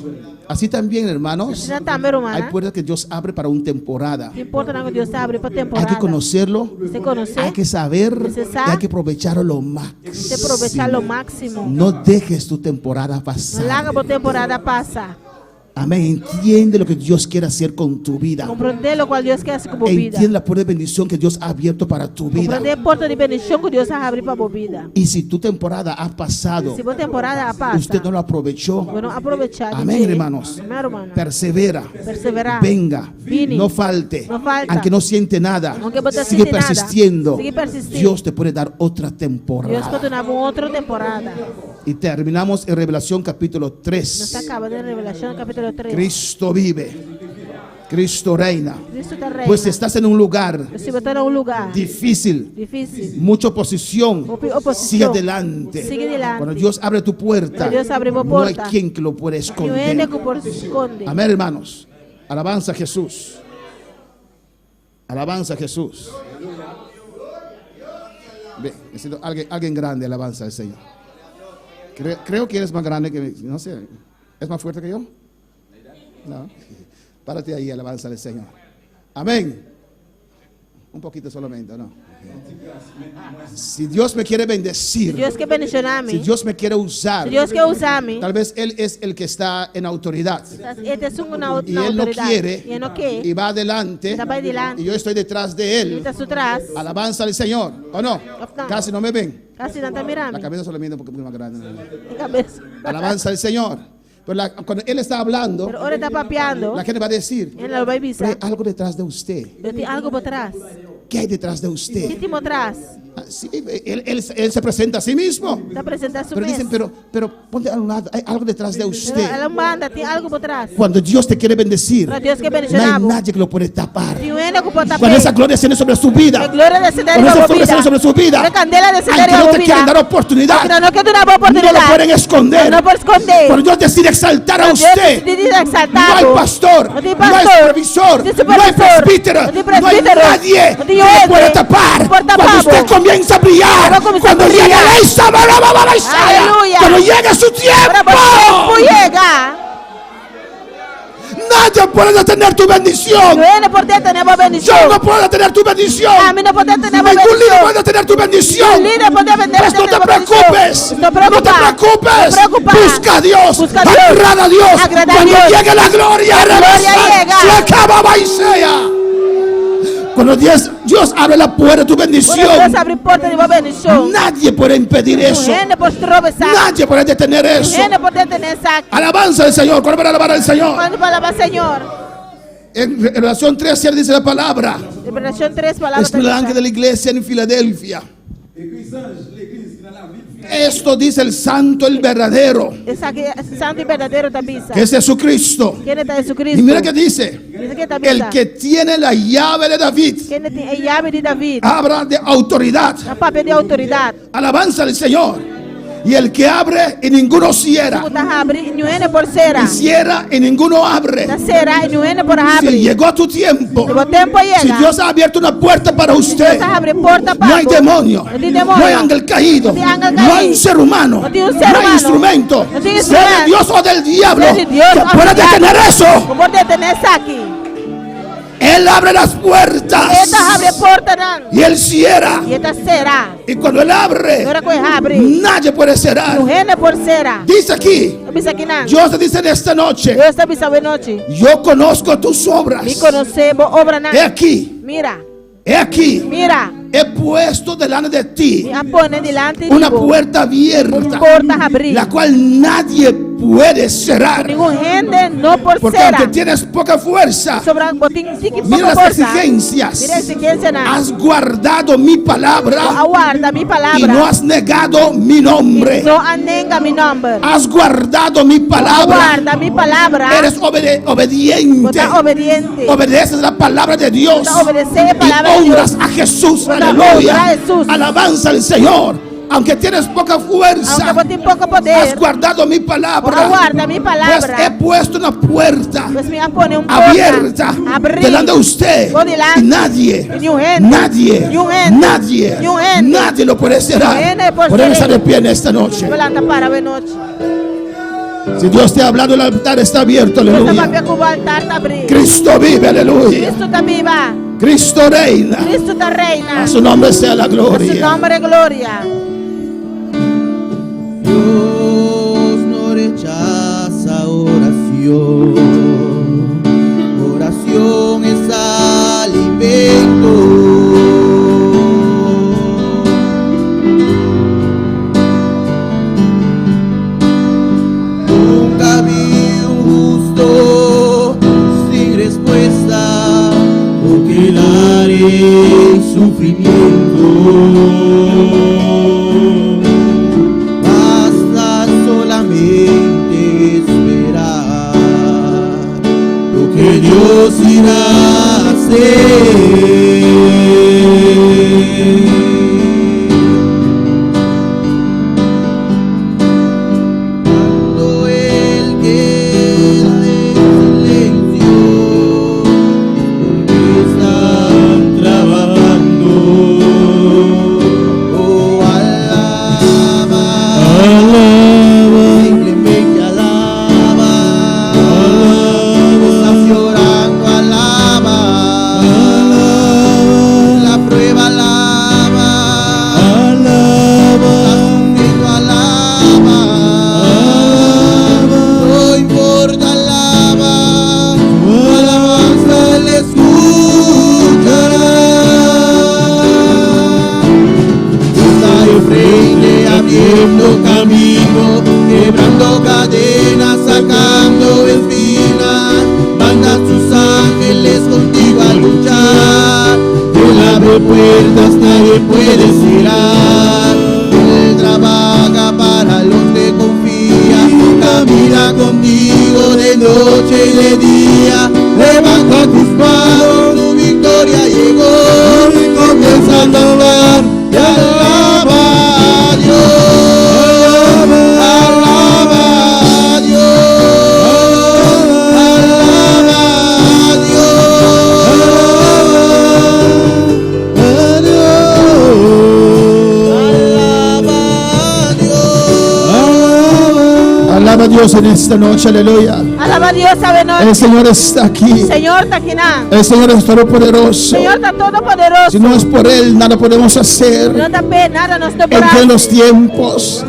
Así también, hermanos, Não tá meu hay romana. puertas que Dios abre para una temporada. Não importa não que Deus abre para Hay temporada. que conocerlo, Você conhecer, hay que saber Você y sabe. hay que aprovecharlo lo você aproveitar máximo. o máximo. No dejes tu temporada Não pasar. larga por temporada passa. Amén. Entiende lo que Dios quiere hacer con tu vida. Compreender lo qual Deus quer com a vida. Entiende la puerta de bendición que Dios ha abierto para tu vida. Compreender a porta de bendição que Deus abre para a vida. Y si tu temporada ha pasado, Se boa temporada passa, usted no lo aprovechó, bueno, aprovechar. amén, hermanos. Amém, hermano. Persevera, Perseverar. venga, Vini. no falte, No falta. aunque no siente nada, Aunque você sigue siente nada, persistiendo. sigue persistindo. Dios te puede dar otra Deus temporada. continuava outra temporada. Y terminamos en Revelación capítulo Nós 3. acabamos de Revelação capítulo 3. Cristo vive, Cristo reina. Cristo está reina. Pues si estás en un lugar Se botar em lugar difícil, difícil, mucha oposición, oposición, sigue adelante. sigue adelante. Cuando Dios abre tu puerta, Cuando Dios abre tu no hay puerta, quien que lo pueda e o esconder. único por se esconde. Amén, hermanos. Alabanza a Jesús. Alabanza a Jesús. Ve, necesito alguien grande, alabanza al Señor. Creo que eres más grande que, no sé, ¿es más fuerte que yo? No. Párate ahí, alabanza al Señor. Amén. Un poquito solamente, ¿no? Si Dios me quiere bendecir, Deus quer bendicionar-me. si Dios me quiere usar, Se Deus quer usar-me. tal vez Él es el que está en autoridad. Ele é uma Y Él no autoridade. quiere E ele não quer. y va adelante Ele vai adiante. y yo estoy detrás de Ele Él. está atrás. Alabanza al Señor, ¿o no? No. Casi no me ven. Casi não está La mirando. cabeza solamente un poquito más grande. A cabeça. Alabanza al Señor. Pero cuando Él está hablando, Pero ora está papeando. la gente va a decir, Ele vai pero avisar. hay algo detrás de usted. Eu tenho algo por trás. ¿Qué hay detrás de O que usted? tem por trás? Ah, sí, él se presenta a sí mismo. Está apresentando a Pero dicen, pero ponte a un lado, hay algo detrás de usted. Ela manda, tem algo por trás. Cuando Dios te quiere bendecir, Para Deus que no hay bendicionar. nadie que lo puede tapar. Tem o único por tapar. Cuando esa gloria desciende sobre su vida, A glória descender cuando esa em fuego desciende sobre su vida, A candela descender al que em no te vida. quieren dar oportunidad, Porque não quer dar uma boa no lo oportunidade. pueden esconder. Não pode esconder. Cuando Dios decide exaltar a Deus usted, decide no exaltado. hay pastor, No tem no hay pastor. supervisor, No tem no hay supervisor. presbítero, No tem no hay presbítero. nadie No que tem lo homem. puede tapar. No puede Cuando tapar. usted comienza a brillar, Ahora comienza cuando a llegue brillar. Aleluya. cuando llegue su Para tiempo, você llega. nadie puede detener tu bendición. Não é por dentro, não é uma bendição. Yo no puedo detener tu bendición. A mí no puede tener uma Ningún líder bendição. puede detener tu bendición. Líder pode vender. Pues no te preocupes, no te preocupes, busca a Dios, Busca a Dios. agrada a Dios, Agrada a cuando Dios. llegue la gloria, La gloria llega. se acaba Baisea. Cuando Dios abre la puerta de tu Quando bendición, Deus abre porta de uma bendição. nadie puede impedir eso, Não pode tropeçar. nadie puede detener eso. Não pode detener essa. Alabanza al Señor, ¿cuál va a alabar al Señor? Quando palavra Senhor. En Revelación 3 dice la palabra, Revelação 3 palavras. es el ángel de la iglesia en Filadelfia. Esto dice el santo, el verdadero, Esse aqui é santo e verdadeiro tabisa. que es Jesucristo. Quem é Y Jesucristo? mira que dice, Diz que tabisa. el que tiene la llave de David, Quem tem a chave de David. habla de autoridad, A papel de autoridade. alabanza al Señor. Y el que abre y ninguno cierra. Kuta habri nyuene por sera. Y cierra y ninguno abre. Ta sera nyuene por Si habri. llegó tu tiempo, Tuvo tempo si llega. Dios ha abierto una puerta para usted, Dios abre porta no hay para. demonio, No hay demonio. no hay ángel caído, No hay ángel no hay caído. un ser humano, No tiene un ser no hay humano. instrumento, No tiene sea de instrumento. Dios o del diablo, Sea de Dios que o pueda del diablo. detener eso. ¿Cómo detener aquí? Él abre las puertas Esta abre porta nan. y Él cierra. Y esta sera. Y cuando Él abre, Ahora que abre. nadie puede cerrar. Nyuene por sera. Dice aquí, Bisa kinan. Dios te dice en esta noche, Dios te bisa noche. yo conozco tus obras. Mi conocebo obra nan. He aquí, Mira. he aquí, Mira. he puesto delante de ti Mi apone delante una digo, puerta abierta, porta abrir. la cual nadie puede cerrar. Ningún gente no por Porque cera. aunque tienes poca fuerza, Sobra botín tiki mira poco las porta. exigencias. Mira exigencia na. Has guardado mi palabra Aguarda mi y palabra. no has negado mi nombre. No anenga mi nombre. Has guardado mi palabra. Aguarda mi palabra. Eres obediente. Está obediente. Obedeces la palabra de Dios. Está obedece la Y palabra de honras Dios. a Jesús. Está honra Aleluya. a Jesús. Alabanza al Señor. Aunque tienes poca fuerza, Aunque botín poco has poder. guardado mi palabra. Aguarda mi Pues he palabra. puesto una puerta Pues me pone un porta. abierta Abrir. delante de usted. Go delante. Y nadie, Ni un gente. nadie, Ni un gente. nadie, Ni un gente. nadie lo puede Ni un cerrar. gente por Podemos ser. estar de pie en esta noche. Volanta para ver noche. Si Dios te ha hablado, el altar está abierto. Dios te va a Aleluya. ver altar te abrir. Cristo vive. Aleluya. Cristo te viva. Cristo reina. Cristo te reina. A su nombre sea la A su gloria. nombre gloria. Dios no rechaza oración. Oración es alimento. Nunca vi un justo sin respuesta, porque daré sufrimiento. Basta solamente esperar lo que Dios irá a hacer. Cuando Él queda en silencio, porque están trabajando. Oh, alaba, simplemente alaba. Estás llorando, alaba. La prueba, alaba. Estás sufriendo, alaba. No importa, alaba. Tu alabanza Él escuchará. Está enfrente abriendo camino, quebrando cadenas, sacando espinas. Manda sus ángeles contigo a luchar. Él abre puertas, nadie puede cerrar. Él trabaja para los que confían. Camina contigo de noche y de día. Levanta tus manos, tu victoria llegó. Y comienza a cantar. Y alaba a Dios. Alaba a Dios. Alaba a Alaba a Dios en esta noche. Aleluya. Alaba a Dios, sabe El noche. Señor está aquí. Señor Taquina. El Señor es todopoderoso. Señor está todopoderoso. Si no es por Él, nada podemos hacer. No te pe nada, nos te Entre los tiempos.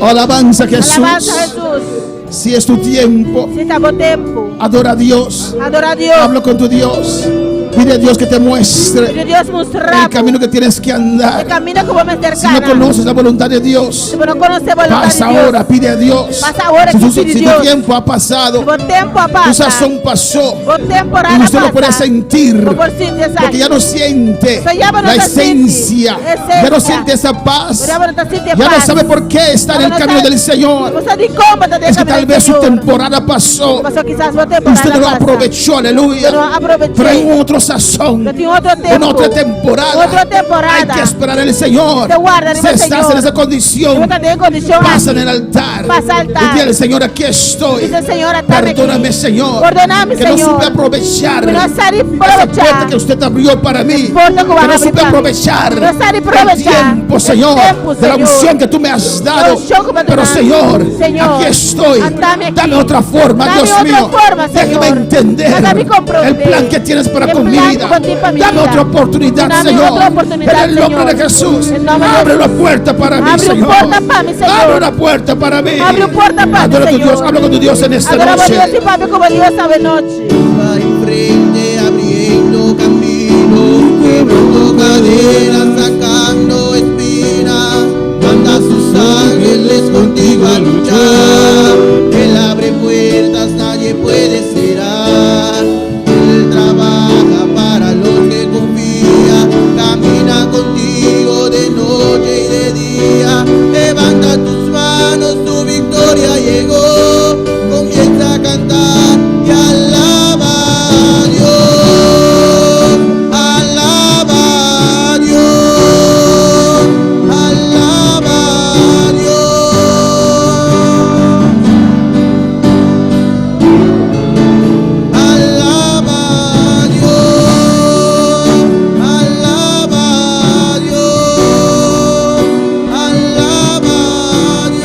Alabanza a Jesús. Alabanza a Jesús. Si es tu tiempo, Si está por tiempo. adora a Dios. Adora a Dios. Habla con tu Dios. Pide a Dios que te muestre Que Dios mostra el camino que tienes que el andar. camino que vamos a Si no conoces la voluntad de Dios, Si no conoce la voluntad pasa de Dios. ahora, pide a Dios. Pasa ahora, Si tu, pide si tu Dios. tiempo ha pasado, Por tiempo tu pasa. sazón pasó, Por temporada y usted lo pasa. puede sentir, Por siente porque ya no siente So, ya no la te esencia, siente. ya no siente esa paz, Ya no te siente ya no paz. sabe por qué está en Ya el no camino sabe- del Señor. No sabe cómo te Es que deja tal del vez su Señor. temporada pasó Pasó quizás su y temporada usted no lo pasa. aprovechó, aleluya. Pero aproveché. Pero hay otro sazón, Que tiene otro en tiempo. otra temporada. Otra temporada. Hay que esperar en el Señor. Te guarda en Si el estás Señor. en esa condición, Si tú estás en condición pasa en así, el altar. pasa al altar. Y dile, Señor, aquí estoy. Dice, Señor, atame Perdóname, aquí. Señor. Perdóname, que no Señor. supe aprovechar Que no sabe esa puerta aprovechar. que usted abrió para mí. Puerta que vas Que a no abrir supe para mí. aprovechar Que no sabe el aprovechar tiempo, el Señor, tiempo, de la Señor. unción que tú me has dado. La unción que me has Pero, dado. Señor, Señor, aquí estoy. atame aquí. Dame otra forma, Dame Dios otra mío. forma, Déjame Señor. entender Déjame comprender el plan que tienes para el con mi plan vida. con ti para mi Dame vida. otra oportunidad, Dame Señor. otra oportunidad, En el nombre Señor. de Jesús. En el nombre de Abre una Jesús. puerta para mí, Abre una Señor. puerta para mí, Señor. Abre una puerta para mí. Abre una puerta para mí, Adora a tu Señor. Dios. Habla con tu Dios en esta Adoramos a noche. Dios y papi como Dios sabe noche. Va enfrente abriendo camino, quebrando cadenas, sacando espinas, manda a sus ángeles contigo a luchar. Él abre puertas, nadie puede cerrar. Él trabaja para los que confían, camina contigo de noche y de día. Levanta tus manos, tu victoria llegó. Comienza a cantar y alaba a Dios, alaba a Dios, alaba a Dios, alaba a Dios, alaba a Dios, alaba a Dios.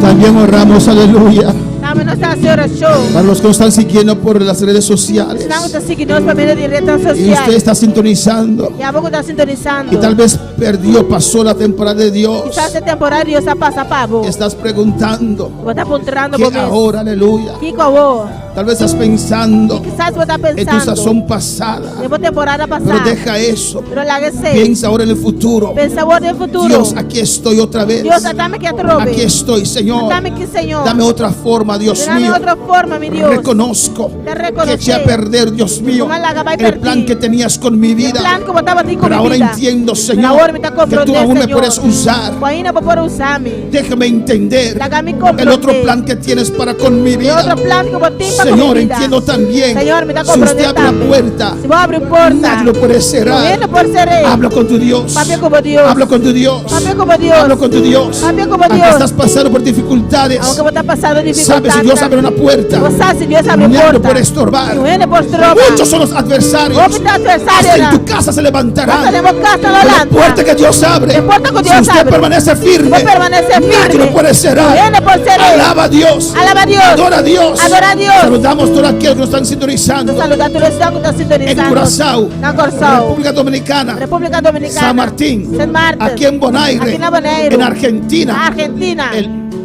También oramos, aleluya. Dame nuestra oración. Para los que nos están siguiendo por las redes sociales. Estamos siguiendo por medio de redes Y usted sociales. está sintonizando. Y a poco está sintonizando. Y tal vez perdió, pasó la temporada de Dios. Quizás esta temporada Dios ha pasado para vos. Estás preguntando. Vos estás apuntando Que por mí. ahora, aleluya. Kiko vos. Tal vez estás pensando Quizás vos estás en tu pensando. sazón pasada. De temporada Pero pasada. deja eso. Pero la que sé. Piensa ahora en el futuro. Pensa vos del futuro. Dios, aquí estoy otra vez. Dios, dame que te robe. Aquí estoy, Señor. Dame aquí, Señor. Dame otra forma, Dios Dame mío. otra forma, mi Dios. Reconozco Te que reconocí. eché a perder, Dios mío, Como la gaba y el perdí. plan que tenías con mi El vida. plan como estaba a ti con Pero mi ahora vida. entiendo, Pero Señor, ahora me está que tú comprender, aún me Señor. puedes usar. Pues ahí no puedo usarme. Déjame entender Déjame el comprender. otro plan que tienes para con mi Y vida. otro plan como ti para con Señor, mi vida. entiendo también. Señor, me está Si usted abre la comprometiendo. puerta, Si vos abres puerta. nadie lo puede cerrar. Nadie lo puede cerrar. Habla con tu Dios. Papi como Dios. Habla con tu Dios. Papi como Dios. Habla con tu Dios. Papi como Aunque Dios. estás pasando por dificultades, Aunque vos estás pasando sabes dificultades. si Dios abre una puerta, Vos sabes si Dios abre nadie lo puerta. puede estorbar. No viene por tropa. Muchos son los adversarios. Vos estás adversario. Hasta en tu casa se levantarán. Vos tenemos casa no La lanza. puerta que Dios abre. La puerta que Si Dios usted abre. permanece firme, Vos permanece nadie firme. lo puede cerrar. No viene por cerrar. Alaba a Dios. Alaba a Dios. Adora a Dios. Adora a Dios. Saludamos a todos aquellos que nos están sintonizando. Saluda a todos los que están sintonizando. En Curazao, En Curazao. República Dominicana, República Dominicana. San Martín, San Martín. aquí en Bonaire, Aquí en Bonaire. en Argentina, Argentina.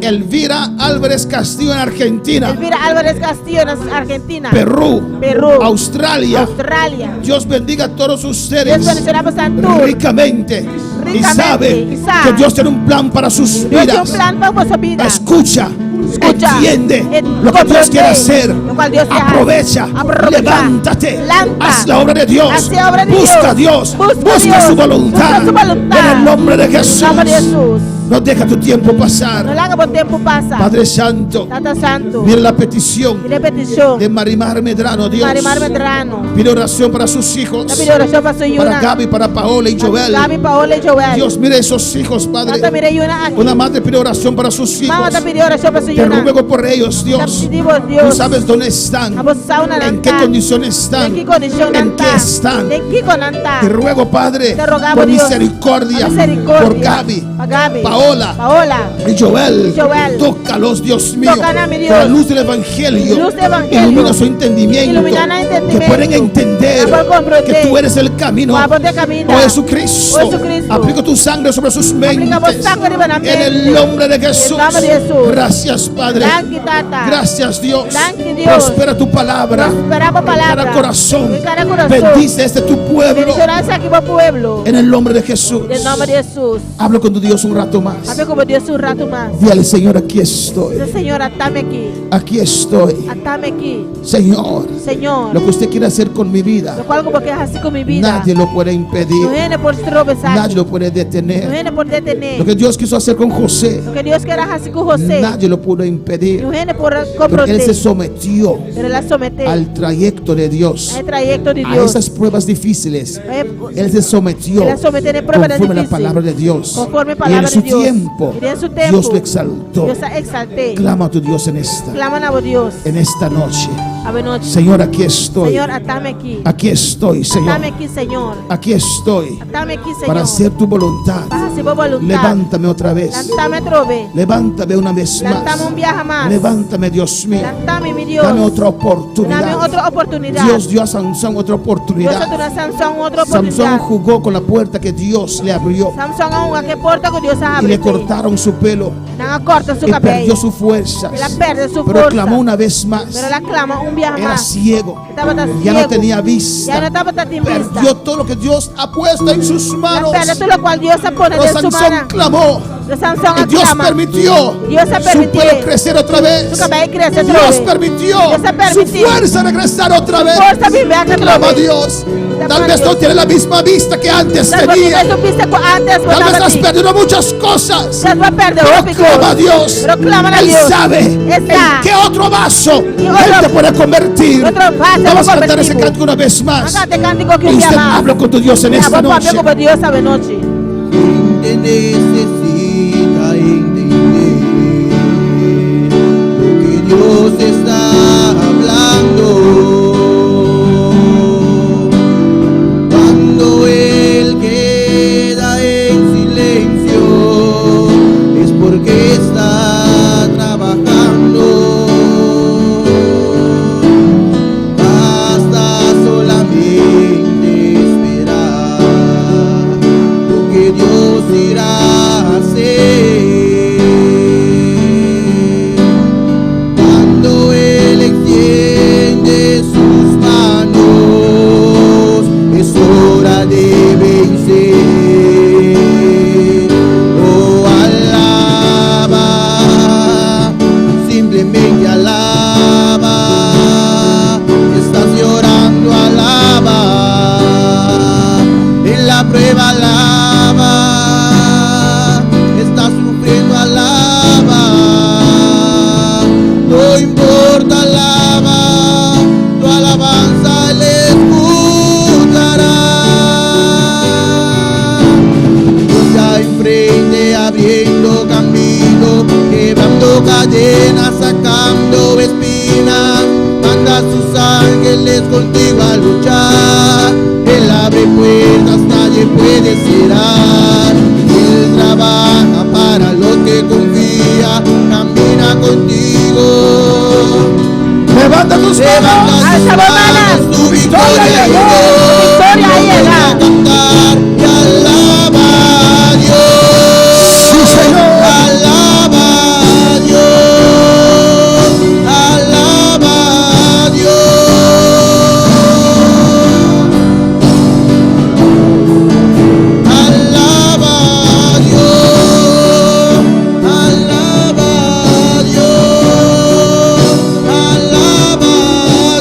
Elvira Álvarez Castillo en Argentina, Elvira Álvarez Castillo en Argentina. Perú, Perú. Australia. Australia. Dios bendiga a todos Dios ustedes bendicionamos a todos. ricamente. Y Ricamente, sabe y sabe. que Dios tiene un plan para sus Dios tiene un vidas. plan para vuestra vida. Escucha, Escucha. entiende lo que Dios Comprende quiere hacer. lo cual Dios quiere Aprovecha, hacer. Aprovecha. levántate, Levanta. haz la obra de Dios, Haz la obra de busca Dios. a Dios, Busca busca Dios. su voluntad. Busca su voluntad. En el nombre de En Jesús. el nombre de Jesús. No deja tu tiempo No pasar. le haga por tiempo pasa. Padre Santo, Tata Santo. mira la petición Mire petición. de Marimar Medrano, Dios. Marimar Medrano. Pide oración para sus hijos, Le pido oración para su para Yuna. Gaby, para Paola y Joel. Gaby, Paola y Joel. Dios, mire esos hijos, Tata Padre. mire Yuna aquí. Una madre pide oración para sus hijos. Mamá te pidió oración para su Te Yuna. ruego por ellos, Te Dios. pedimos, Tú Dios. sabes dónde están, Vamos a una en qué nanta. condiciones están, ¿En qué condición en nanta? qué están. ¿En qué con nanta? Te ruego, Padre, Te rogamos, por Dios, misericordia, por misericordia, por Gaby, a Gaby, Paola, Paola y Joel. Joel. Tócalos, Dios mío, Tocan a mi Dios. con la luz del Evangelio. Luz del Evangelio. Ilumina su entendimiento, Ilumina el entendimiento. que pueden entender Para comprender. que tú eres el camino. Para poder caminar. Oh Jesucristo, Oh Jesucristo. aplica tu sangre sobre sus mentes. Aplicamos sangre en la En mente. el nombre de Jesús. En el nombre de Jesús. Gracias, Padre. Danke, Tata. Gracias, Dios. Danke, Dios. Prospera tu palabra. Prosperamos En palabra. cada corazón. En cada corazón. Bendice este tu pueblo. Bendiciones aquí por pueblo. En el nombre de Jesús. En el nombre de Jesús. Habla con tu Dios un rato más. Habe como Dios un rato más. Dile al Señor, aquí estoy. Dice, Señor, atame aquí. Aquí estoy. Atame aquí. Señor, Señor, lo que usted quiere hacer con mi vida, lo cual como que es así con mi vida. nadie lo puede impedir. No viene por tropezar. Nadie lo puede No detener. viene por detener. Lo que Dios quiso hacer con José, Lo que Dios quiere hacer con José. nadie lo pudo impedir. No viene por Porque Él comprometer. se sometió Pero la somete al trayecto de Dios, al trayecto de a Dios. esas pruebas difíciles. Él Él se sometió la somete en pruebas conforme a la difíciles. palabra de Dios. Conforme Y en palabra su de Dios. tiempo, Y en su tiempo, Dios lo exaltó. Dios exalté. Clama a tu Dios en esta Dios. en esta noche. A noche. Señor, aquí estoy. Señor, atame aquí. Aquí estoy, Señor. Atame aquí, Señor. Aquí estoy Atame aquí, Señor. para hacer tu voluntad. Para hacer tu voluntad. Levántame otra vez. Levántame otra vez. Levántame una vez Levántame más. un viaje más. Levántame, Dios mío. Levántame, mi Dios. Dame otra oportunidad. Dame otra oportunidad. Dios dio a Sansón otra Dios oportunidad. dio a Sansón otra Sansón oportunidad. jugó con la puerta que Dios le abrió Sansón aún a qué puerta que Dios ha y le abierto. cortaron su pelo No corta su y cabello. perdió sus fuerzas. Y la pierde su Pero fuerza. clamó una vez más. Pero la clama un viaje Era más. ciego. Estaba tan Ya no ciego. tenía Ya no vista. estaba tan sin vista. Perdió todo lo que Dios ha puesto en sus manos. La pierde todo lo cual Dios ha puesto Pero en su Sansón mano. clamó. De Sansón Y Dios aclama. permitió Dios ha su permitido pelo crecer otra vez. su cabello crece otra Dios vez. permitió Dios ha su permitido fuerza regresar otra vez. fuerza vive otra Clama a vez. Dios. Clama Tal a vez Dios. no tiene la misma vista que antes Tal vez tenía. no supiste antes, Tal vez has perdido muchas cosas. Tal vez perdió Pero clama a Dios. Pero clama a Él Dios. sabe Él en sabe. qué otro vaso Y Él otro- te puede convertir. otro vaso Vamos a te cantar ese convertimos. canto una vez más. Hágate cántico que Y un día usted más. habla con tu Dios en Mira, esta vamos a hablar noche. con Dios esta noche. Te necesita entender lo que Dios está hablando. Cuando Él queda en silencio es porque está trabajando. Basta solamente esperar lo que Dios irá a hacer. Cuando Él extiende sus manos, es hora de vencer. Oh, alaba, simplemente alaba. Si estás llorando, alaba. En la prueba, alaba. Estás sufriendo, alaba. No importa, alaba. Tu alabanza Él escuchará. Ya enfrente abriendo camino, quebrando cadenas, sacando espinas, manda a sus ángeles contigo a luchar. Él abre puertas, nadie puede cerrar. Él trabaja para los que confían, camina contigo. Levanta tus manos. Alza las manos. Tu victoria llegó. Victoria ha llegado. A cantar y alaba a Dios. Sí, Señor. Alaba a Dios. Alaba a Dios. Alaba a Dios. Alaba a Dios. Alaba a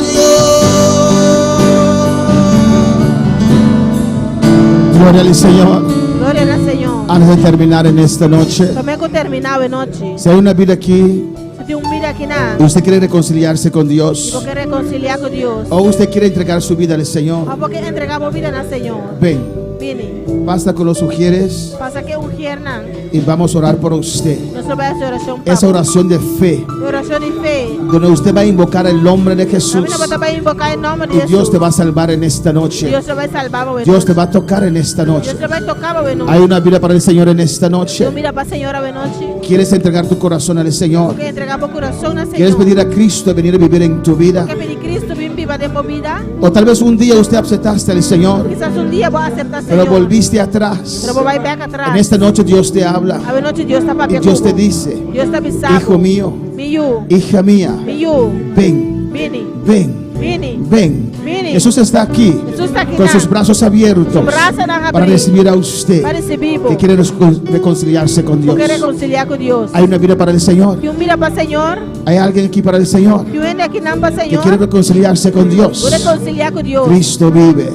Dios. Gloria al Señor. Gloria al Señor. Antes de terminar en esta noche, Também que terminava a noite. si hay una vida aquí Se tem vida aqui na. y usted quiere reconciliarse con E Dios, porque reconciliar com Deus. o usted quiere entregar su vida al Señor, Ou porque entregamos vida no Senhor. ven, Vini. pasa con los sugieres Passa que um Hernan. y vamos a orar por usted. Nós vai fazer oração. Esa oración de fe, Oração de fé. donde usted va a invocar el nombre de Jesús Também não vai invocar em nome de y Jesus. Dios te va a salvar en esta noche. Deus vai salvar o Dios te va a tocar en esta noche. Deus vai tocar o nome. Hay una vida para el Señor en esta noche. Eu mira para a Senhora a noite. ¿Quieres entregar tu corazón al Señor? Porque entregamos o coração na Senhor. ¿Quieres pedir a Cristo de venir a vivir en tu vida? Porque pedir Cristo vem viva de vida. O tal vez un día usted aceptaste al Señor, Quizás um dia vou aceitar pero Senhor. volviste atrás. Pero vou vai back atrás. En esta noche Dios te habla A noite Deus está para y Dios te dice, Deus está avisando. hijo mío, Miu. hija mía, Miu. ven, Vini. ven, Vini. ven. Vini. Jesús está aquí Jesús está aquí con sus brazos abiertos Sus brazos han para abierto. recibir a usted Para recibir. que quiere reconciliarse con Dios. Porque reconciliar con Dios. Hay una vida para el Señor. Y un mira para el Señor. Hay alguien aquí para el Señor Y un aquí no para el que quiere Señor. reconciliarse con Dios. Reconciliar con Dios. Cristo vive,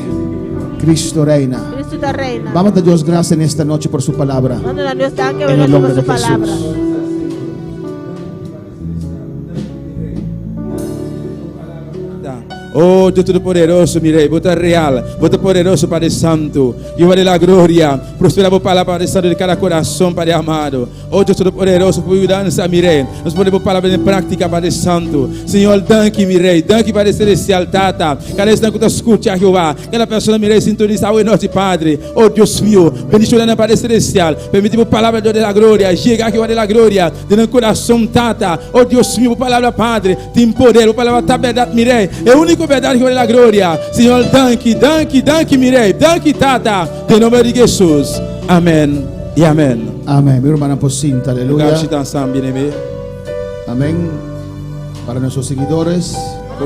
Cristo reina. Cristo da reina. Vamos a dar Dios gracias en esta noche por su palabra. Donde la Dios está que En el venga nombre por su de Jesús. palabra. Oh Dios Todo-Poderoso, mi Rey, vos estás real, vos estás poderoso, Padre Santo. Yo de la gloria, prospera vos palabra, Padre Santo, de cada corazón, Padre amado. Oh Dios Todo-Poderoso, por mudança, mi Rey. Nós podemos palavra em prática, Padre Santo. Senhor, danke, mi Rei, danke, Padre Celestial, Tata. Cada vez que tu escuta, Jeová, cada pessoa, mi Rei, sintoniza ao nosso Padre. Oh Deus meu, bendicionando, Padre Celestial. Permitimos palavra de la glória, chega, Jeová de la glória, dentro do coração, Tata. Oh Deus meu, palavra, Padre, tem poder, palavra, tá verdade, mi Rei. É o único verdade que da glória. Senhor, danke, danke, danke, mi Rei, danke, Tata. Em nome de Jesus. Amém e amém. Amén. Mi hermana Pocinta, aleluya. Bien-aimé. Amén. Para nuestros seguidores,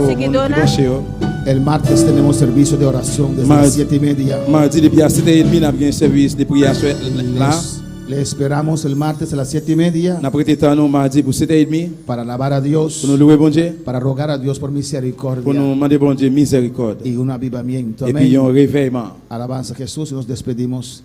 Seguidores. el martes tenemos servicio de oración desde las 7:30. Mardi, depuis à 7h30, nous avons un service de prière là. Le esperamos el martes a las 7:30 Nous avons un mardi pour 7h30 para alabar a Dios, pour nous louer bon Dieu, para rogar a Dios por pour misericordia nous demander bon Dieu miséricorde y un avivamiento. et puis un Amén. réveillement. Alabanza a Jesús y nos despedimos.